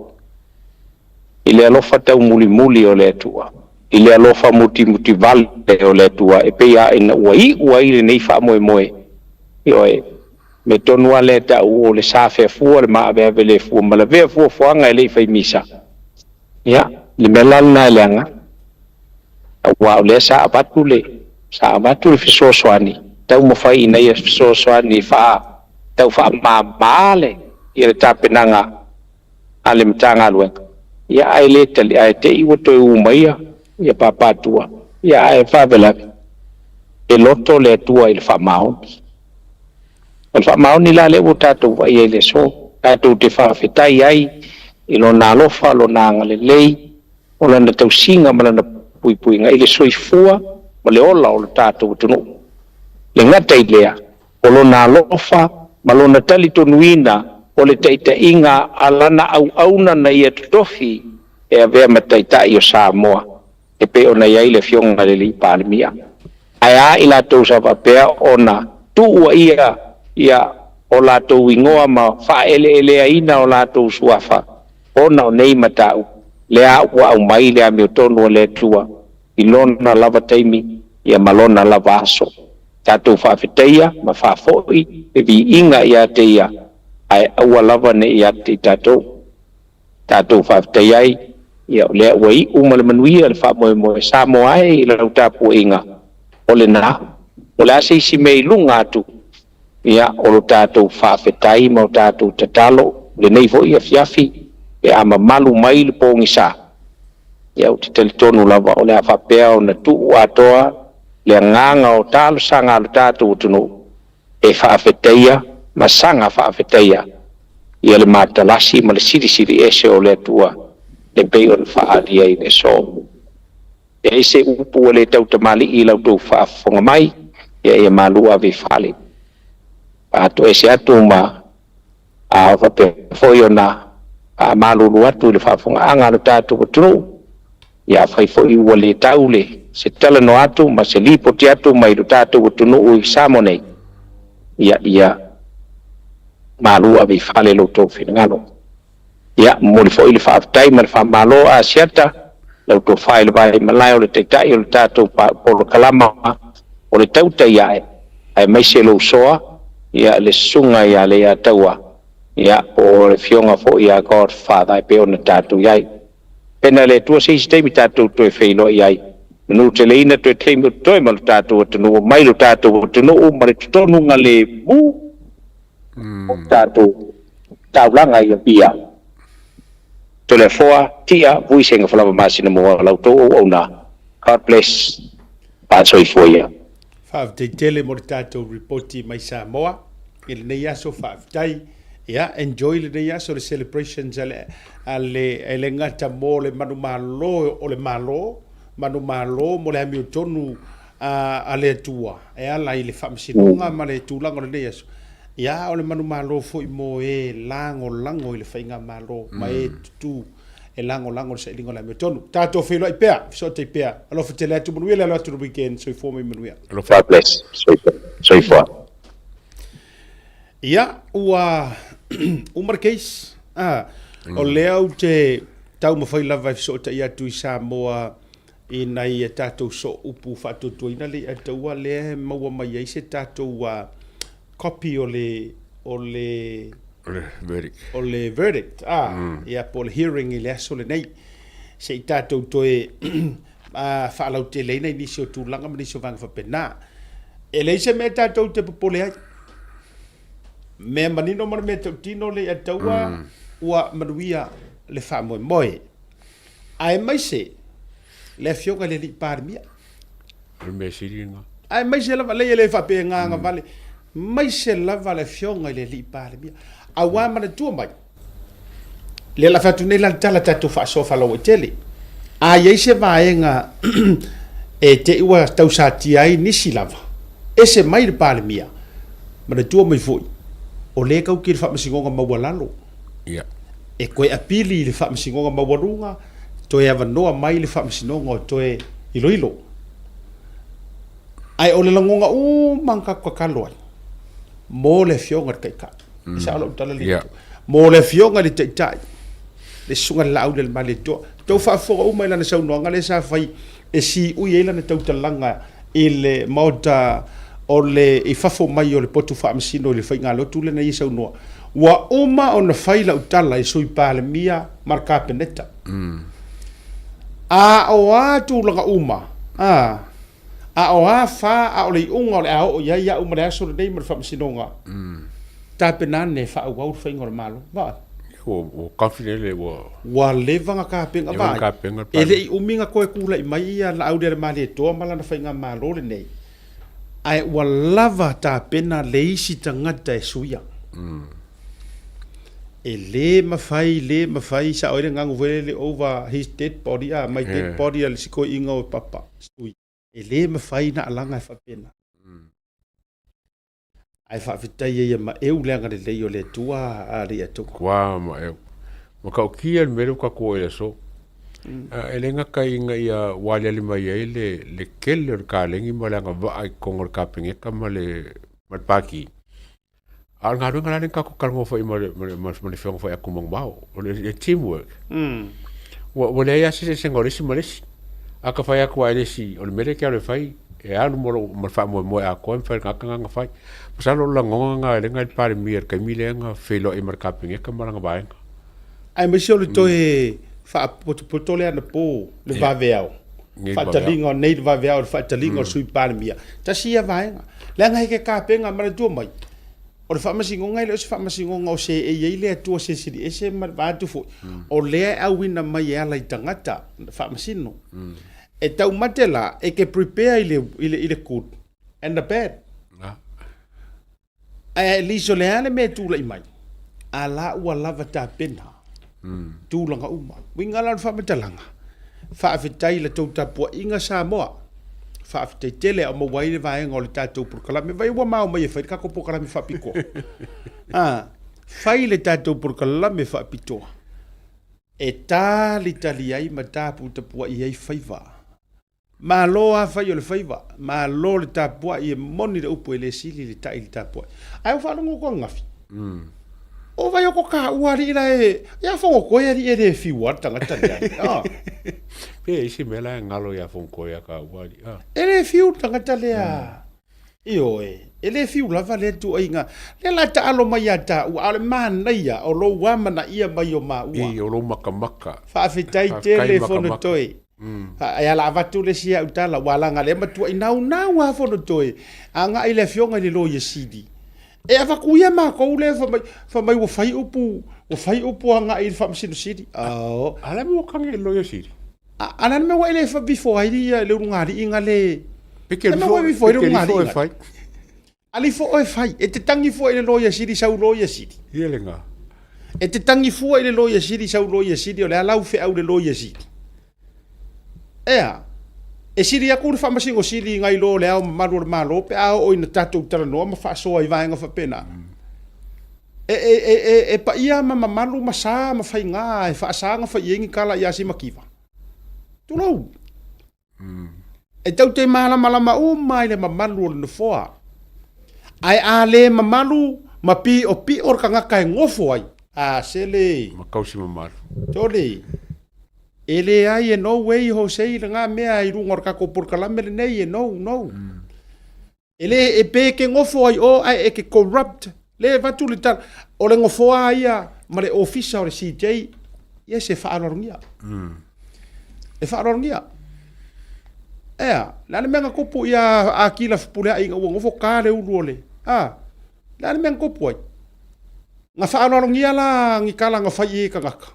[SPEAKER 11] i le alofa tau muli o le tua i le alofa muti vale o le tua e peia ina ua i le nei faamoemoe ioe me tonu ale tau o le safefua le maaveave le fua ma le vea fuafuaga e lei faimisa ia le mea lalana e le aga aua o lea saavatu le saavatu le fesoasoani tau mafai ina ia fesoasoani tau faamamale ia le tapenaga a le matagaluega ia ae lē tali ae te iua toe uma ia papatua ia ae faavelavi e loto le atua i le faamaoni o le faamaoni la le ua tatou vai ai le so tatou te faafetai ai i lona alofa lona agalelei o lana tausiga ma lana puipuiga i le soifua ma le ola o le tatou tunuu le gata i lea o lona alofa ma lona talitonuina o le taʻitaʻiga a lana auauna na ia totofi e avea ma taitaʻi o Samoa e pe ona iai le fioga lelei palemia ae a i latou sa faapea ona tuua ia o latou igoa ma faaeleeleaina o latou suafa ona o nei mataʻu le a ua au mai le amiotonu o le atua i lona lava taimi ia ma lona lava aso tatou faafetaia ma faafoʻi e viiga iā te ia ae aua lava neʻi ate i tatou faafetai ai ia o lea ua iʻu ma le manuia le faamoemoe Samoa ai i lau tapuaʻiga o le na o le a seisi me iluga atu ia o lo tatou faafetai ma o tatou tatalo lenei foʻi afiafi e a mamalu mai le pogisā ia o te talitonu lava o le a faapea ona tuu atoa le agaga o talosaga a lo tatou atunuu e faafetaia ma saga faafetaia ia le matalasi ma le silisili ese o le atua le pei ona faaalia i le so e ese upu o le tautamaliʻi i lautou faafofoga mai ia malua ave fale ato ese atu ma a faapea foi ona malulu atu i le faafogaaga a lo tatou atunuu ia fai foʻi ua lē tau le se talano atu ma se lipoti atu mai lo tatou atunuu i samo nei ia malu ave fale loutou finagalo ia mo le foʻi le faafetai ma le faamālo asiata lautou fai le vai malae o le taitaʻi o le tatou polo kalama o le Tautai A'e ae maise lou soa ia le susuga ia le ia taua ia o le fioga foʻi a God Father e pe ona tatou iai pena le tua seisi taimi tatou toe feiloaʻi ai manu te leina toe taimi toe ma lo tatou atunuu mai lo tatou atunuu ma le totonuga lemu tatou taulaga ia pia tulafoa tia vuisega falava masina mo lautou auauna God bless pasoifua ia
[SPEAKER 4] faafetaitele mo le tatou ripoti mai Samoa i lenei aso faafetai ia enjoy lenei aso le celebrations a le gata mo le manumālō o le mālō manumālō mo le amiotonu a le atua e ala i le faamasinoga ma le tulaga o lenei aso ia o le manumālō foʻi mo e lagolago i le faiga mālō ma e tutu e lagolago le saʻiliga o le amiotonu tatou feiloaʻi pea fesootai pea alofa tele atu manuia le alo atu le weekend soifua mai manuia
[SPEAKER 11] God bless soifua
[SPEAKER 4] ia ua uma le case o lea u te tau mawhai lava e fesootai atu i Samoa i nai e tatou so upu whaatotuaina le ataua lea maua mai ai se tatou copy o le
[SPEAKER 9] verdict.
[SPEAKER 4] O le verdict. Ia po le hearing i le aso le nei. Se i tātou toe whaalau te leina i nisi o tūlanga ma nisi o vanga whapena. E leise me tātou te popole ai. Me manino mana me tau tino le ataua ua manuia le whaamoe moe. Ai mai se le fionga le li pārmia.
[SPEAKER 9] Le me siringa.
[SPEAKER 4] Ai mai se lava le whape nganga vale. Mai se lava le fionga le li pārmia. Awa mana tua mai. Le la fatu nei la tala tatou faʻasoa falau tele. A iai se vaenga e te iwa tau sati ai nisi lava. E se mai le palemia. Mana tua mai foi. O le kau ki le whaamasingonga maua lalo.
[SPEAKER 9] Ia.
[SPEAKER 4] E koe apili le whaamasingonga maua runga, toe awanoa mai le whaamasingonga o toe iloilo. Ai o le langonga mangka kwa kaloai. Mo le fionga le kaika. Isa alo utala le. Mo le fionga le taitai. Le sunga lau le male to. Tau whaafora uma ila na saunoanga le sa fai e si ui eila na tautalanga i le mauta o le i fafo mai o le potu whaamasino i le whai ngā lotu le na i saunoa. Wa uma o na whai lau tala i sui pāle mia marka peneta. A o a tūlanga uma. A o a wha a o le unga o le ao o ia uma le aso le nei ma le whaamasinonga. Tā penane wha au au whai ngore malo. Waa.
[SPEAKER 9] O confident
[SPEAKER 4] wa levanga ka penga vai ele i uminga koe kula i mai ia la au dere mali to mala na fainga malo le nei ai wa lava ta pena leisi tangata e suia e le mafai sa oire ngangu vele over his dead body my dead body al siko inga o papa sui e le mafai na alanga fa pena ai fa fitai ia ma eu lenga le leo le tua ari atu
[SPEAKER 9] kwa ma eu ma ka kia mero ka ko ele so elenga kai nga ia wale le mai le kelle ka lengi ma langa va ai kongor ka pinge ka male paki al ngaro ngala ka ko kalmo fa ma le fong fa ku mong bao o le teamwork wa le ya se ngore si male aka fa ya ku ai si o le mere ka le fai e alu mo fa mo a ko fa nga fai pasalo la ngonga le ngai pare mir ka milenga felo e marka pinge ka maranga baeng
[SPEAKER 4] ai me sio le to e fa poto le na po le va veo fa talinga nei va veo fa talinga sui pare mia tasi ya vaenga le ngai ke ka penga mara tu mai o le fa masingonga le fa masingonga o se e ye le tu se si e se mar va tu fo o le a wina mai ala tangata fa masino e tau matela e ke prepare ile good and the bad ai liso le ane me tu la mai ala ua lava ta pena tu langa uma winga la fa metalanga fa afitai la tau tapu inga Samoa fa afitai tele o mo wai le vai ngol tatou por kala me vai wa mau mai fa ka ko por kala me fa piko fai le tatou por kala me fa pito e ta l'italiai ma tapu tapu i ai faiva ma lo a fai o le faiva ma lo le tapua i moni le upo le sili le tai le tapua ai fa no ko ngafi o vai ko ka uari la e ya fo ko ya ri e fi wata ngata ya
[SPEAKER 9] pe si mela ngalo ya fo ko ya ka uari
[SPEAKER 4] ele fi uta ngata le a io ele fi la vale tu inga le la ta alo mai ata u ale man ia o lo wa mana ia mai o ma
[SPEAKER 9] o lo maka
[SPEAKER 4] fa fitai telefono toi ya la vatu le sia utala wala ngale matua inau wa fono toi anga ile fionga le lo yesidi e ava kuia ma ko le fa mai wo fai upu anga il fa msino sidi
[SPEAKER 9] ala mo kange lo yesidi
[SPEAKER 4] ana me wa ile fa before ai le ngari inga le
[SPEAKER 9] peke before le ngari fai
[SPEAKER 4] ali fo o fai e te tangi fo ile lo yesidi sa lo yesidi
[SPEAKER 9] yelenga
[SPEAKER 4] e te tangi fo ile lo yesidi sa lo yesidi o le ala fe au le lo yesidi e siri aku le whamasingo siri ngai lo le au malo pe au o ina tatou tala noa ma faʻasoa i vaenga whapena e pa ia ma malu ma sa ma whainga e whaasanga whaiengi kala i asi makiwa tulau e tau te malama mai le mamalu o le nofoa ai a le mamalu ma pi or ka ngaka e ngofo ai a sele
[SPEAKER 9] ma kausi mamalu
[SPEAKER 4] tole ele ai no way Jose le nga mea i runga ka ko por kala mele nei no Ele e pe ke ngofo ai o ai e ke corrupt. Le vatu le tal. O le ngofo ai ia ma le officer o le CJ. Ia se whaarorongia. E whaarorongia. Ea, lana menga kopo ia a kila fupule ai ngā ngofo kāre ulu ole. Lana menga kopo ai. Ngā whaarorongia la ngi kala ngā whai e ka ngaka.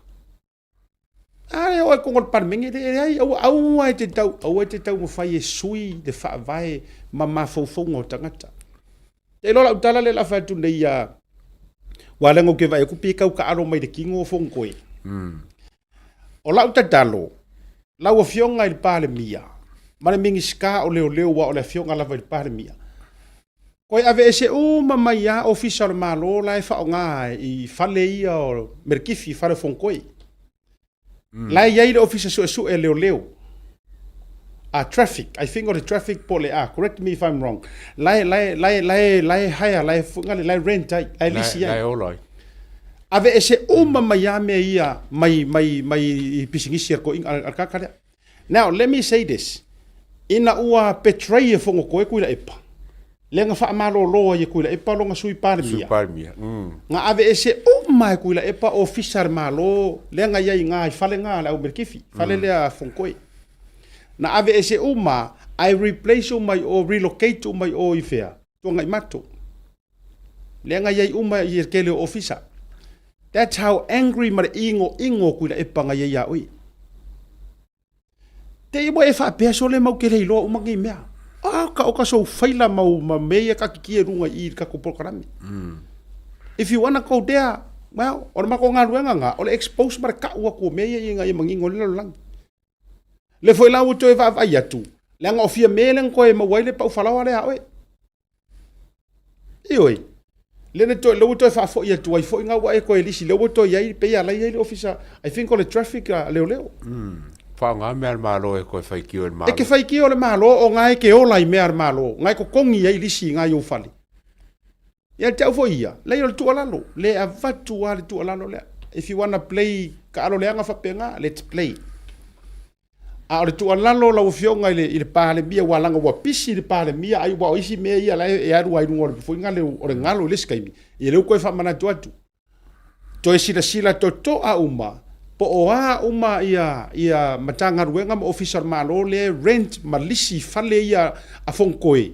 [SPEAKER 4] Ale o ko ngol parmengi de ai au ai te tau mo fai e sui de fa vai mama fofo ngo tangata. Te lola utala le la fa tu nei ya. Wala ngo ke vai ku pika ka aro mai de kingo fongkoi. O la utatalo. La o fionga il pale mia. Mane mingi ska o leo wa o le fionga la vai pale mia. Koi ave ese o mama ya official malo la fa nga I fale ia o merkifi fa fongkoi. Lai yai le officer su e leo. Traffic. I think of the traffic pole. Correct me if I'm wrong. Lai haya, lai rent, lai lisi ai.
[SPEAKER 9] Lai oloi.
[SPEAKER 4] Ave ese uma mayame ia mai pisingisi ko ing alkakale. Now let me say this. Ina ua betray fongo ko kuila epa. Lenga fa malo lo ye kuila epa longa sui parmia. Nga ave ese uma kuila epa officer malo lenga yai nga fale nga la umerkifi. Fale le fonkoi. Na ave ese uma I replace umai o relocate umai o ifea. Tonga imato. Lenga yai uma ye kele officer. That's how angry mar ingo kuila epa nga yai oi. Te ibo e fa peso le mau kele lo umangi mea. Ka so faila mau meia ka kikia runga I ka kupokarami. If you wanna go there, well, or mako nga ruenga nga, or expose mar ka ua ko meia I nga mangingo le lang. Le foi la uto e va atu. Le nga ofia melen ko e mawaile pa ufalawa le awe. Ioi. Le ne to le uto e fa fo ia tu ai fo nga wa e ko elisi le uto ia pe ia la ia officer. I think on the traffic leo.
[SPEAKER 9] Fa nga me malo e ko fai kio malo.
[SPEAKER 4] E ke fai kio le malo o ngai ke ola I me malo. Ngai ko kongi ia lisi ngai o fali. Ia te fo ia. Le yo tu alalo. Le avatu ale tu alalo le. If you wanna play ka alo le nga fa penga, let's play. Ole tu alalo la ufionga ile pale bia walanga wa pisi ile pale mia ai wa isi me ia la e aru ai ngor fo ngale o ngalo le skaimi. Ile ko fa mana tu atu. To sila to a uma. Po oa uma ia matanga ruenga ma officer malo le rent malisi fale ia afonkoe.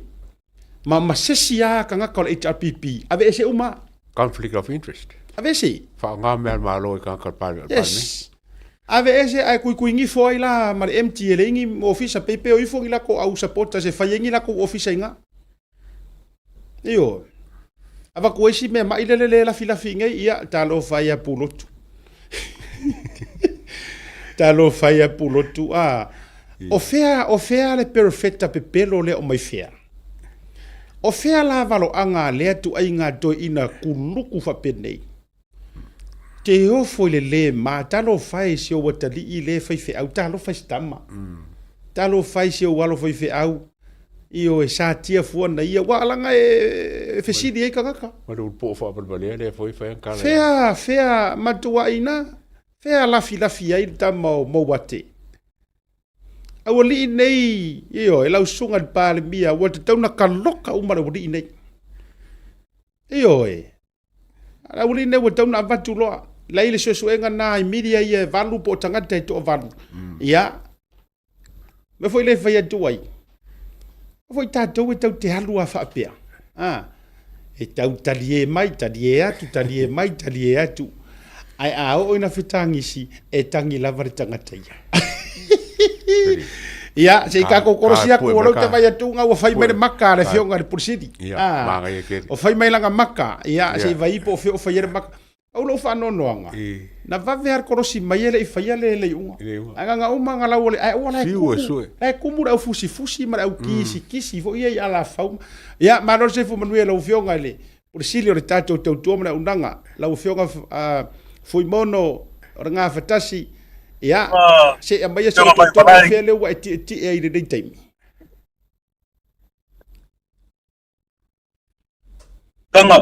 [SPEAKER 4] Ma masesi ya kanga kol HRPP. Ave ese uma
[SPEAKER 9] conflict of interest.
[SPEAKER 4] Ave ese.
[SPEAKER 9] Fa nga me malo kanga kol pale.
[SPEAKER 4] Yes. Ave ese ai kuingi foi la mar MT le ngi officer PP o ifo ila ko au support se fayengi la ko officer nga. Io. Ava ko isi me ma ile le la fila finge ia talo faya pulotu. Talo faya pulotu o fea le perfecta pepelo le o mai fea. O fea la valo anga le tu ai nga do ina kuluku fa penei. Te ofo le ma talo fai se o watali I le fai fe au talo fai stama. Talo fai se o walo fai fe au. Io e sa tia fu na ia wa langa e fesidi e kaka.
[SPEAKER 9] Ma do po fa balbale le foi fai kala.
[SPEAKER 4] Fea matua ina. Fea lafi ai tamo mo wate. Awali nei io e lau sunga pale mia wate tau na kaloka umara wali nei. Io e. Awali nei wate tau na avatu loa. Laile suenga na media ia valu po tangata to valu. Ia. Me foi le fai atu ai. Foi tatou e tau te halu a whaapea. E tau talie mai, talie atu. Ai o ina fitangisi e tangi lavar tangata ia. Ia, se ka ko korosia ko lo te vai atu nga o fai mai maka le fionga le pursidi. O fai mai langa maka, ia se vai po fio fai le maka. O lo fa no noanga. Na va ver korosi mai le fai le unga. Anga uma nga la ole ai o la ku. Ai kumu au fusi ma au kisi fo ia ala fau. Ia ma no se fu manuel lo fionga le. Pursili o tatou tautuana unanga. La fionga foi mono ranga fatasi ia se a mai se to fele wa ti e ile dei time
[SPEAKER 5] tanga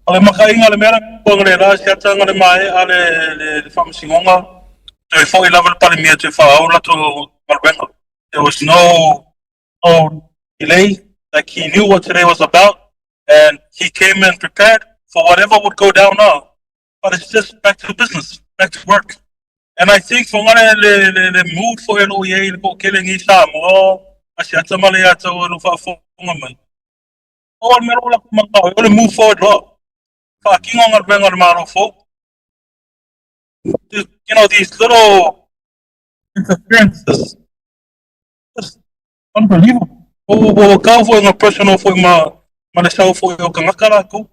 [SPEAKER 5] ale makai ngale mera pongre la se tanga le mai ale le famsingonga to foi level para mi to fa aula to malbenga there was no delay Like he knew what today was about, and he came in prepared for whatever would go down now. But it's just back to business, back to work. And I think for one the mood for LOE, the killing is Samoa, I see at Somalia to look for woman. All men all only move forward. Fucking on bring on man folk. You know, these little interferences, just unbelievable. Oh, go for a personal for my self for your Kanakaraku.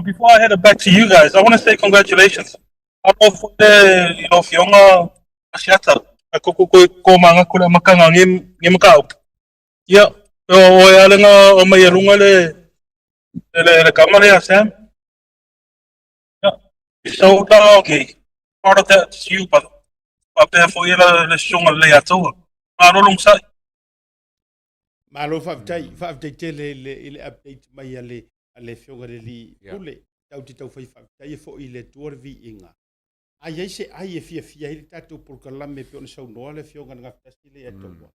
[SPEAKER 5] Before I head back to you guys, I want to say congratulations. I know for the, you know, Fiona Ashata, a kuku manga kula makanga ngim kau. Yeah, o yalenga o mai lunga le kamare ya Sam. Yeah, so okay. Part of that is you, but there for you le shunga le ato. Ma rolong sa.
[SPEAKER 4] Malo faftai le update mai ale fionga li pule tau fai faftai fo ile tuor vi inga. Ai se ai fia ile tatu por kalame pe on sau no le fionga nga tasi le ato.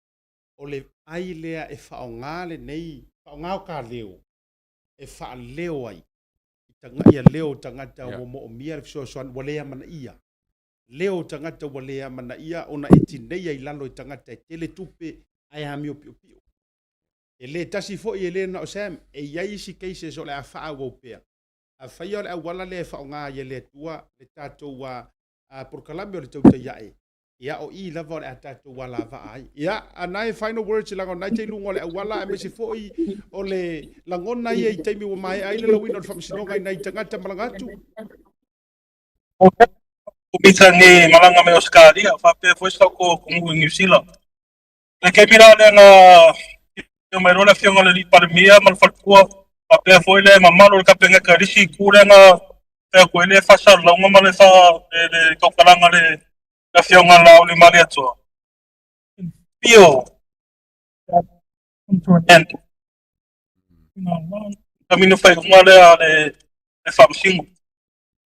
[SPEAKER 4] Ole ai lea e whaonga le nei, whaonga o ka leo, e wha leo ai. Tanga ia leo tangata o mo o mia le fsua soan walea mana ia. Leo tangata walea mana ia, ona e tinei ai lalo i tangata e tele tupe ai hamio pio pio. E le tasi fo i e le na o Sam, e iai si keise so le a wha au pea. A whaia le a wala le whaonga i le tua, le tatou wa por kalame o le Tautai A'e. Ia o I lava le atatu wala vai. Ia anai final words lango nai te lungo le wala e mesi foi o le langona ia I taimi o mai ai le lawino le famsinoga nai tangata malangatu.
[SPEAKER 5] Kumita ni malanga me Australia, fa pe foi sta ko New Zealand. Le ke mira le na yo me rola fiona le palmia mal falkua, fa pe foi le mamalo le kapenga karisi kurenga pe ko le fa sa longa male fa le kokalanga le la fionga la oli mali atua. Feel that come to an end. You know, I mean, if I come there, if I'm single,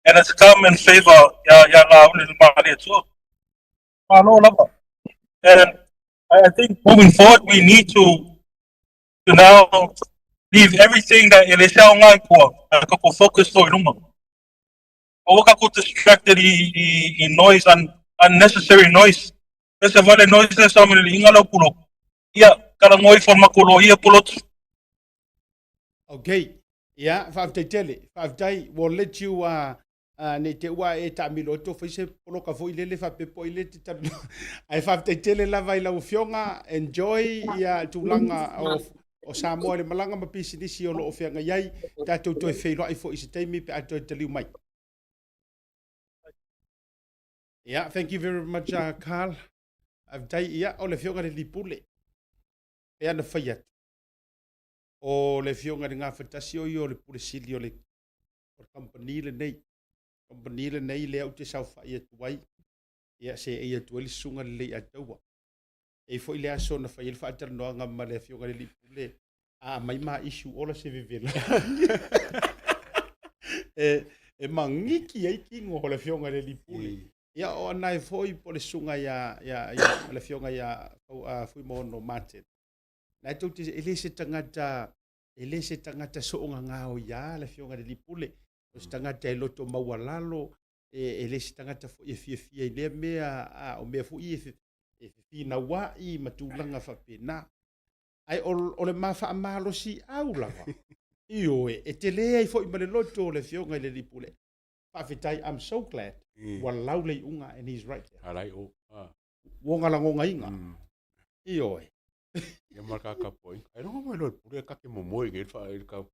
[SPEAKER 5] and it's come in favor, ya la oli mali atua. And I think moving forward, we need to now leave everything that it is online for. A couple focus for Luma. Oka ko distracted in noise and unnecessary noise. Ese vale noise na sa mga ingalo pulo. Ia kalangoy forma kulo ia pulot.
[SPEAKER 4] Okay. Yeah, faftai will let you ne te ua e tamiloto faise polo ka foi lele fa pepo ile te tam. Ai faftai lava ila ufionga enjoy ia tulanga o Samoa le malanga ma pisinisi o lo ofenga yai tatou toi feilo ai fo isi taimi pe ato te liu mai. Yeah, thank you very much, Carl. I've died. Yeah, o le fionga le lipule. E ana faiat. O le fionga le ngā whatasi o le pule sili o le company le nei. Company le nei le au te sau whai atu wai. Ia se e atu ali sunga le lei ataua. E fo ile aso na whai ele whaatara noa ngama le fionga le lipule. A mai maa issue ola se vivela. E mangiki ai kingo o le fionga le lipule. Ia o anai foi po le sunga ya le fionga ya fui mo no mate. Na tu te ele se tangata so nga ngao ya le fionga le lipule. O se tangata e loto mawalalo ele se tangata fo e fia le mea o mea fu e fi na wa I matulanga fa pena. Ai o le mafa amalo si au lava. Io e te le ai fo I male loto le fionga le lipule. Fafitai, I'm so glad. Walau lei unga and he's right there.
[SPEAKER 9] Alai o.
[SPEAKER 4] Wonga la ngonga inga. Io e.
[SPEAKER 9] Ia marka ka point. Ai no mai lo pure ka ke momoi ke fa ka.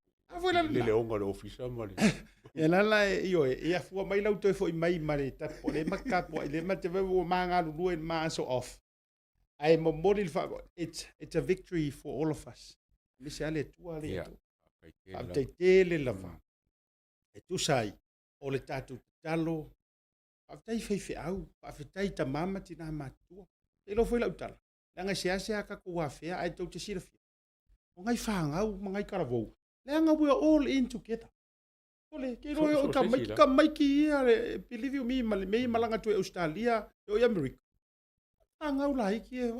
[SPEAKER 4] Foi
[SPEAKER 9] le onga le officer mali.
[SPEAKER 4] E la io e. Ia fu mai lau toi foi mai mare ta po le maka po le mate ve manga lu en ma so off. Ai mo model fa it's a victory for all of us. Misi ale tu ale. Te tele lava. E tu sai o le tatu talo. Aftai fei au, aftai ta mama tina matua. E lo foi la utala. Langa se aka ko afia ai tau te sira fia. O ngai whangau, mangai karavou. Langa we are all in together. Ole, ke roi o ka mai ki ia, believe you me, malanga tu Australia, o America. Whangau lai ki e,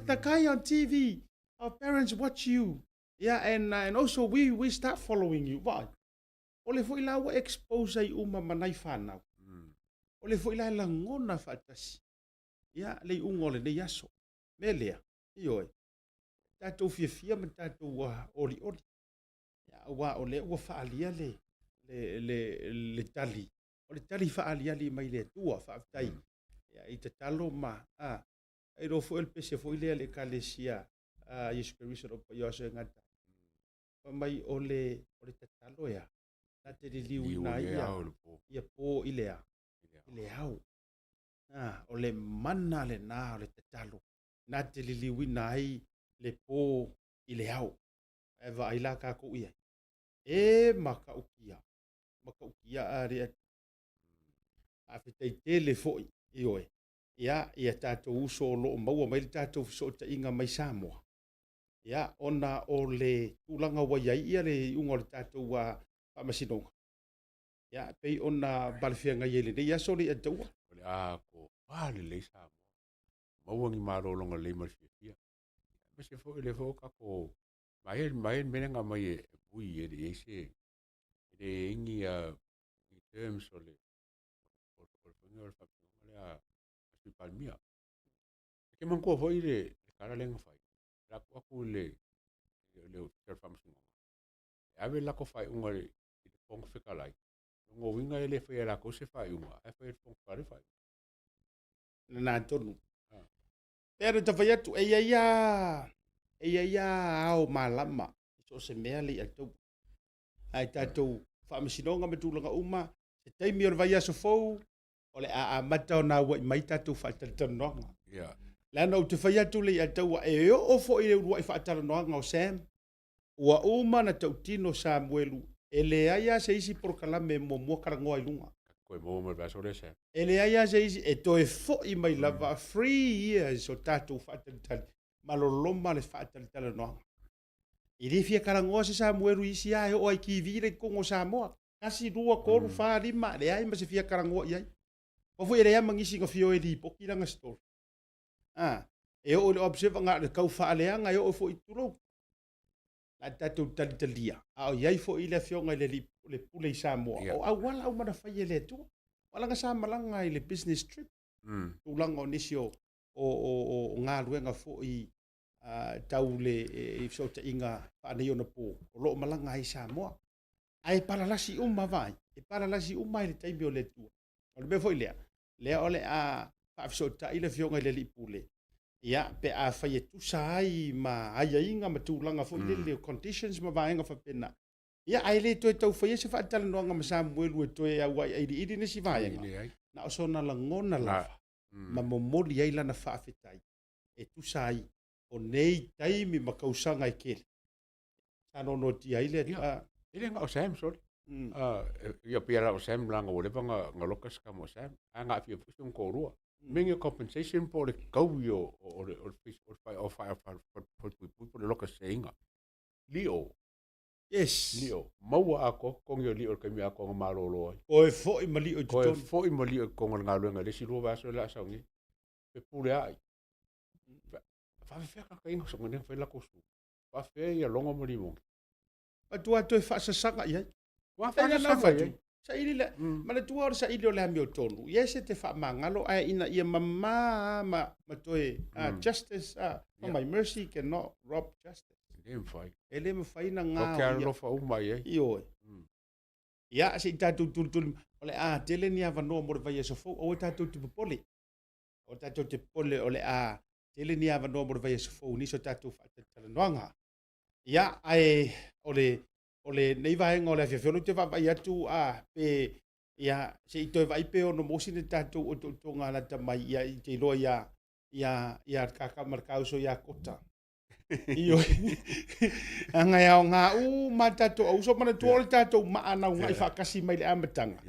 [SPEAKER 4] The guy on TV, our parents watch you. Yeah, and also we start following you. Why? Ole fo ila wa expose ai uma manai whanau. Ole fo ila la ngona whatasi. Ya, le ungole ne yaso. Melea, ioi. Tatou fia ma tatou oli. Ya, wa ole ua whaalia le tali. Ole tali whaalia mai le tua whaafitai. Ya, i te talo ma. Ai ro fo el pese fo ile kalesia. Yesu Christ o pa yoso ngata. Mai ole te talo ya. Na te liu ina ia po ilea. Ileau. Ole mana le na ole te talo. Na te liu ina ai le po ileau. Eva aila ka ko ia. Maka ukia. Maka ukia are afitei tele foi ioe. Ia tatou uso lo maua mai tatou so ta inga mai Samoa. Ya, ona o le tulanga waiai ia le unga le tatou wa whamasinonga. Ya, pei ona balwhia ngai ele nei asori a taua.
[SPEAKER 9] Ole ko wale le Samoa. Mauangi marolonga le malwhia. Mese fo le fo kako mai menenga mai e bui e se e ingi in terms ole o le palmia. Ke manko fo ile kara lenga fai. La ku le defamation. Ave la ko fai unga le pong fekalai. Ngo winga ele fai la ko se fai unga. E fai pong kare fai.
[SPEAKER 4] Na tonu. Pero ta fai atu ia au malama. So se mea li atu. Ai tatou whamasinonga me tūlanga uma. Se teimi o vai aso fou. Ole a mata o na wai mai tatou whaatalanoanga.
[SPEAKER 9] Yeah.
[SPEAKER 4] Lana o te whai atu le atua o fo i rua i whaatalanoanga o Sam. Ua uma na tautino Samuelu. Ele aia se isi porkalame mo mua karangoa i lunga.
[SPEAKER 9] Koe mo mo baso le Sam.
[SPEAKER 4] Ele aia se isi e toe fo i mai lava 3 years o tatou whaatalanoanga. Maloloma le whaatalanoanga. I rifia karangoa se Samuelu isi ai o ai ki vire kongo Samoa. Kasi rua koru whaarima le ai ma se fia karangoa i ai. Wafo ere ama ngisi nga fio e li poki langa store. E o le observa nga le kau whaaleanga e o fo i tulau. La tatou talitalia. O iai fo i le fio nga le pule i Samoa. O awala au mana whai e le tu. Walanga sa malanga i le business trip. Tulanga o nisi o ngā luenga fo i tau le i fio ta inga whaanei o na po. O loo malanga i Samoa. Ai palalasi umma vai. E palalasi umma i le taimi o le tua. O le befo i lea. Lea ole a whaafisota i le fionga i le lipule. Ia, pe a whai e tusa ai ma aia inga ma tūlanga fo i le conditions ma vaenga whapena. Ia, ai le toi tau whai e se whaatala noanga ma Samuelu e toi a wai airi iri nesi vaenga. Na o sona la ngona lava. Ma momoli ai lana whaafetai. E tusa ai o nei taimi ma kausanga i kele. Sano no ti ai le.
[SPEAKER 9] Ile nga o Sam, sorry. Ia pia o Sam langa o lewa nga lokas ka mo Sam. A nga fia fusi un korua. Mingi compensation po le kaui o le lokas se inga. Lio.
[SPEAKER 4] Yes.
[SPEAKER 9] Lio. Maua ako, kongi o lio kami ako nga marolo ai.
[SPEAKER 4] Koe fo i mali o tuton.
[SPEAKER 9] Koe fo i mali o konga ngā luenga lesi lua vaso la saungi. Pe pule ai. Whawhea ka inga songa nenga whaila kosu. Whawhea ia longa mali mongi.
[SPEAKER 4] Atua toi whaasasanga i ai.
[SPEAKER 9] Whawhasasanga i ai.
[SPEAKER 4] Sa ili le, mana tua ora sa ili o le hami o tonu. Iese te whaamangalo, ai ina ia mama ma toe justice, for my mercy cannot rob justice. Ele me whai na ngā.
[SPEAKER 9] O kia rofa umai ai.
[SPEAKER 4] Ioi. Ia, se i tātou tulu, ole tele ni awa noa mora vai aso fau, o tātou te pole. O tātou te pole, ole tele ni awa noa mora vai aso fau, niso tātou whaatala noanga. Ia, ai, ole nei vaenga o le awhiawhionu te wawai atu pe ia se i toi vai pe o no mosine tātou o tō ngā lata mai ia i te loa ia kakamarkauso ia kota. Iyo. Angai au ngā ma tātou au so mana tuole tātou maanau ngai whakasi mai le amatanga.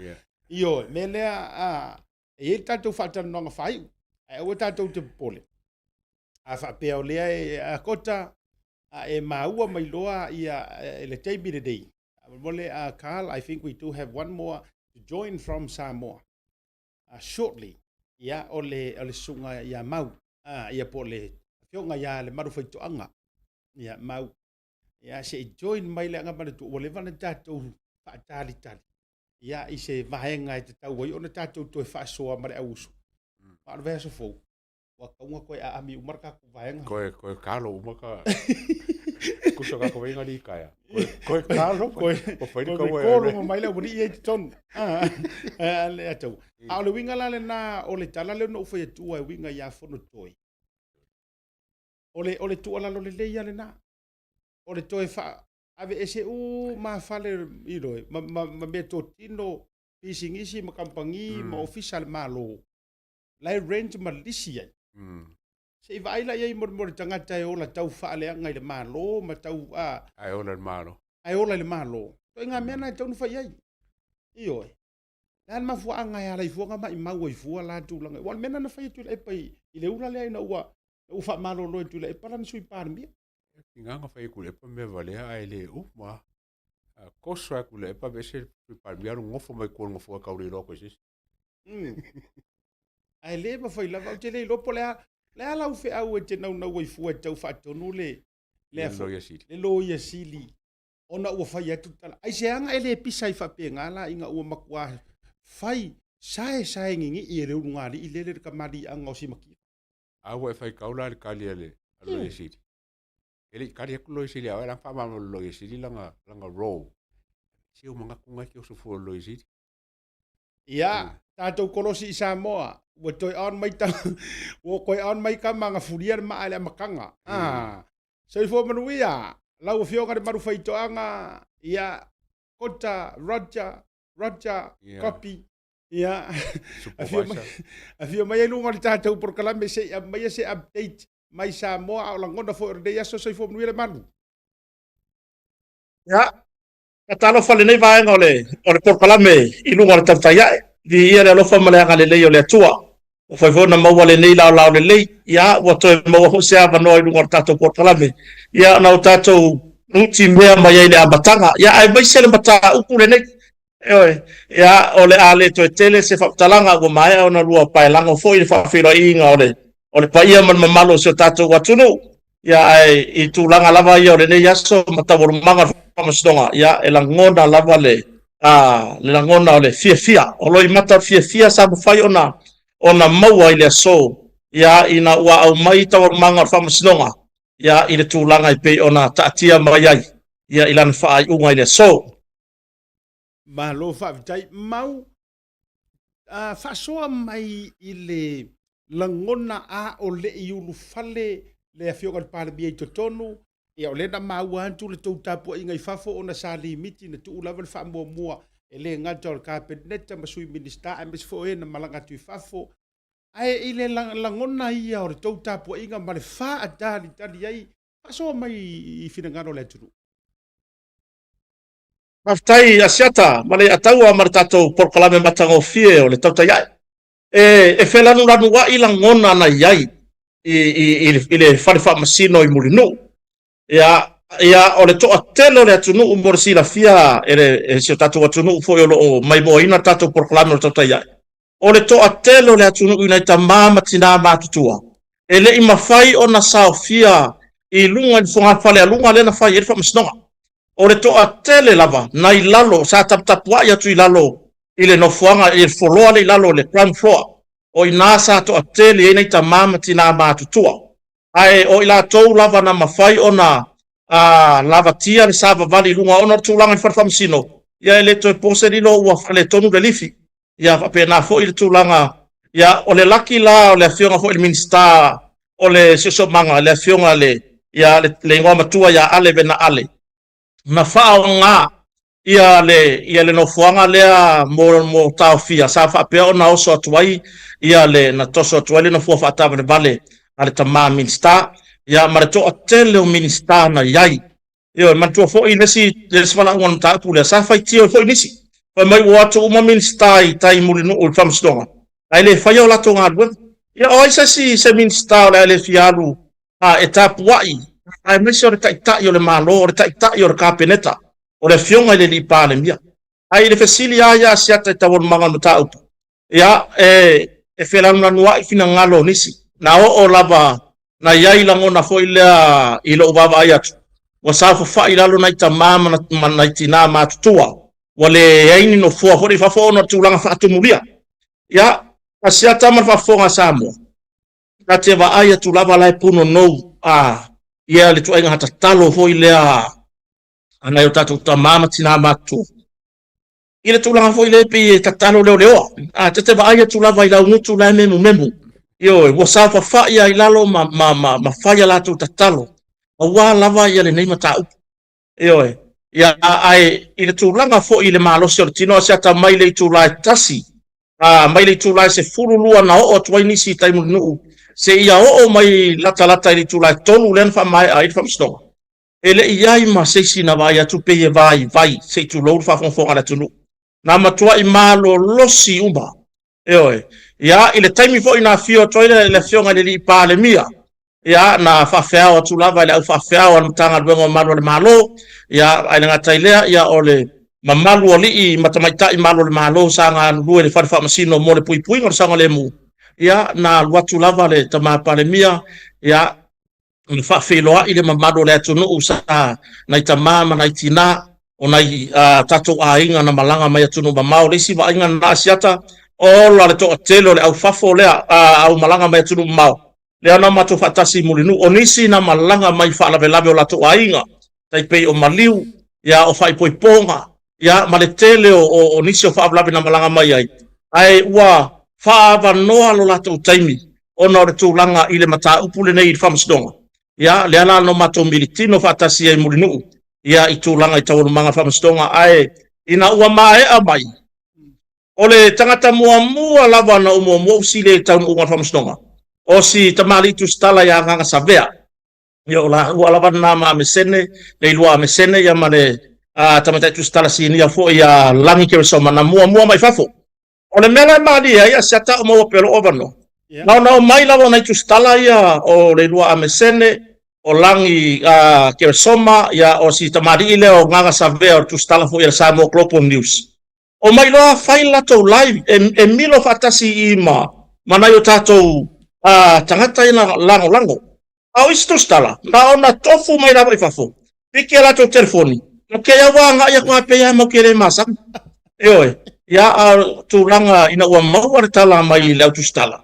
[SPEAKER 4] Iyo, me lea e tātou whaatana noanga whai, au tātou te pole. A whapea o lea e kota, e maua mai loa ia le teimi le dei. Mole Carl, I think we do have one more to join from Samoa shortly. Ia ole sunga ia mau. Ia po le nga ya le maru faitoanga ia mau ia se join mai le anga male tu o le vana tatou faatali tali ia i se vahenga te tau ai ona tatou to faʻasoa ma le ausu pa ve so fo wa kaunga koe a ami umarka ku vahenga
[SPEAKER 9] koe kalo umaka kuso ka koe ngali kaya koe kalo koe o foi ko
[SPEAKER 4] ko mai le buri e ton le atou a le winga la le na o le tala le no foi tu ai winga ya fono toi o le tu ala lo le ya le na o le toi fa ave ese ma fale iro ma me to tino fishing isi ma kampangi ma official malo lai range ma lisia se vai la ye mo tangata e ola tau fa le anga le malo ma tau
[SPEAKER 9] ai ola
[SPEAKER 4] le malo to nga mena tau no fa ye io lan ma fu anga ya lai fu nga ma ma wo fu la tu la wal mena na fa tu le pai ile ura le na wa u fa malo lo tu le para ni sui par mi
[SPEAKER 9] nganga fa ku le pa me vale ai le ma kosa ku le pa bese par mi ngofo mai ko ngofo ka uri ro ko sis
[SPEAKER 4] ai le ma fa la va te le lo po le ala u fe au te nau nau i fu tau fa tonu le lo ya sili ona u fa ya tu tala ai se anga ele pisa i fa pe ngala inga u makwa fai sai ngingi i re ngari i le ka mari anga o si maki
[SPEAKER 9] a wa fa kaula le kali ele lo ya sili ele kali ku lo ya sili a la fa ma lo ya sili langa row si o manga kunga ki o su fu lo ya sili
[SPEAKER 4] ya tatou kolosi i Samoa wa toi on mai ta wo koi on mai ka manga furier ma ale makanga so i fo manuia lau fio ka maru faito anga ia kota roger copy ia afio mai lu ngal tatou por kala me se mai se update mai Samoa o langona fo de so so i fo manuia manu
[SPEAKER 12] ya katalo fale nei vai ngole o por kala me i lu ngal Tautai A'e di ia le lofa male nga le leo le tua o foi vona mau le nei lao le lei ia wa to mau ho se ava no i lunga tato por kalame ia na tato nuti mea mai le abatanga ia ai mai se le mata upu le nei ia o le ale to tele se fa talanga go mai ona lua pai langa foi le fa filo inga o le pai man mamalo se tato watunu ia ai i tu langa lava ia o le nei aso mata wo manga fa mastonga ia e langona lava le le langona o le fia o loi mata fia sa fai ona maua i le so ia ina ua au mai tawar manga fa masnonga ia i le tūlanga i pe ona taatia mai ai ia ilan fa ai unga i le so
[SPEAKER 4] ma lo fa vitai mau faʻasoa mai i le langona a o le i ulu fale le afioga le palemia i totonu ia o lena maua atu le tou tapuaʻiga i fafo ona sa limiti na tuu lava le faamuamua e lē gata o le kapeneta ma sui minista e mase foʻi ena malaga atu i fafo ae i le lagona ia o le tou tapuaʻiga ma le faatalitali ai faʻasoa mai i finagalo le atunuu
[SPEAKER 12] maftai asiata ma le ataua ma le tatou porokalame matagofie o le Tautai A'e e felanulanu aʻi lagona ana iai i le fale faamasino i mulinuu ia o le toʻatele o le atunuu mo le silafia e se o tatou atunuu foʻi o loo maimoaina tatou porokalame o le Tautai A'e o le toʻatele o le atunuu ina i tamā ma tinā matutua e leʻi mafai ona saofia i luga i le fogafale aluga lena fai e le faamasinoga o le toʻatele lava nai lalo sa taputapuaʻi atu i lalo i le nofoaga i le foloa le i lalo le ground floor o inā sa toʻatele ai nai tamā ma tinā matutua ae o i latou lava na mafai ona lavatia le savavali luga ona le tulaga i falefamasino ia e le toe pose lilo ua faletonu le lifi ia faapena foʻi le tulaga ia o le laki la o le afioga foʻi le minista o le siosomaga le afioga ia le igoa matua ia ale vena ale na faaogā ia le nofoaga lea mo taofia sa faapea ona oso atu ai ia le na toso atu ai le nofua faatavalevale a le tamā minista ia ma le toʻatele o minista na iai ia e manatua foʻi lesi falauga na mataupu lea sa faitia o foʻi nisi fai mai ua atu uma minista i tai mulinuu i le faamasinoga ai le faia o latou galuega ia o ai se minista o le ae le fialu e tapuaʻi ae maisi o le taʻitaʻi o le malo o le taʻitaʻi o le kapeneta o le afioga i le lii palemia ai le fesili a ia asiata i taualumaga o le mataupu ia e felanulanu aʻi finagalo nisi na o'o lava na iai lagona foʻi lea i loʻu vavaai atu ua sa fafaʻi lalo nai tamā nai tinā matutua ua leai ni nofua foʻi faafoono le tulaga faatumulia ia tasiata ma le faafofoga Samoa na te vaai atu lava lae puno nou ia le tuaiga hatatalo foʻi lea anai o tatou tamā ma tinā matutua i le tulaga foʻi le pe tatalo leoleoa te vaai atu lava i laugutu lae memumemu io ua sa fafaʻi ai lalo ma faia latou tatalo auā lava ia lenei mataupu ioe ia ae i le tulaga foʻi i le malosi o le tino asiata mai le itulā e tasi mai le itulā e sefulu lua na oo atu ai nisi i taimulunuu se ia oo mai latalata i le itulā e tolu lea na faamaeʻa ai le faamasinoga e leʻi ai ma seisi na vaai atu pei e vai se itulou le faafogafoga le atunuu na matuaʻi malolosi uma ioe ia i le taimi foʻi na afio atu ai le afioga i le lii palemia ia na faafeao atu lava i le au faafeao ana matagaluega o malu o le mālō ia ai le gatai lea ia o le mamalu o lii ma tamaitaʻi malu o le mālō sa galulue le fale faamasino mo le puipuiga o le saga lemu ia na alu atu lava le tamā palemia ia le faafeiloaʻi le mamalu o le atunuu sa nai tamā ma nai tinā o nai tatou aiga na malaga mai atunuu mamao le isi vaaiga na asiata ola le toʻatele o le ʻaufafo lea au malaga mai atunuu mamao le ana matou faatasi mulinu o nisi na malaga mai faalavelave o latou aiga taipei o maliu ia o faaipoipoga ia ma le tele o nisi o faavelave na malaga mai ai ae ua faavanoa lo latou taimi ona o le tulaga i le mataupu lenei i le faamasinoga ia le ana no matou militino faatasi ai mulinuu ia i tulaga i taualumaga faamasinoga ae ina ua maeʻa mai o le tagata muamua lava na umuamua usi le taunuuga le faamasinoga o si tamalitu stala ia gaga savea ia o la ua lava na ma mesene le ilua mesene ia ma le tamataitu stala sinia foʻi ia lagi keresoma na muamua mai fafo o le mea lae malia ia se atao maua pe loo vano naonao mai lava ona itu stala ia o le ilua a mesene o lagi keresoma ia o si tamalii lea o gaga savea o le tustala foʻi ia le Samoa Global News o mai loa fai latou live e milo faatasi i manai o tatou tagata ina lango au isto stala na ona tofu mai lava i fafo pike latou telefoni o ke auaga ia koa pe ia mo ke le masa ioe ia tulaga ina ua maua le tala mai le autostala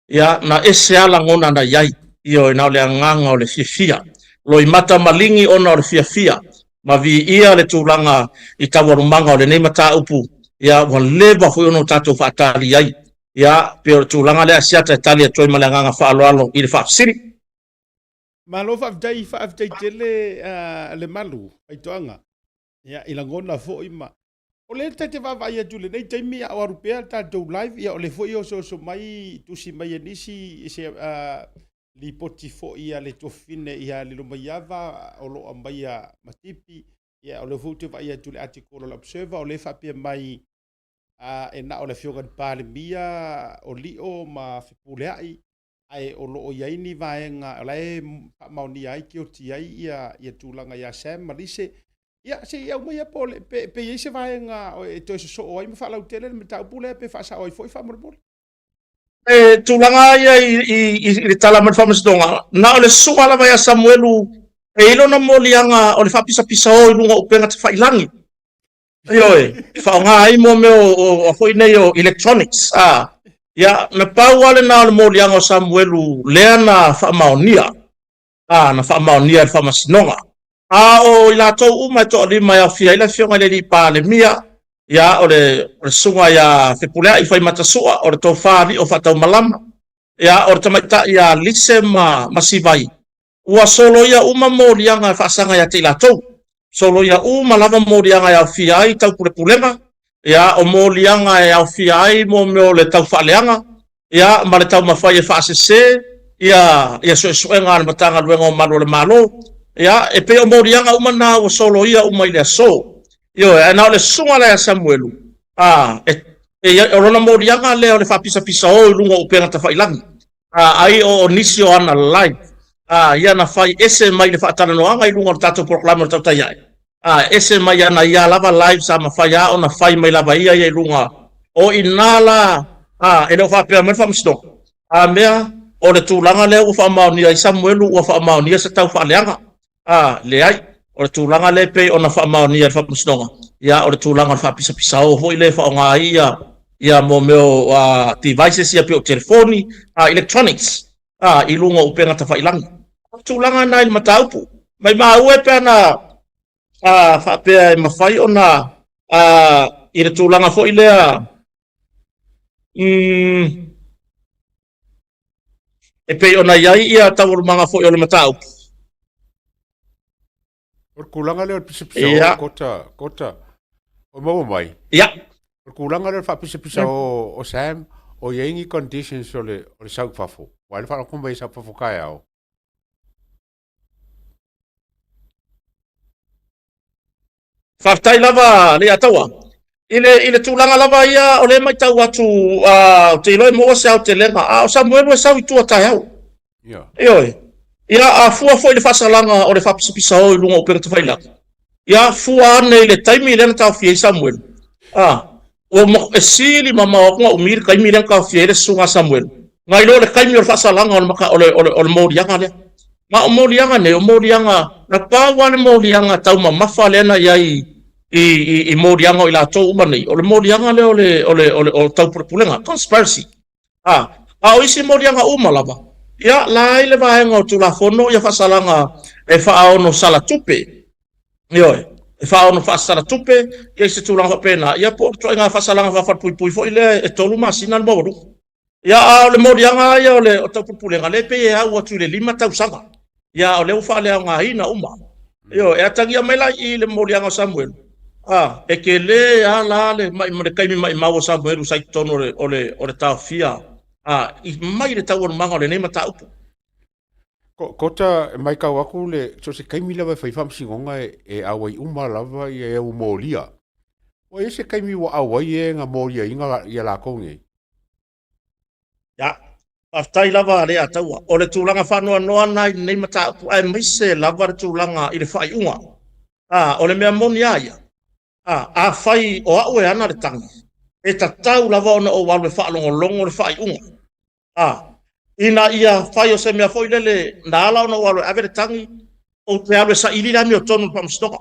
[SPEAKER 12] ia na ese ala gona na iai ioe na o le agaga o le fiafia loi mata maligi ona o le fiafia ma viia le tulaga i taualumaga o lenei mataupu ia ua leva foʻi ona o tatou faatali ai ia pe o tulaga le asiata e tali atu ai ma le agaga faaloalo i le faafesili
[SPEAKER 4] malo faafetai tele le malu aitoaga ia i lagona foʻi ma o le taite vaavaai atu lenei taimi a o arupea tatou live ia o le foʻi o soso mai tusi mai e nisi se lipoti foʻi ia le tofine ia le lomai ava o loo mai a matipi ia o le foʻi te vaai atu le article o le observer o le faapea mai e na o le fioga ni palemia o li'o ma fepulea'i ae o lo'o iai ni vaega o lae faamaonia ai ke oti ai ia tulaga iā sam ma lise ia se'i au mai po pe iai se vaega e toe soso'o ai ma faalautele le mataupu lea pe faasa'o ai fo'i faamolemole
[SPEAKER 12] tulaga ia i le tala ma le faamasinoga na o le suga lava ia samuelu e ilona moliaga o le faapisapisa o i luga upega te fa'ilagi ioe faaogā ai mo me o foʻi nei o electronics ia na pau ale na o le moliaga o samuelu lea na faamaonia na faamaonia i le faamasinoga o i latou uma e toʻalima e aofia ai le afioga i le li'i palemia ia o le suga ia fepuleaʻi fai matasuʻa o le tofā liʻo faataumalama ia o le tamaitaʻi ia lise ma sivai ua solo ia uma moliaga e faasaga iā te i latou solo ia uma lava moliaga e aofia ai taupulepulega ia o moliaga e aofia ai mo me o le taufaaleaga ia ma le taumafai e faasesē ia soʻesoʻega a le matagaluega o malu o le mālō ia e pei o moliaga uma na ua solo ia uma i le aso ioe ana o le suga lea samuelu o lona moliaga lea o le faapisapisa o i luga o upega tafailagi ai o nisi o ana live ia na fai ese mai le faatalanoaga i luga o le tatou proklame o le Tautai A'e ese mai ana ia lava live sa mafai a ona fai mai lava ia i luga o inā la e leo faapea mai le faamasinoga mea o le tūlanga lea ua whaamaonia i Samuelu ua whaamaonia sa tau whaaleanga. Le ai, o le tūlanga le pe ona whaamaonia i whapamasnonga. Ia o le tūlanga le whapisa o hoi le whaonga ia mo meo devices ia pe o telefoni, electronics, i lunga upenga ta whailangi. Tūlanga nai le mataupu. Mai maue pe ana whapea e mafai ona i le tūlanga hoi lea e pe ona iai ia tawar manga fo yo le matau.
[SPEAKER 9] O kulanga le pisa kota o mau mai.
[SPEAKER 12] Ia.
[SPEAKER 9] O kulanga le pisa o Sam o yengi conditions o le sau fafo. Wa le fa ko mai sa fafo kai ao.
[SPEAKER 12] Faftai lava le atawa. Ile tulanga lava ia o le mai tau atu te loi mo se au te lenga o Samuel sa i tua tai au. Ia. Ia fua foi le fasalanga o le fapisa o lunga o pere te faila. Ia fua nei le taimi le tau fie Samuel. O mo esili mama o umir kai mi le ka fie le sunga Samuel. Ngai lo le kai mi o fasalanga o maka o le morianga le. Ma o morianga ne o morianga na pa wa le morianga tau mafai le na ia i morianga i la tau umani o le morianga le o tau pulenga conspiracy o isi morianga umalava ia la ile vaenga o tulafono ia fasalanga e faʻaono sala tupe io e faʻaono fa sala tupe ia se tulanga pena ia po to nga fasalanga fa pui fo ile e tolu masina le moru ia o le morianga ia o tau pulenga le pe ia o tu le 5 tau sanga ia o le ufa le nga ina uma io e atangia mai la i le morianga Samuel e ke le ala le mai mo kai mai mau sa mo sai tono o le tafia i mai le tau manga le nei mata upu
[SPEAKER 9] kota mai ka waku le so se kai mila vai fam singonga e awai uma lava e o molia o ese kai mi wa awai e nga molia inga ia la konge
[SPEAKER 12] ya aftai lava le ataua o le tulanga whanua noa nai nei mata upu ai mai se lava le tulanga i le whai unga o le mea monia ia a fai o au e ana le tangi. E tatau lava ona o walu e whaalongolongo le whai unga. Ina ia fai o se mea foi lele na ala ona o walu e ave le tangi o te alu e sa ili lami o tonu pamasinoga.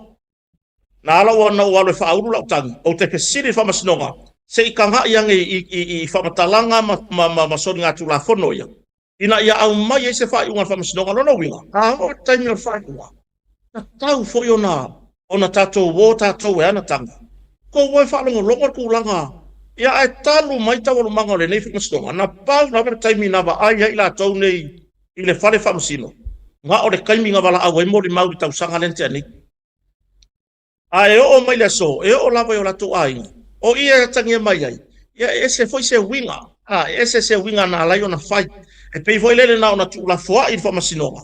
[SPEAKER 12] Na ala ona o walu e whauru lau tangi o te pesiri pamasinoga. Se i kanga iange i whamatalanga ma soni ngā tulafono ia. Ina ia au mai e se whai unga pamasinoga lona winga. O taimi o whai unga. Tatau foi ona tatou wo tatou e ana tanga. Ko wai whalongo longa kulanga. Ia e talu mai tau manga le nei whamastonga. Na pau na vera taimi na wa ai la tau nei i le whare whamasino. Nga o le kaimi nga wala au e mori mauri tau sanga lente ani. E o mai le so, e o lava i o lato ai. O ia tangia mai ai. Ia ese foi se winga. Ese se winga na alai ona fai. E pei foi lele na ona tulafoa i whamasinonga.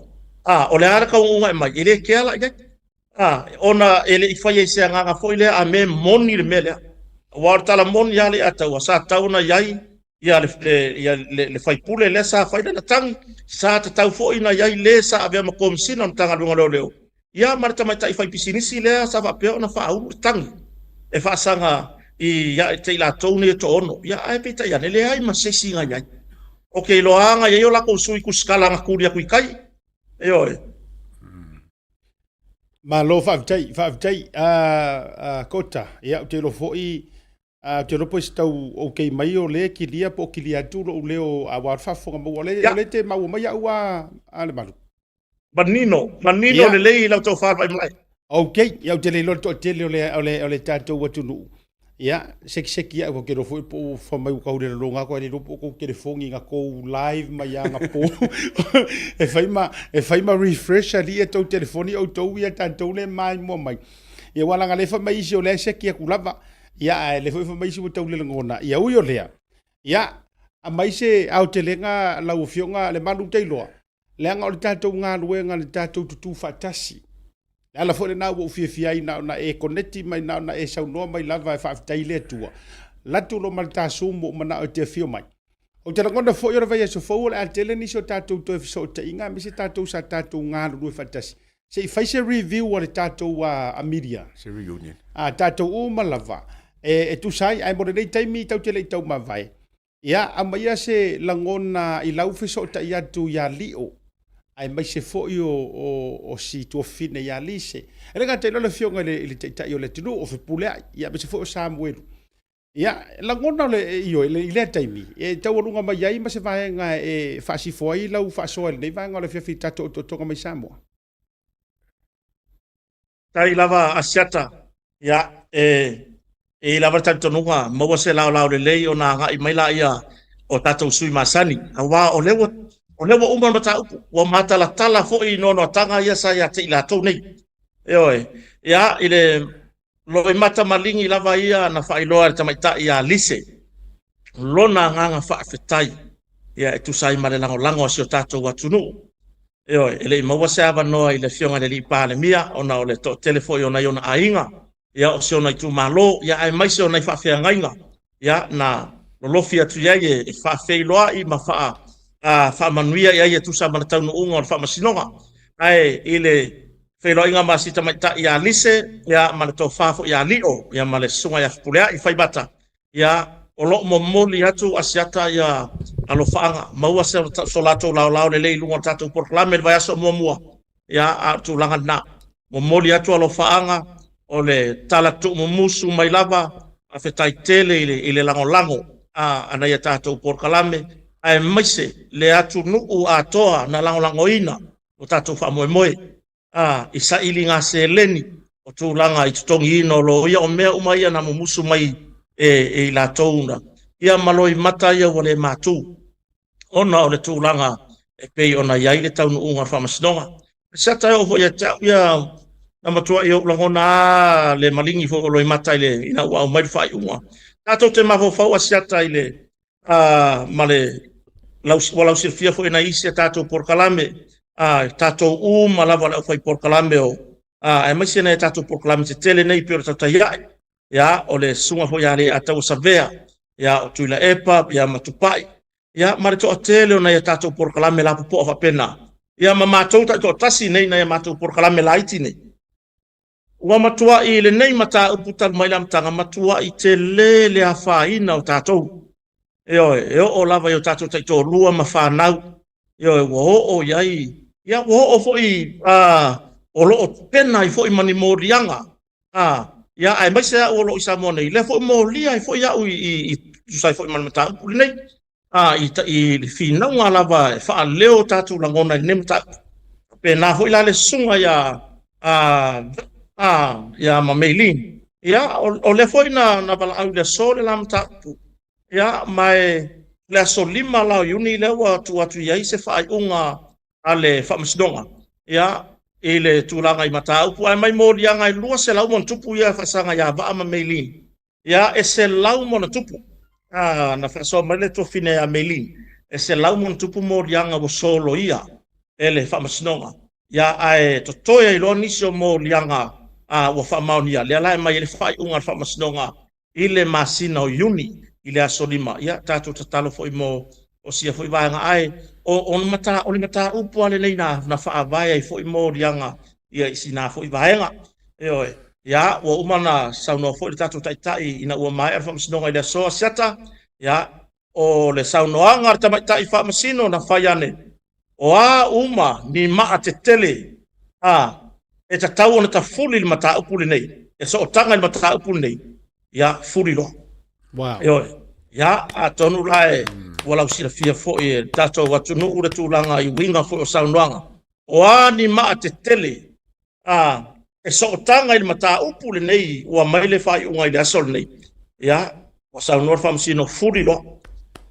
[SPEAKER 12] O le ara kaunga e mai. Ele ke ala i ona ele i fai se nga foi le a me moni le mele wa tala moni ya le atau sa tauna yai ya le fai pule le sa fai na tang sa tau foi na yai le sa ave ma komsina tanga lunga leo ya marta mai tai fai pisinisi le sa va pe ona fa u tang e fa sanga i ya te la tone to ono ya ai pe ta ya le ai ma se singa yai okay lo anga yo la ko sui ku skala nga kuria ku kai
[SPEAKER 4] Ma lo whaavitai, kota, ia o te lo fo'i, te ropo isi tau o kei mai o le ki lia po ki lia tu lo leo a warwhafonga mo le te mau mai au a le maru.
[SPEAKER 12] Manino le lei lau tau whārwai mai.
[SPEAKER 4] Ok, ia o te le lo to te le o le tātou watunu. Ia, seki ia ko ke ro fo'i po whamai u kaure le ronga ko e ropo ko ke le fongi nga ko live mai a nga po. E whai ma refresh ali e tau telefoni au tau ia tātou le mai mua mai. Ia wala nga le whamai isi o le seki a kulava. Ia le whamai isi o tau le ngona. Ia ui o lea. Ia, a mai se au te lenga lau fionga le manu teiloa. Leanga o le tātou ngā luenga le tātou tutu whatasi. Ala fo na wo fia na e connecti mai na e sau no mai lava fa taile tua. La tu lo malta sumo mana o te fio mai. O te ngona fo yo vai so fo la tele ni so tatu to so te inga mi se tatu sa tatu nga lu fatasi. Se fai se review o le tatu a media.
[SPEAKER 9] Se reunion.
[SPEAKER 4] Tatu o malava. E tu sai ai mo nei taimi tau tele tau ma vai. ia a mai se langona I lau feso ta ia tu ia lio ai mai se fo o si tu fine ia lise ele ga te lo fionga le ta io le tinu o fe pule ia me se fo Samuel ia langona le io le taimi e tau lunga mai ai ma se vai nga e fa si foi lau fa so le vai nga le fi ta to mai Samoa
[SPEAKER 12] tai lava asiata ia e lava tanto nunga mo se lao le lei ona nga I mai la ia o tatou sui masani awa o lewa uma mata upu wa mata la tala fo I no tanga ia sa ia te ila tau nei e ia ile lo e mata malingi lava ia na whailoa te maita ia lise lona nganga whaafetai ia e tu sai mare lango si o tatou atunu ele maua se ava noa I le fionga le li pāle mia ona o le to telefoi ona iona ainga ia o se ona I tu malo ia ai mai se ona I whaafea ngainga ia na lolofi atu iai e whaafeiloa I ma whaamanuia iai e tu sa mana taunu unga o le whaamasinonga ai ile whailoa inga ma sita maita ia lise ia mana tau whaafo ia lio ia ma le sunga ia whapulea I whaibata ia o lo mo moli atu asiata ia alo whaanga maua se so lato lao le lei lunga tatou porklame le vai aso mua ia atu langa na mo moli atu alo whaanga o le tala tu musu mai lava a fetai tele ile lango ana ia tatou porklame ai maise le atu nuu atoa na lango ina o tatou whamoemoe isa ili ngā se leni o tūlanga I tutongi ino lo ia o mea umaia na musu mai e la touna ia maloi mata ia wale matu ona o le tūlanga e pei ona iai le taunu unga whamasinonga sata o ia ia na matua ia langona le malingi fo loi mata ile ina wa mai fai unga tato te mafo fau asiata ile male lau sirfia fo ina isi tato porkalame tato malava le fai porkalame o e mai sena tato porkalame te tele nei pio Tautai A'e ia o le sunga fo ia le atau savea ia o tuila epa ia matupai ia mare to tele ona ia tato porkalame la po fa pena ia mama tota to tasi nei na ia matu porkalame laiti nei ua matua I le nei mata uputal mai lam tanga matua I te le afaina o tatou e o lava yo tatou tai to lua mafanau o iai ia o fo I o lo pena I fo I mani morianga ia ai mai se o lo Samoa nei le fo molia I fo ia I sai fo mani mata upu nei I fina nga lava fa leo tatou langona nei mata pena fo ila le sunga ia ia ma mailin ia o le foi na bala au le sole la mata ia mai le so lima la uni le wa tu atu ia se fa unga ale fa msdonga ia ile tulanga I mata upu ai mai molia ngai lua se lau mon tupu ia fa sanga ia ba ma mailin ia e se lau mon tupu na fa so mele to fine ya mailin e se lau mon tupu molia nga wo solo ia ele fa msdonga ia ai to toya I lo nisio molia nga wa fa maunia le ala mai le fai unga fa masnonga ile masina o uni ile asolima ia tatu tatalo foi mo o sia foi vanga ai o mata upo ale leina na fa vai foi mo rianga ia isina foi vaenga ia o umana sauno foi tatu taitai ina o mai fa masnonga ile so siata ia o le sauno anga tamatai fa masino na faiane o uma ni ma tetele e tatau ona tafuli le mata upule nei e so tanga le mata upule nei ia fuli lo
[SPEAKER 4] wow
[SPEAKER 12] ia atonu lae wala usila fia fo e tato watu no ura tulanga I winga fo o saunoanga o ani ma te tele e so tanga le mata upule nei o mai le fai unga ile asol nei ia o saunor famsino fuli lo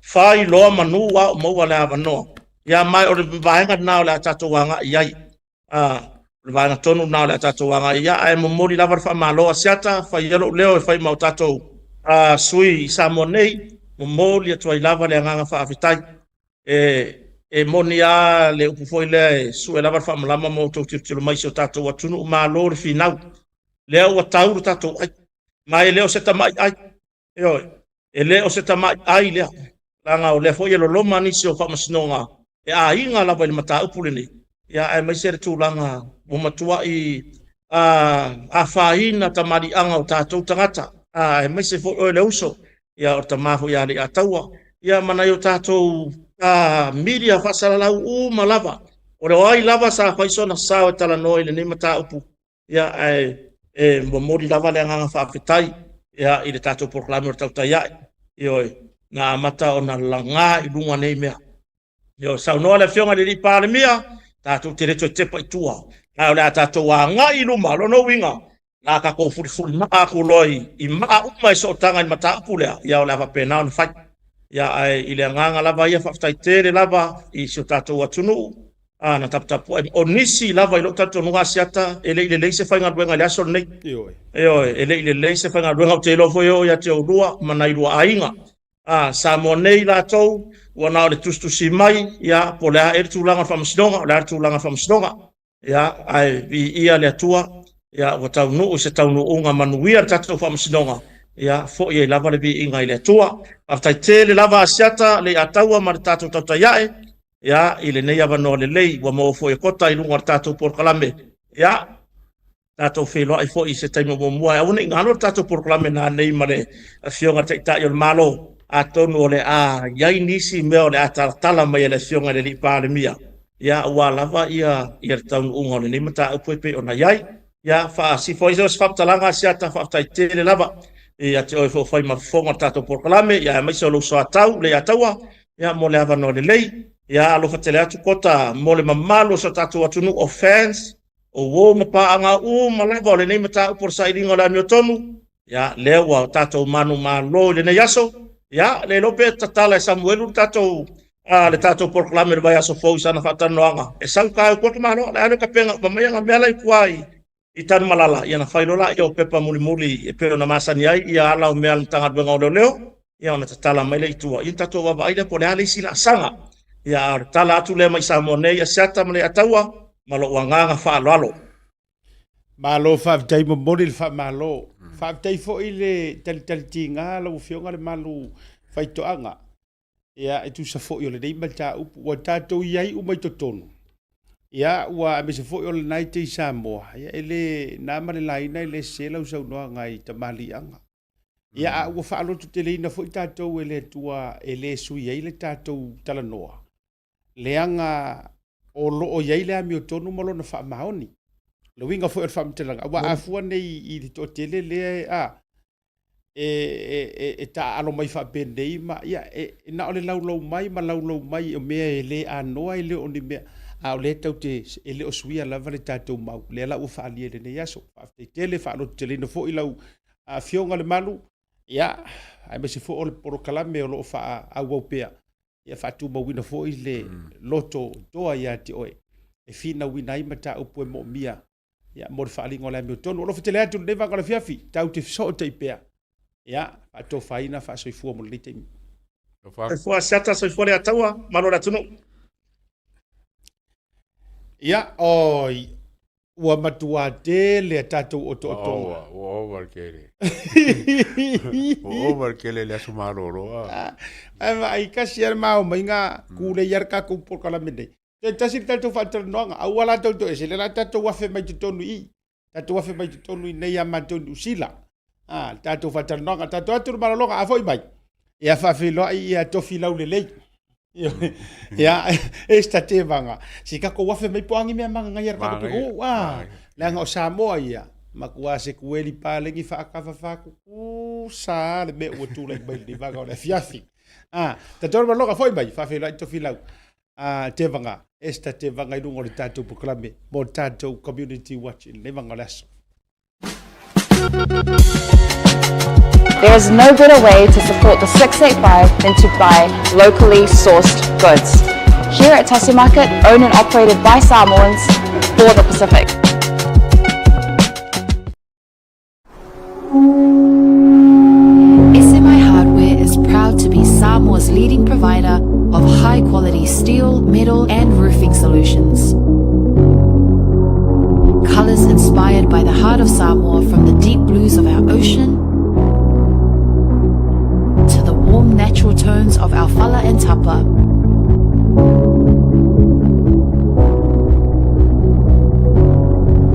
[SPEAKER 12] fai lo manu wa mo wala vano ia mai o le vaenga na la tato wanga iai le vanga tonu na le tatou wanga ia ai momoli lava fa malo asiata fa yelo leo fa mau tatou sui Samoa nei momoli atu ai lava le nganga fa afitai e monia le upu foi le su lava fa malama mo to tiro mai so tatou atunu malo le finau leo wa tauru tatou ai mai leo se tamai ai e leo se tamai ai le langa o le foi lo loma ni so fa masnonga e a inga lava le mata upule nei ia ai mai se tulanga mo matua I faina tamari anga o tatou tangata e mai se fo o le uso ia o tamafu ia le ataua ia mana yo tātou media whasalalau lava. O reo ai lava sa whaisona sao e tala noi le nei mata upu. Ia mo mori lava le anganga whaapetai. Ia i le tātou proklame o Tautai A'e. Ioi, ngā mata o na langa i lunga nei mea. Ioi, sau noa le fionga le ripa le mea, tātou te reto tepa i tua. Nā o le a tātou a ngā i luma, lono winga. Nā ka kou furi maa kuloi, i maa umai so tanga i mata upu lea. Ia o le awa penao na whai. Ia i le anganga lava ia whaftai tere lava i sio tātou atunu. Na tapu o nisi lava i lo tātou nunga asiata, ele i le leise whainga ruenga le aso nei. Ele i le leise whainga ruenga o te ilofo eo ia te o rua, mana i rua ainga. Samoa nei la tau, wana o le tustusi mai, ia po lea ere tūlanga whamasinonga, lea ere tūlanga whamasinonga. Ia ia le atua, ia wa tau nuu se tau nuu unga manuia tātou whamasinonga. Ia fo i lava le vi inga i le atua. Aftai te le lava asiata, le ataua ma le tātou Tautai A'e. Ia i le nei avanoa le lei wa mo fo e kota i lunga tātou porkalame. Ia tātou wheloa i fo i se taimo mua. Auna i ngano tātou porkalame nā nei ma le fionga teitai o le malo a tonu o le iai nisi mea o le a tala mai le fionga le li pāle mia. Ia ua lava ia le taunu unga o le nei mata upuepe o na iai. Ia wha si fo i se whaptalanga siata whaptai te le lava. Ia te oi fo whai mafonga tātou porkalame. Ia mai se o luso a tau le ataua. Ia mo le avanoa le lei. Ia alofa tele atu kota mo le mamalo sa tātou atunu o fans o wō mapaanga malava o le nei mata upor sa iringa o le amiotonu. Ia lewa tātou manu malo le nei aso. Ia le lope tatala e Samuelu tātou le tātou porklame le vai aso fau sana whatanoanga. E sau kāu kota malo le anu kapenga mamaianga meala i kuai i tanu malala. Ia na whailola i o pepa muli muli e peo na masani ai. Ia ala o meala tanga duenga o leo. Ia ona tatala mai le itua. Ia tātou wava aile po le ale isi la sanga. Ia tala atu le mai Samoa nei a siata male ataua malo uanganga whaaloalo.
[SPEAKER 4] Malo whaavitai mo mori le whaamalo. Whaavitai fo i le talitali ti ngā lau whionga le malu whaitoanga. Ia e tu sa fo i o le nei malta upu. Ua tātou iai umai totonu. Ia ua me se fo i o le nai te i Samoa. Ia e le nāmare laina i le se lau sau noa ngai tamali anga. Ia ua whaalotu te leina fo i tātou e le tua e le sui ai le tātou talanoa. Leanga o loo iai le ami o tonu malo na whaamaoni. Le winga fo e whaamtelanga. Awa afua nei i to tele le e ta alo mai whaapendei ma ia na ole laulau mai ma laulau mai o mea e le anoa e le o ni mea a o le tau te e le o suia lava le tātou mau. Le ala ua whaalia le nei aso. Whaafte tele whaalotu te leina fo i lau fionga le malu. Ia, ai me se fo o le porokalame o loo wha au pea. Ia whatu mawina fo i le loto doa ia te oe. E whina wina i mata upu e mo mia. Ia mo le whaalingo le amio tonu. Olo whetele atu le wanga le fiafi. Tau te so te ipea. Ia, whato whaina whaasoi fua mo le teimi.
[SPEAKER 12] Fua siata soi fua le ataua, mano la tunu.
[SPEAKER 4] Ia, oi. Ua matua te le tātou o toa.
[SPEAKER 9] Ua overkele. Ua overkele le asu maroro.
[SPEAKER 4] Ai kasi ar mau mai ngā kule iar ka kumpor kala mene. Te tasir tātou whaatara noanga. Au ala tātou e se le la tātou wafe mai te tonu i. Tātou wafe mai te tonu i nei ama tonu usila. Tātou whaatara noanga. Tātou aturu maralonga a foi mai. Ia whawhiloa i a tofi lau le lei. Ia, esta te vanga. Si kako wafe mai poangi mea manga ngai ar kako. Leanga o Samoa ia. Makua se kueli palengi whaakawa whaaku. Sa le me ua tūlai mai ni vanga o le fiafi. Tātou maralonga foi mai. Whawhiloa i tofi lau. Te vanga. Esta te vanga i rungo le tātou puklame. Mo tātou community watching. Le vanga le aso.
[SPEAKER 1] There is no better way to support the 685 than to buy locally sourced goods. Here at Tasi Market, owned and operated by Samoans for the Pacific.
[SPEAKER 2] SMI Hardware is proud to be Samoa's leading provider of high-quality steel, metal and roofing solutions. Colors inspired by the heart of Samoa, from the deep blues of our ocean to the warm natural tones of our fala and tapa.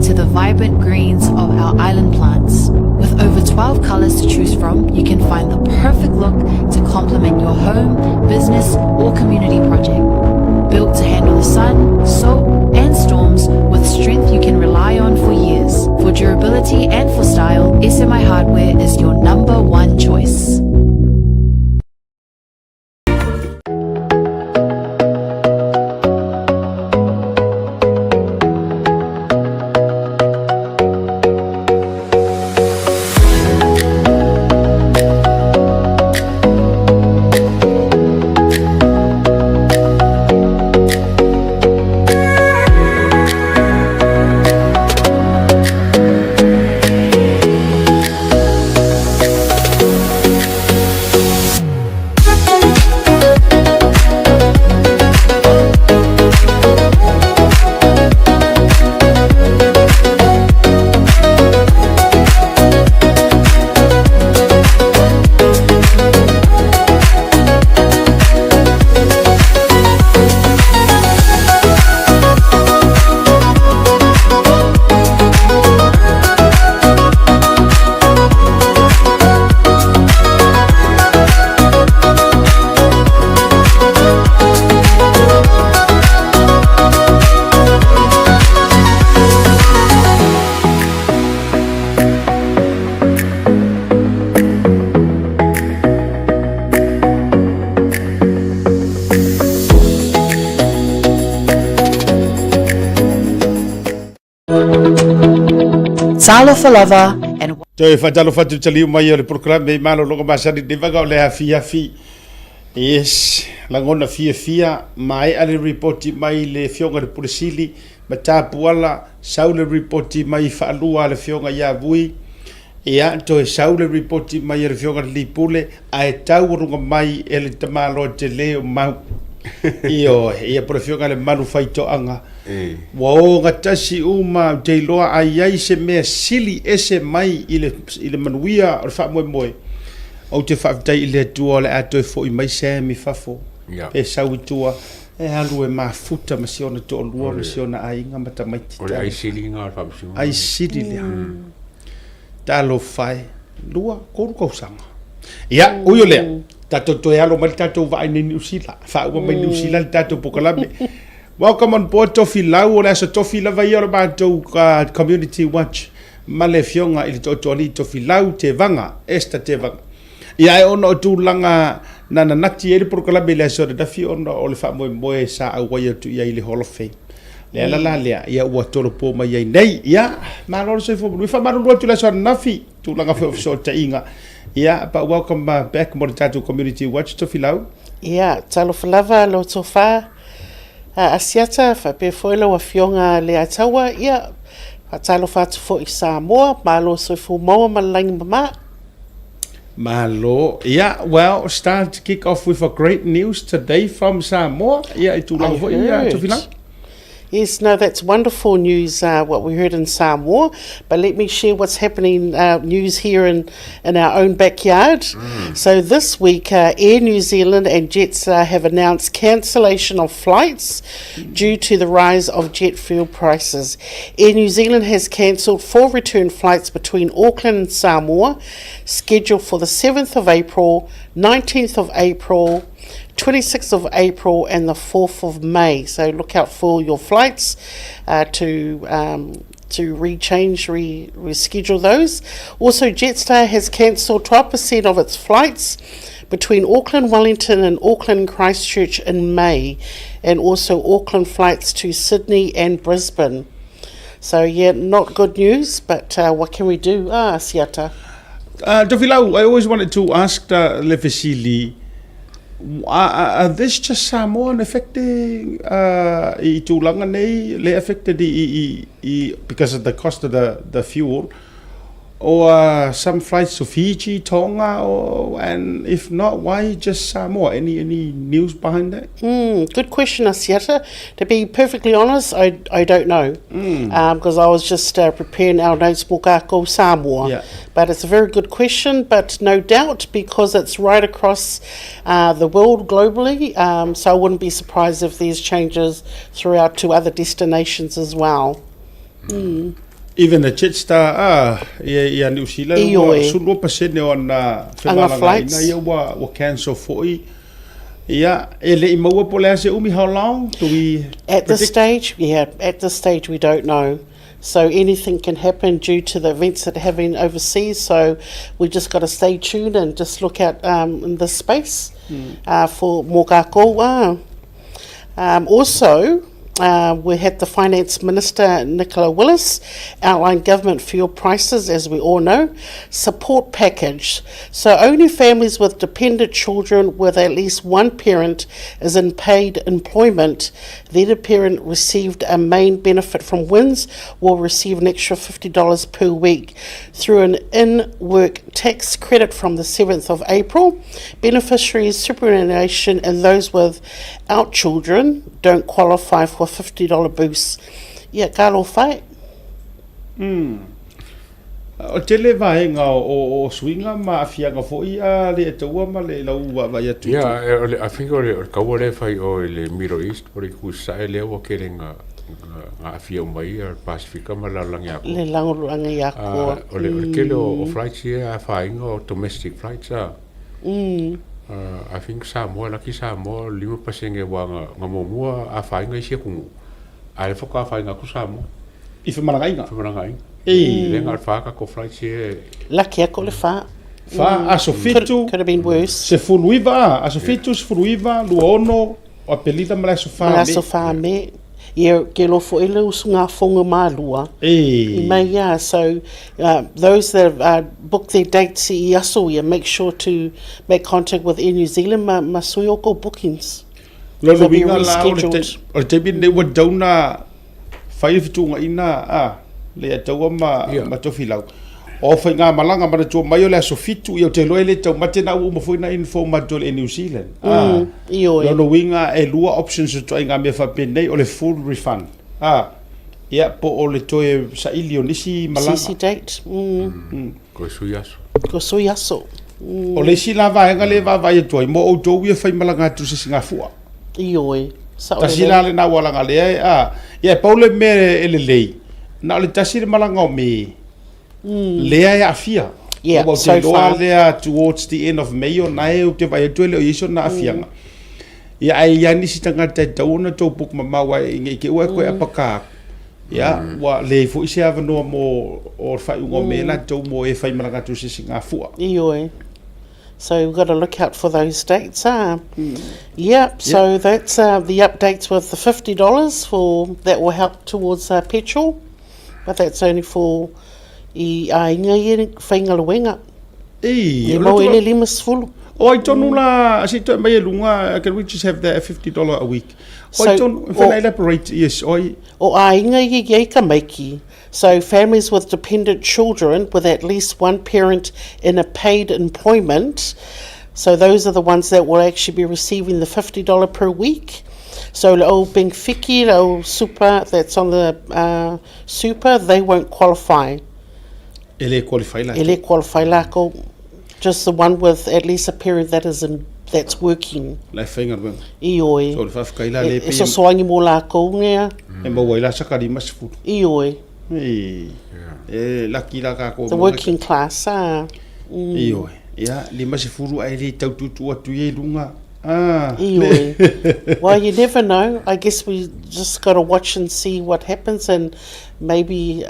[SPEAKER 2] To the vibrant greens of our island plants. With over 12 colors to choose from, you can find the perfect look to complement your home, community project. Built to handle the sun, salt, and storms with strength you can rely on for years. For durability and for style, SMI Hardware is your number one choice. Talo for lover and
[SPEAKER 4] Te whatalo whatu taliu mai o le programe e malo longa masani de vaga o le hafi. Yes, langona fia mai ale reporti mai le fionga de pulisili ma tapuala saule reporti mai whaalua le fionga ia vui. Ia to e saule reporti mai le fionga le lipule a e taurunga mai e le tamalo te leo mau. Ia por fionga le malu faito anga. Wao ngatasi uma te loa ai se me sili ese mai ile manuia o fa moe o te fa tai ile tua le ato fo i mai se mi fafo e sau tua e halu e mafuta masiona to lua masiona ai nga mata mai
[SPEAKER 9] o ai sili nga fa
[SPEAKER 4] ai sili le talo fai lua ko sanga ia uyo le tato to yalo mal tato va ni usila fa o mai usila tato pokalame. Welcome on board Tofilau, o le asa Tofila vai o le mātou Community Watch. Male fionga ili tōtoli Tofilau te vanga, esta te vanga. Ia e ona o tūlanga na nati e le prokalame le asa o le dafi ona o le wha moe sa au wai atu ia i le Hall of Fame. Lea la lea, ia ua tolo pō mai ai nei, ia, māloro soi fō munu. Iwha marunua tu le asa o nafi, tūlanga wha ta inga. Ia, but welcome back mo le tātou Community Watch Tofilau.
[SPEAKER 13] Ia, talo falava lo tofa. Asiata fa pe foilo wa fionga le atawa ia talo fatu fo i Samoa malo so fu mo malang mama
[SPEAKER 4] malo yeah, well, start to kick off with a great news today from Samoa. Yeah, itulau fo ia to filang.
[SPEAKER 13] Yes, no, that's wonderful news, what we heard in Samoa. But let me share what's happening, news here in our own backyard. So this week, Air New Zealand and Jetstar have announced cancellation of flights due to the rise of jet fuel prices. Air New Zealand has cancelled 4 return flights between Auckland and Samoa, scheduled for the 7th of April, 19th of April, 26th of April and the 4th of May. So look out for your flights to reschedule those. Also, Jetstar has cancelled 12% of its flights between Auckland, Wellington and Auckland, Christchurch in May, and also Auckland flights to Sydney and Brisbane. So yeah, not good news, but what can we do? Siata.
[SPEAKER 4] Tofilau, I always wanted to ask Lefesili, are this just Samoan affecting I tūlanga nei le affected because of the cost of the fuel, or some flights to Fiji, Tonga, and if not, why just Samoa? Any news behind that?
[SPEAKER 13] Good question, Asiata. To be perfectly honest, I don't know, because I was just preparing our notes mokako Samoa.
[SPEAKER 4] Yeah.
[SPEAKER 13] But it's a very good question, but no doubt because it's right across the world globally, so I wouldn't be surprised if there's changes throughout to other destinations as well.
[SPEAKER 4] Even the Jetstar, ia New Zealand, sulu pasene on
[SPEAKER 13] flights.
[SPEAKER 4] Ia wa cancel foi. Yeah, ele maua pole se umi, how long do we
[SPEAKER 13] At this stage, at this stage we don't know. So anything can happen due to the events that are happening overseas. So we just got to stay tuned and just look out in this space for more kākou. Also, we had the Finance Minister, Nicola Willis, outline government fuel prices, as we all know, support package. So only families with dependent children with at least one parent is in paid employment, then a parent received a main benefit from WINS will receive an extra $50 per week through an in-work tax credit from the 7th of April. Beneficiaries, superannuation and those without children don't qualify for $50 boost. Yeah, kalo whai.
[SPEAKER 4] O tele vaenga o swinga ma afianga foi a le taua ma le lau vai atu.
[SPEAKER 9] Yeah, I think o kaua fai o le Middle East por i kusa le o kelenga nga afia mai ar Pacifica ma la langi ako.
[SPEAKER 13] Le lango ako.
[SPEAKER 9] O le kele o flights here a fainga o domestic flights a. I think Samoa laki Samoa 5% wanga ngamomua a fainga isi kungu. Ai foka fainga ku Samoa.
[SPEAKER 4] I whamarangainga?
[SPEAKER 9] Whamarangainga. Lenga al whaka ko flights here.
[SPEAKER 13] Laki ako le wha.
[SPEAKER 4] Aso fitu.
[SPEAKER 13] Could have been worse.
[SPEAKER 4] Se fuluiva, aso fitu, se fuluiva, luono, o apelida malaso wha me.
[SPEAKER 13] Malaso wha me. Ia ke lofo ele usunga whonga mālua. I mai ia, so those that book their dates I aso ia, make sure to make contact with Air New Zealand ma sui oko bookings.
[SPEAKER 4] Lolo winga la o te bin ne wa dauna whai fitunga ina le ataua ma tofi lau. O whai ngā malanga mana tua mai o le aso fitu i o te loe le tau mate na ua mawhoi info mato le New Zealand. Lolo winga e lua options o toi ngā mea whapenei o le full refund. Ia po o le toe sa ili o nisi malanga.
[SPEAKER 13] Sisi date.
[SPEAKER 9] Ko sui aso.
[SPEAKER 13] Ko sui aso.
[SPEAKER 4] O le si la vaenga le vai toi mo o tau ia whai malanga tu se singa fua.
[SPEAKER 13] Ioi.
[SPEAKER 4] Tasi la le na walanga le ia paule me ele lei. Na le tasi le malanga o me. Lea e afia.
[SPEAKER 13] Yeah, so far.
[SPEAKER 4] Lea towards the end of May o nae o te vai tuele o iso na afianga. Ia ai ia nisi tangata tauna tau puk mamawa inge ke ua koe apaka. Ia, wa le fo isi avanoa mo o whai ungo me la tau mo e whai maranga tu sisi ngā fua.
[SPEAKER 13] Ioi. So we've got to look out for those dates. Yep, so that's the updates with the $50 for that will help towards petrol. But that's only for I ainga i whaingaluenga. E mau ele lima sfulu.
[SPEAKER 4] O ai tonu la, asi toi mai e lunga, can we just have that $50 a week? O ai tonu, whena elaborate, yes, oi.
[SPEAKER 13] O a inga i ei ka maiki. So families with dependent children with at least one parent in a paid employment, so those are the ones that will actually be receiving the $50 per week. So the old Benfiki, the old super that's on the super, they won't qualify.
[SPEAKER 4] Ele qualify lako.
[SPEAKER 13] Ele qualify lako. Just the one with at least a parent that is that's working.
[SPEAKER 4] Lai whainga rweng.
[SPEAKER 13] Ioi.
[SPEAKER 4] So le whafkaila le pe.
[SPEAKER 13] So soangi mo lako ngea.
[SPEAKER 4] E maua ila sakari masifuru.
[SPEAKER 13] Ioi.
[SPEAKER 4] Laki la kako.
[SPEAKER 13] The working class.
[SPEAKER 4] Ioi. Ia, le masifuru ai le taututu atu e lunga.
[SPEAKER 13] Well, you never know. I guess we just got to watch and see what happens and maybe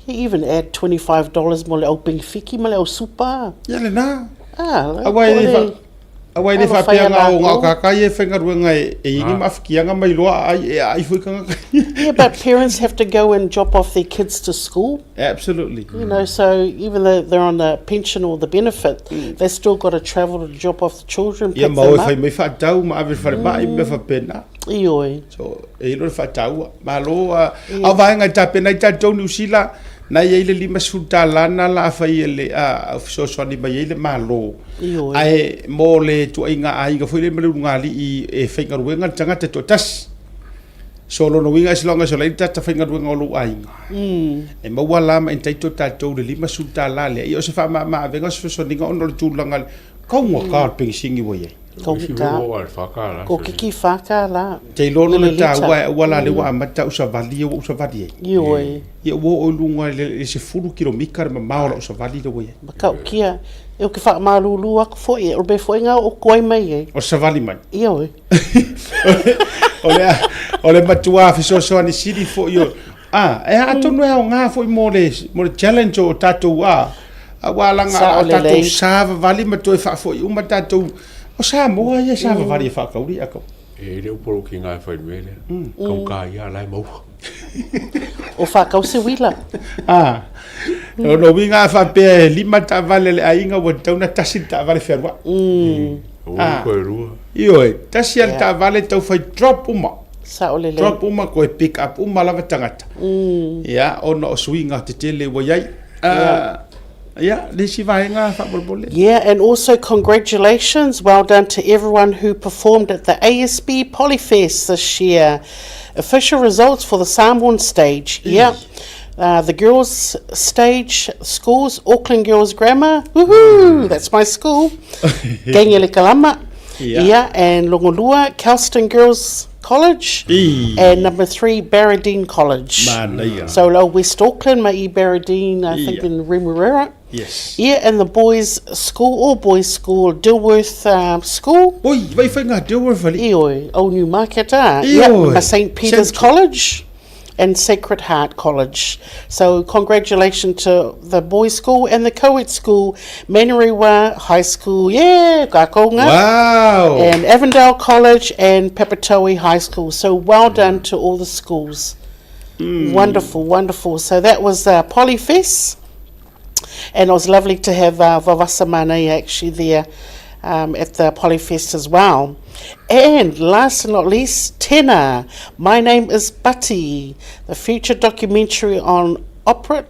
[SPEAKER 13] even add $25 mo le au Benfiki mo le au super.
[SPEAKER 4] Ia le na.
[SPEAKER 13] Awai
[SPEAKER 4] le whapeanga o ngā kakai e whengaruenga e ingi mawhikianga mai loa ai whuikanga.
[SPEAKER 13] Yeah, but parents have to go and drop off their kids to school.
[SPEAKER 4] Absolutely.
[SPEAKER 13] You know, so even though they're on the pension or the benefit, they still got to travel to drop off the children, pick them up.
[SPEAKER 4] Ia mau e whai mai whatau ma awe whare mai me whapena.
[SPEAKER 13] Ioi.
[SPEAKER 4] So, e ilo whatau. Ma lo, a vaenga tapena i tatou New Zealand. Nai ele lima suta lana la fai ele so so ni mai ele malo ai mo le tu inga ai ga foi le melu ngali I e fenga ruenga tanga te totas so lo no winga silonga so le tata fenga ruenga lo ai e mo wala ma entai to tatou le lima suta la le I o se fa ma venga so so ninga ono tu langa ko ngo ka pensingi wo ye
[SPEAKER 13] Ko ka. Ko kiki whaka la.
[SPEAKER 4] Te lono le tā wala le wa amata usavali o usavali.
[SPEAKER 13] Ioi.
[SPEAKER 4] Ia wo o lunga le se fulu kilomika ma maola usavali le wai.
[SPEAKER 13] Makau kia. E o ke whaamalulu aku fo e. O be fo inga o koe mai e.
[SPEAKER 4] O savali mai.
[SPEAKER 13] Ioi.
[SPEAKER 4] O le matua fisoso ani siri fo io. E atonu e o ngā fo i mo le challenge o tatou a. A walanga o tatou sava vali ma toi fa fo i uma tatou. O Samoa ia sava vali fa kauri ako.
[SPEAKER 9] E le uporo ki ngā whai mele. Kau ka ia lai mau.
[SPEAKER 13] O whakau se wila.
[SPEAKER 4] O no winga fa pe lima ta vale le ainga wa tauna tasi ta vale ferwa.
[SPEAKER 9] O koe rua.
[SPEAKER 4] Ioi, tasi al ta vale tau fai drop uma.
[SPEAKER 13] Sa o lele.
[SPEAKER 4] Drop uma koe pick up uma lava tangata. Ia, o no swinga te tele wa yai. Yeah,
[SPEAKER 13] and also congratulations, well done to everyone who performed at the ASB Polyfest this year. Official results for the Samoan stage. The girls stage schools, Auckland Girls Grammar, woohoo, that's my school. Gangele Kalama, and Longolua, Kelston Girls College, and number 3 Barradine College. So West Auckland, mai Barradine, I think in Remuera.
[SPEAKER 4] Yes.
[SPEAKER 13] And the boys' school, all boys' school, Dilworth School.
[SPEAKER 4] Oi, vai whainga Dilworth ali.
[SPEAKER 13] Ioi, Old Newmarket, St. Peter's College and Sacred Heart College. So congratulations to the boys' school and the co-ed school, Manurewa High School, Kakonga.
[SPEAKER 4] Wow.
[SPEAKER 13] And Avondale College and Papatoe High School. So well done to all the schools. Wonderful, wonderful. So that was Polyfest. And it was lovely to have Vavasa Mane actually there at the Polyfest as well. And last and not least, Tena. My name is Bati, the feature documentary on operatic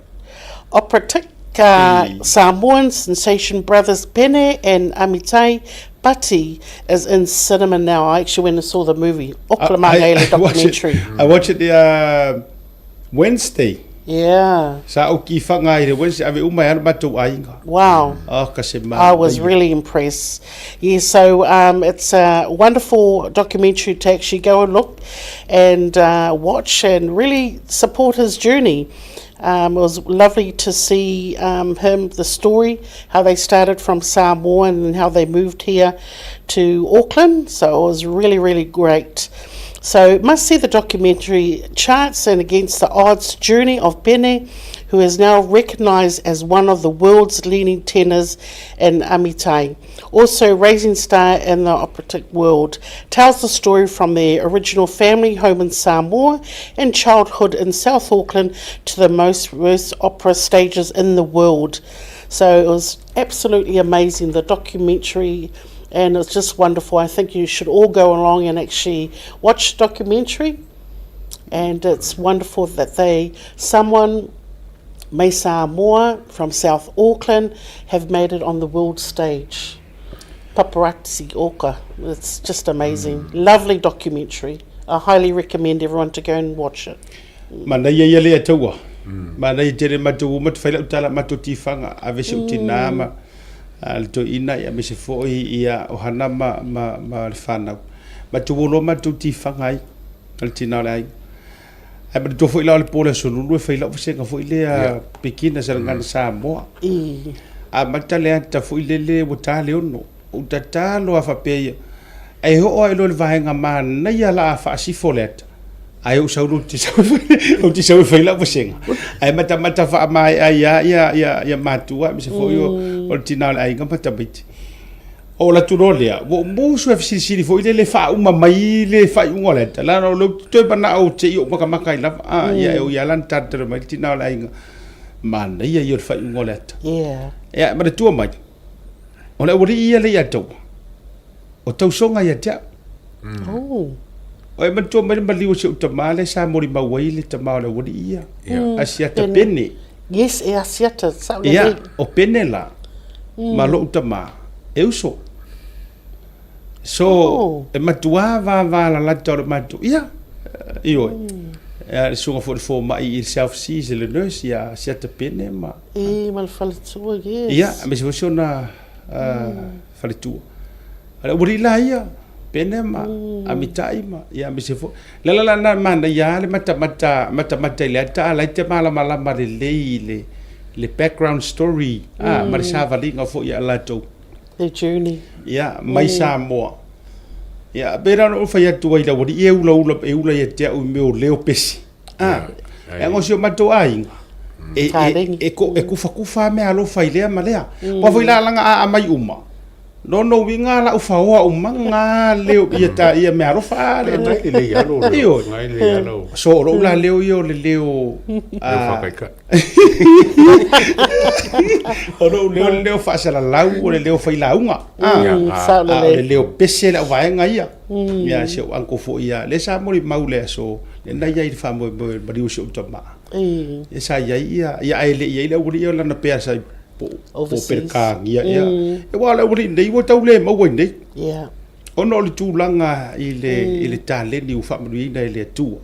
[SPEAKER 13] Samoan sensation brothers Pene and Amitai Bati is in cinema now. I actually went and saw the movie. Oklahoma documentary.
[SPEAKER 4] I watched it Wednesday.
[SPEAKER 13] Yeah.
[SPEAKER 4] Wow. I
[SPEAKER 13] was really impressed. So it's a wonderful documentary to actually go and look and watch and really support his journey. It was lovely to see him, the story, how they started from Samoa and how they moved here to Auckland. So it was really, really great. So must see the documentary. Charts and against the odds journey of Pene, who is now recognised as one of the world's leading tenors in Amitai. Also rising star in the operatic world. Tells the story from their original family home in Samoa and childhood in South Auckland to the most opera stages in the world. So it was absolutely amazing, the documentary. And it's just wonderful. I think you should all go along and actually watch the documentary. And it's wonderful that someone, Mai Samoa from South Auckland, have made it on the world stage. Paparazzi Oka. It's just amazing. Lovely documentary. I highly recommend everyone to go and watch it.
[SPEAKER 4] Alto ina ya mese foi ia o hana ma le whanau. Ma tu wolo ma tu ti whangai, altina lai. Ai ma tu foi la le pole solulu e whaila o senga foi le pekina sa ngana Samoa. A mata le anta foi le o tale ono. O tatalo a whapeia. Ai ho o ilo le vahenga mana ia la a whaasifoleta. Ai o sauru ti sau whaila o senga. Ai mata wha mai ai ia matua mese foi o tina ai nga patabit o la turolea wo musu e siri foi le fa uma mai le fa ungoleta la no to bana o te o maka la ia o ia lan tatter mai tina ai nga man ia fa ungoleta ya ma tu mai o le ori ia le ia to o tau songa ia ta o e ma tu mai ma liu se o tamale sa mori ma wai le tamale ori ia asia ta pene
[SPEAKER 13] asia ta sa
[SPEAKER 4] le o pene la ma lo utama euso so e matua va la tor matu io so for my self sees le nurse ya siete pene ma
[SPEAKER 13] mal fale tu
[SPEAKER 4] me se funciona fale tu Ala uri la ia pene ma amitai ma ia mi se fo. La na mana ia le mata le ata la te mala le background story ma le savalinga fo ia la to.
[SPEAKER 13] The journey.
[SPEAKER 4] Ia mai Samoa. Ia bera no fa ia tu ai la uri e ula ia te o meu leo pesi. E ngo sio mato ai. E kufa me alo fa ile ma lea. Pa foi la langa a mai uma. No winga la ufaoa umanga leo ia me alo fa le
[SPEAKER 9] le alo ngai le alo
[SPEAKER 4] so lo la leo yo le leo o leo fa sala lau o le leo fa ila unga le leo pese la vai ngai ia se anko fo ia le sa mori maule so le na ia fa mo bari uso tama e sa ia ele ia uri ia la na pesa po perkang ia e wala uri nei wo tau le mo nei ono le tūlanga i le tāleni u whaamanuina i le atua.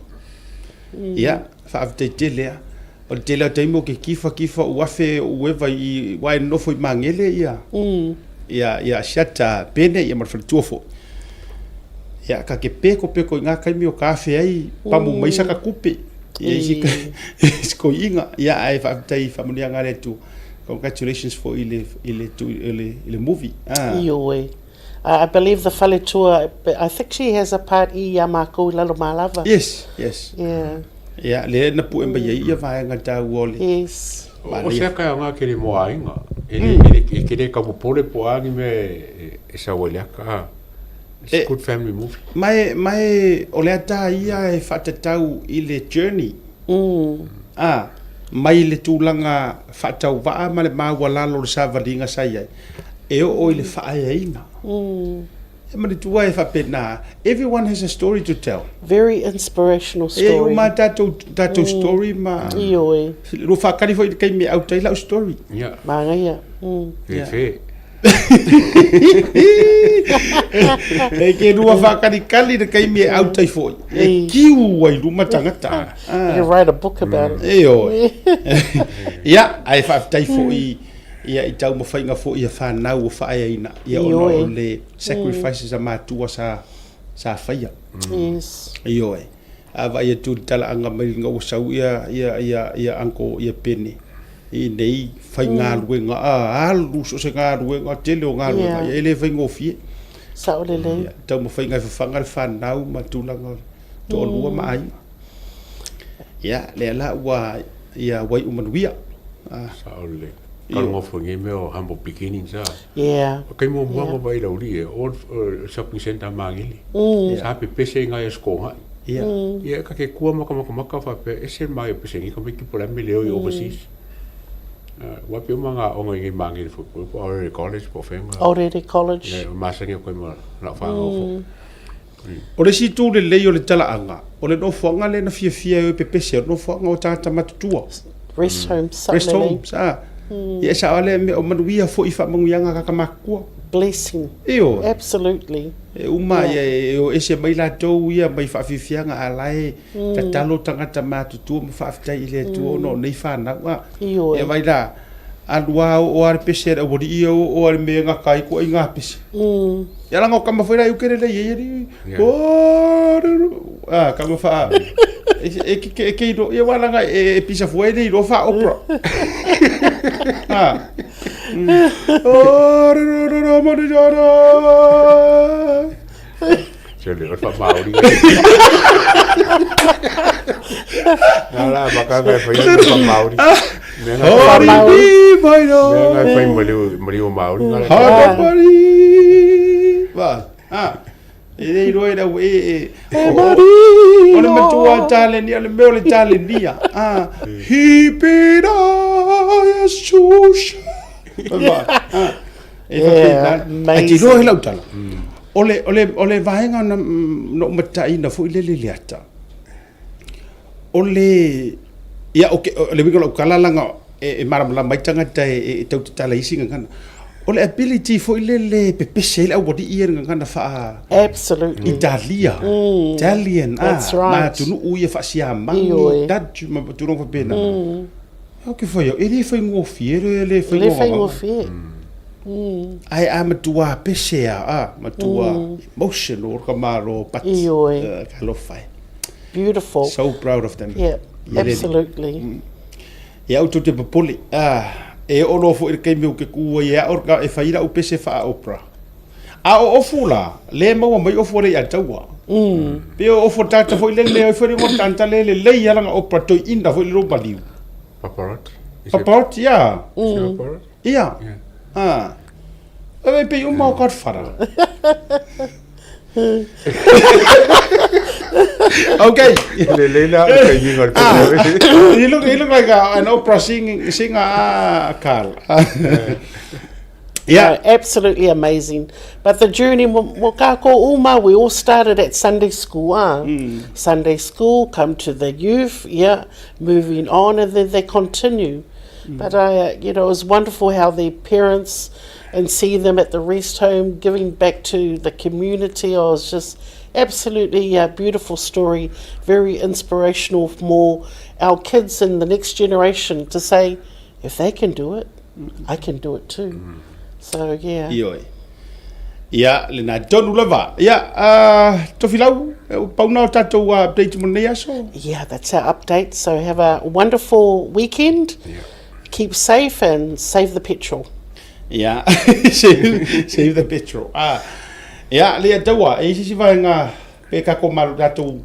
[SPEAKER 4] Ia, whaafetei lea. O le tela taimo ke kifa u afe uewa i wae nofo i mangele ia. Ia siata pene ia marwhare tuofo. Ia ka ke peko i ngā kaimi o kafe ai pamu maisa ka kupe. Ia isko inga. Ia ai whaafetei whaamanuia ngā le tu. Congratulations for i le movie.
[SPEAKER 13] Ioe. I believe the Fale tour, I think she has a part i Yamako Lalo Malava.
[SPEAKER 4] Yes.
[SPEAKER 13] Yeah.
[SPEAKER 4] Yeah, le na pu emba ia vai ngata wole.
[SPEAKER 13] Yes.
[SPEAKER 9] O se ka nga ke le moainga. Ele ke le ka popole po ani me e sa wole ka. It's a good family movie.
[SPEAKER 4] Mai o le ata ia e fatatau i le journey. Mai le tūlanga whatau waa ma le mawala lo le savalinga sai ai. E o le whaaeina. Everyone has a story to tell.
[SPEAKER 13] Very inspirational story.
[SPEAKER 4] Ma tatou story ma.
[SPEAKER 13] Ioe.
[SPEAKER 4] Lo whakari foi kai me au tai lau story.
[SPEAKER 9] Yeah.
[SPEAKER 13] Manga ia.
[SPEAKER 9] Fe.
[SPEAKER 4] E ke rua whakari kali de kai me au tai foi. E kiu ai ruma tangata.
[SPEAKER 13] You can write a book about it.
[SPEAKER 4] Ioe. Ia, ai whaftai foi. Ia I tau mawhainga fo ia whanau o whaeina. Ia o le sacrifices a mātua sa whaia.
[SPEAKER 13] Yes.
[SPEAKER 4] Ioe. Awa ia tu tala anga mai ngā wasau ia anko ia pene. I nei whai ngā ruenga. Alu so se ngā ruenga. Tele o ngā ruenga. Ia ele whai ngōwhie.
[SPEAKER 13] Sa o lele.
[SPEAKER 4] Tau mawhainga i whawhanga le whanau ma tūlanga tō lua ma ai. Ia le ala ua ia wai umanuia.
[SPEAKER 9] Sa o lele. Kalongo fungi me o humble beginnings a.
[SPEAKER 13] Yeah.
[SPEAKER 9] Kai mo mo vai la uri e o shopping center mangili. Sa pe pese nga e skoha.
[SPEAKER 4] Yeah.
[SPEAKER 9] Ia ka ke kua maka fa pe ese mai pese ngi ka me ki pola me leo i overseas. Wa pe manga o ngi mangili fu po already college po fenga.
[SPEAKER 13] Already college.
[SPEAKER 9] Ne masangi ko mo la fa ngo.
[SPEAKER 4] O le si tu le leo le tala anga. O le no fuanga le na fia e pe pese no fuanga o tata matutua.
[SPEAKER 13] Rest homes.
[SPEAKER 4] Rest homes. Ia sa ole me o manuia fo I whamanguianga kakamakua.
[SPEAKER 13] Blessing.
[SPEAKER 4] Io.
[SPEAKER 13] Absolutely.
[SPEAKER 4] Uma ia o ese mai la tou ia mai whawhiwhianga a lai ka talo tangata mātutua ma whawhitai I le tua no nei whanau.
[SPEAKER 13] Io.
[SPEAKER 4] E mai la alua o are pese a wari ia o are me ngā kai ko I ngā pese. Ia langa o kama whaira I ukere le ieri. Kama wha. E ke iro, ia walanga e pisa fuere I ro wha opera.
[SPEAKER 9] Jole, o wha maori. Nala, baka ngai whai anu wha maori.
[SPEAKER 4] Hori bi, vai no.
[SPEAKER 9] Mea ngai whai mari o maori.
[SPEAKER 4] Hara pari. Va, e ro era o le matua tale ni, o le meo le tale nia. Hipira Yesusha. E ti rohe lau tala. O le vahenga no matai na fu ile leata. O le ia o le winga lau kalalanga e maramala maitanga e tau tala isinga kana. O le ability fu ile le pepese ile au wadi ia ngana fa.
[SPEAKER 13] Absolutely.
[SPEAKER 4] Italia. Italian.
[SPEAKER 13] That's right.
[SPEAKER 4] Ma tunu uia fa siamangi. Dadu ma tunu fa pena. O ke foi? Ele foi ngofie, ele foi
[SPEAKER 13] ngofie.
[SPEAKER 4] Ai a matua pese a matua emotional kamaro pat kalofai.
[SPEAKER 13] Beautiful.
[SPEAKER 4] So proud of them.
[SPEAKER 13] Yeah, absolutely.
[SPEAKER 4] Ia auto te papoli. E olo fo i kei meu ke kua ia orka e whaira u pese wha opera. A o ofula, le maua mai ofu le a taua. Pe o ofu tata fo i le o fwere ngon tanta le lei alanga opera toi inda fo i lo baliu.
[SPEAKER 9] Paparot?
[SPEAKER 4] Paparot, ia.
[SPEAKER 9] Paparot?
[SPEAKER 4] Ia. E pe uma o kat whara. Okay. You look like an opera singer, Carl.
[SPEAKER 13] Yeah, absolutely amazing. But the journey, we all started at Sunday school. Sunday school, come to the youth, moving on, and then they continue. But it was wonderful how their parents and see them at the rest home, giving back to the community. I was just absolutely a beautiful story, very inspirational for our kids and the next generation to say, if they can do it, I can do it too. So yeah.
[SPEAKER 4] Ia, lena tonu lava. Ia, tofilau, pauna o tatou update mo nei aso?
[SPEAKER 13] Yeah, that's our update. So have a wonderful weekend. Keep safe and save the petrol.
[SPEAKER 4] Yeah, save the petrol. Ia, lea taua, e sisi vaenga pe kako malu tatou.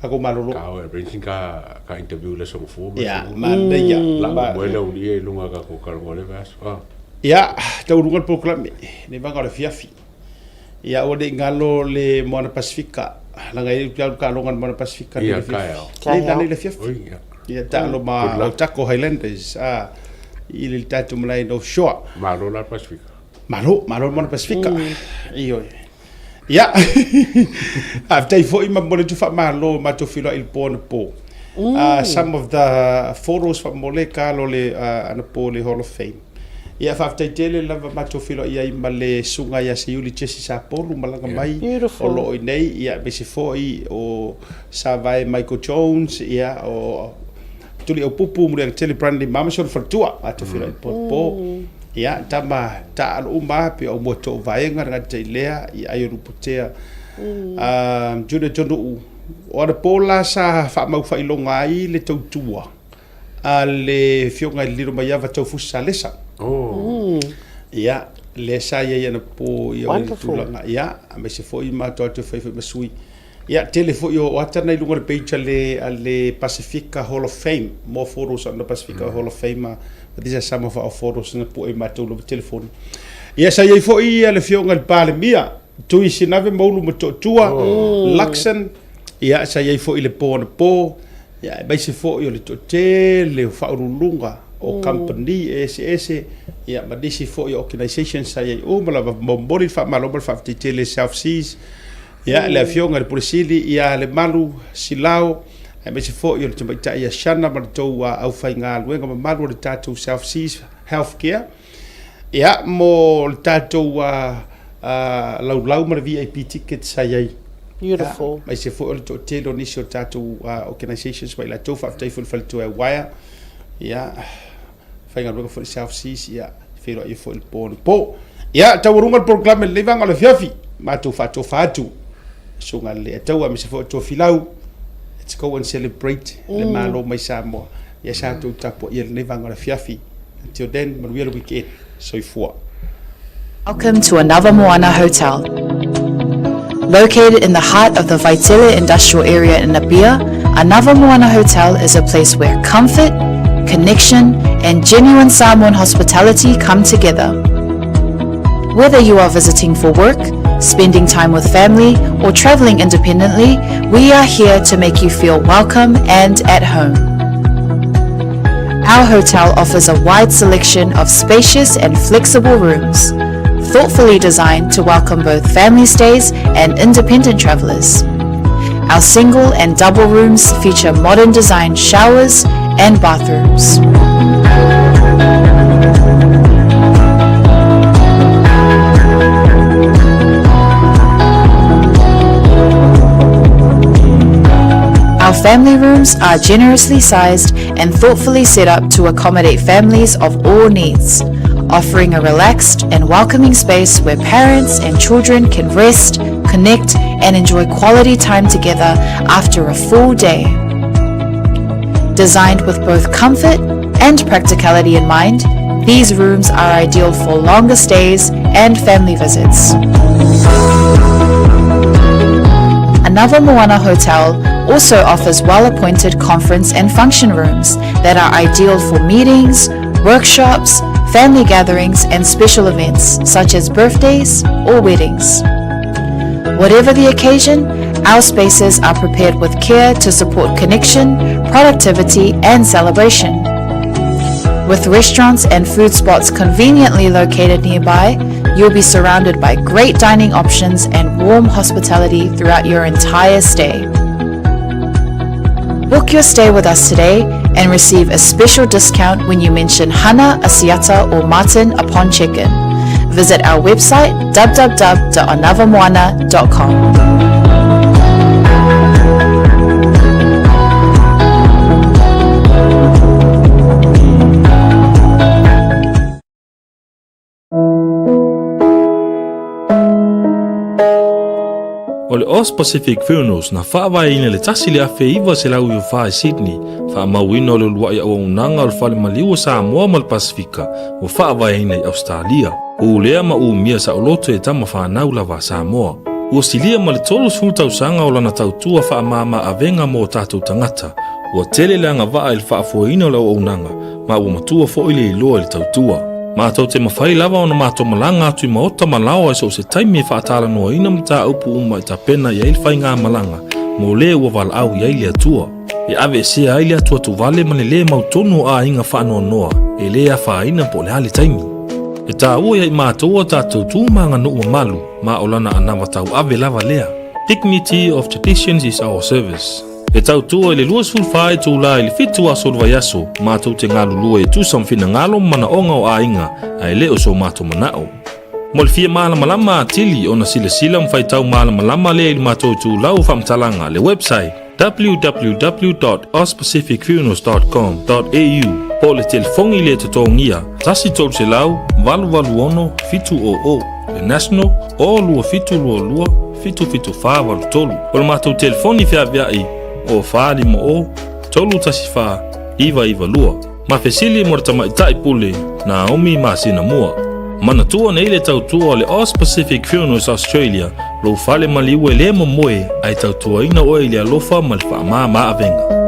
[SPEAKER 4] Kako malu.
[SPEAKER 9] Kau e brinsin ka interview le song fu.
[SPEAKER 4] Ia, mandeia.
[SPEAKER 9] Lama mwela uli e lunga ka kukarongole vaso.
[SPEAKER 4] Ia, tau rungan proklame, ne vanga le fiafi. Ia, o de ngalo le Moana Pasifika. Langa i ka longan Moana Pasifika.
[SPEAKER 9] Ia, kaiao.
[SPEAKER 4] Kaiao. Le fiafi. Ia, talo ma o Taco Highlanders. I le tatu malai no shore.
[SPEAKER 9] Malo la Pasifika.
[SPEAKER 4] Malo Moana Pasifika. Iyo. Ia. After fo I mole tu fa malo ma to filo il pon po. Some of the photos from mole kalo le ana po le Hall of Fame. Ia whaftaitele lava matofilo ia I male sunga ia se yuli chesi sa polu malanga mai.
[SPEAKER 13] Beautiful.
[SPEAKER 4] O loo nei ia bese foi o sa vai Michael Jones ia o tuli o pupu mure tele brandi mama so fatua matofilo I po. Ia tama ta al uma pe o moto vaenga nga teilea ia ai ruputea. Jude jonu o de pola sa fa mau fa ilonga ai le tautua. Ale fionga liro mai ava tau fusa lesa. Ia, le sa ia na po ia o tulanga. Ia, me se foi ma to te foi masui. Ia, tele foi o atana I lunga page ale Pacifica Hall of Fame. More photos on the Pacifica Hall of Fame. But these are some of our photos na po e ma to telephone. Ia sa ia foi ia le fionga le pale mia. Tu I sinave maulu mo tua Luxon. Ia sa ia foi le po na po. Ia, mai se foi o le to tele o faurulunga. O company ese ia madisi fo I organization sai o mala bombori fa malobal fa tele South Seas ia le afionga le polisili ia le malu silao e me se fo I le tamaita ia shana ma to au fainga luenga ma malu le tatou South Seas healthcare ia mo le tatou lau ma VIP ticket sai
[SPEAKER 13] Beautiful.
[SPEAKER 4] Mai se fo le to tele ni so tatou organizations mai la to fa tai fo to wire ia fainga luenga for South Seas ia fero I for el po ia taurunga program le vanga le fiafi ma tu fatu sunga le tau a me se fo to filau. Let's go and celebrate le malo mai Samoa ia sa tu tapo ia le vanga le fiafi. Until then man real weekend so for
[SPEAKER 2] Welcome to another Moana hotel. Located in the heart of the Vaitele industrial area in Apia, another Moana hotel is a place where comfort, connection, and genuine Samoan hospitality come together. Whether you are visiting for work, spending time with family, or traveling independently, we are here to make you feel welcome and at home. Our hotel offers a wide selection of spacious and flexible rooms, thoughtfully designed to welcome both family stays and independent travelers. Our single and double rooms feature modern design showers and bathrooms. Our family rooms are generously sized and thoughtfully set up to accommodate families of all needs, offering a relaxed and welcoming space where parents and children can rest, connect, and enjoy quality time together after a full day. Designed with both comfort and practicality in mind, these rooms are ideal for longer stays and family visits. Another Moana hotel also offers well-appointed conference and function rooms that are ideal for meetings, workshops, family gatherings, and special events such as birthdays or weddings. Whatever the occasion, our spaces are prepared with care to support connection, productivity, and celebration. With restaurants and food spots conveniently located nearby, you'll be surrounded by great dining options and warm hospitality throughout your entire stay. Book your stay with us today and receive a special discount when you mention Hana, Asiata, or Martin upon check-in. Visit our website www.anavamoana.com.
[SPEAKER 3] O le Os Pacific Funerals na whaavaina le tasi le afe iwa se lau i whae Sydney, whaamauina o le lua i au unanga o le whale maliu o Samoa ma le Pasifika, o whaavaina i Australia. O lea ma mia sa o loto e tama whanau lava Samoa. Ua silia ma le tolu sultausanga o lana tautua whaamama avenga mo tatou tangata, ua tele leanga waa il whaafoina o lau unanga, ma ua matua fo ile iloa il tautua. Mātou te mafai lava o na mātou malanga atu i maota malao e so se taimi e whaatala noa ina mta upu uma i ta pena i ailwhai ngā malanga, mo le ua wala au i aile atua. E ave se aile atua tu vale mane le mautonu a inga whaanoa noa, e le a whaina po le hale taimi. E tā ua i mātou o tātou tūmanga no ua malu, ma o lana anawa tau ave lava lea. Dignity of traditions is our service. E tau tua le luas fulfai tu la ili fitu aso lwa yaso, mātou te ngā lulua e tu samfina ngalo mana onga o a inga, a ele o so mātou manao. Mo le fia maala malama atili o na sila mwhai tau maala malama le ili mātou tu lau whamtalanga le website www.ospacificfunerals.com.au po le telefongi le tatongia, tasi tolu se lau, valu ono, fitu o, le national, o lua fitu lua, fitu wha walu tolu. O le mātou telefoni fia viai, o whaari mo o, tolu tasi wha, iwa lua. Ma fesili mo rata maitai pule, na omi ma sina mua. Mana tua na ile tautua le Os Pacific Funerals Australia, lo whale maliu e le momoe, ai tautua ina o ile alofa ma le wha maa avenga.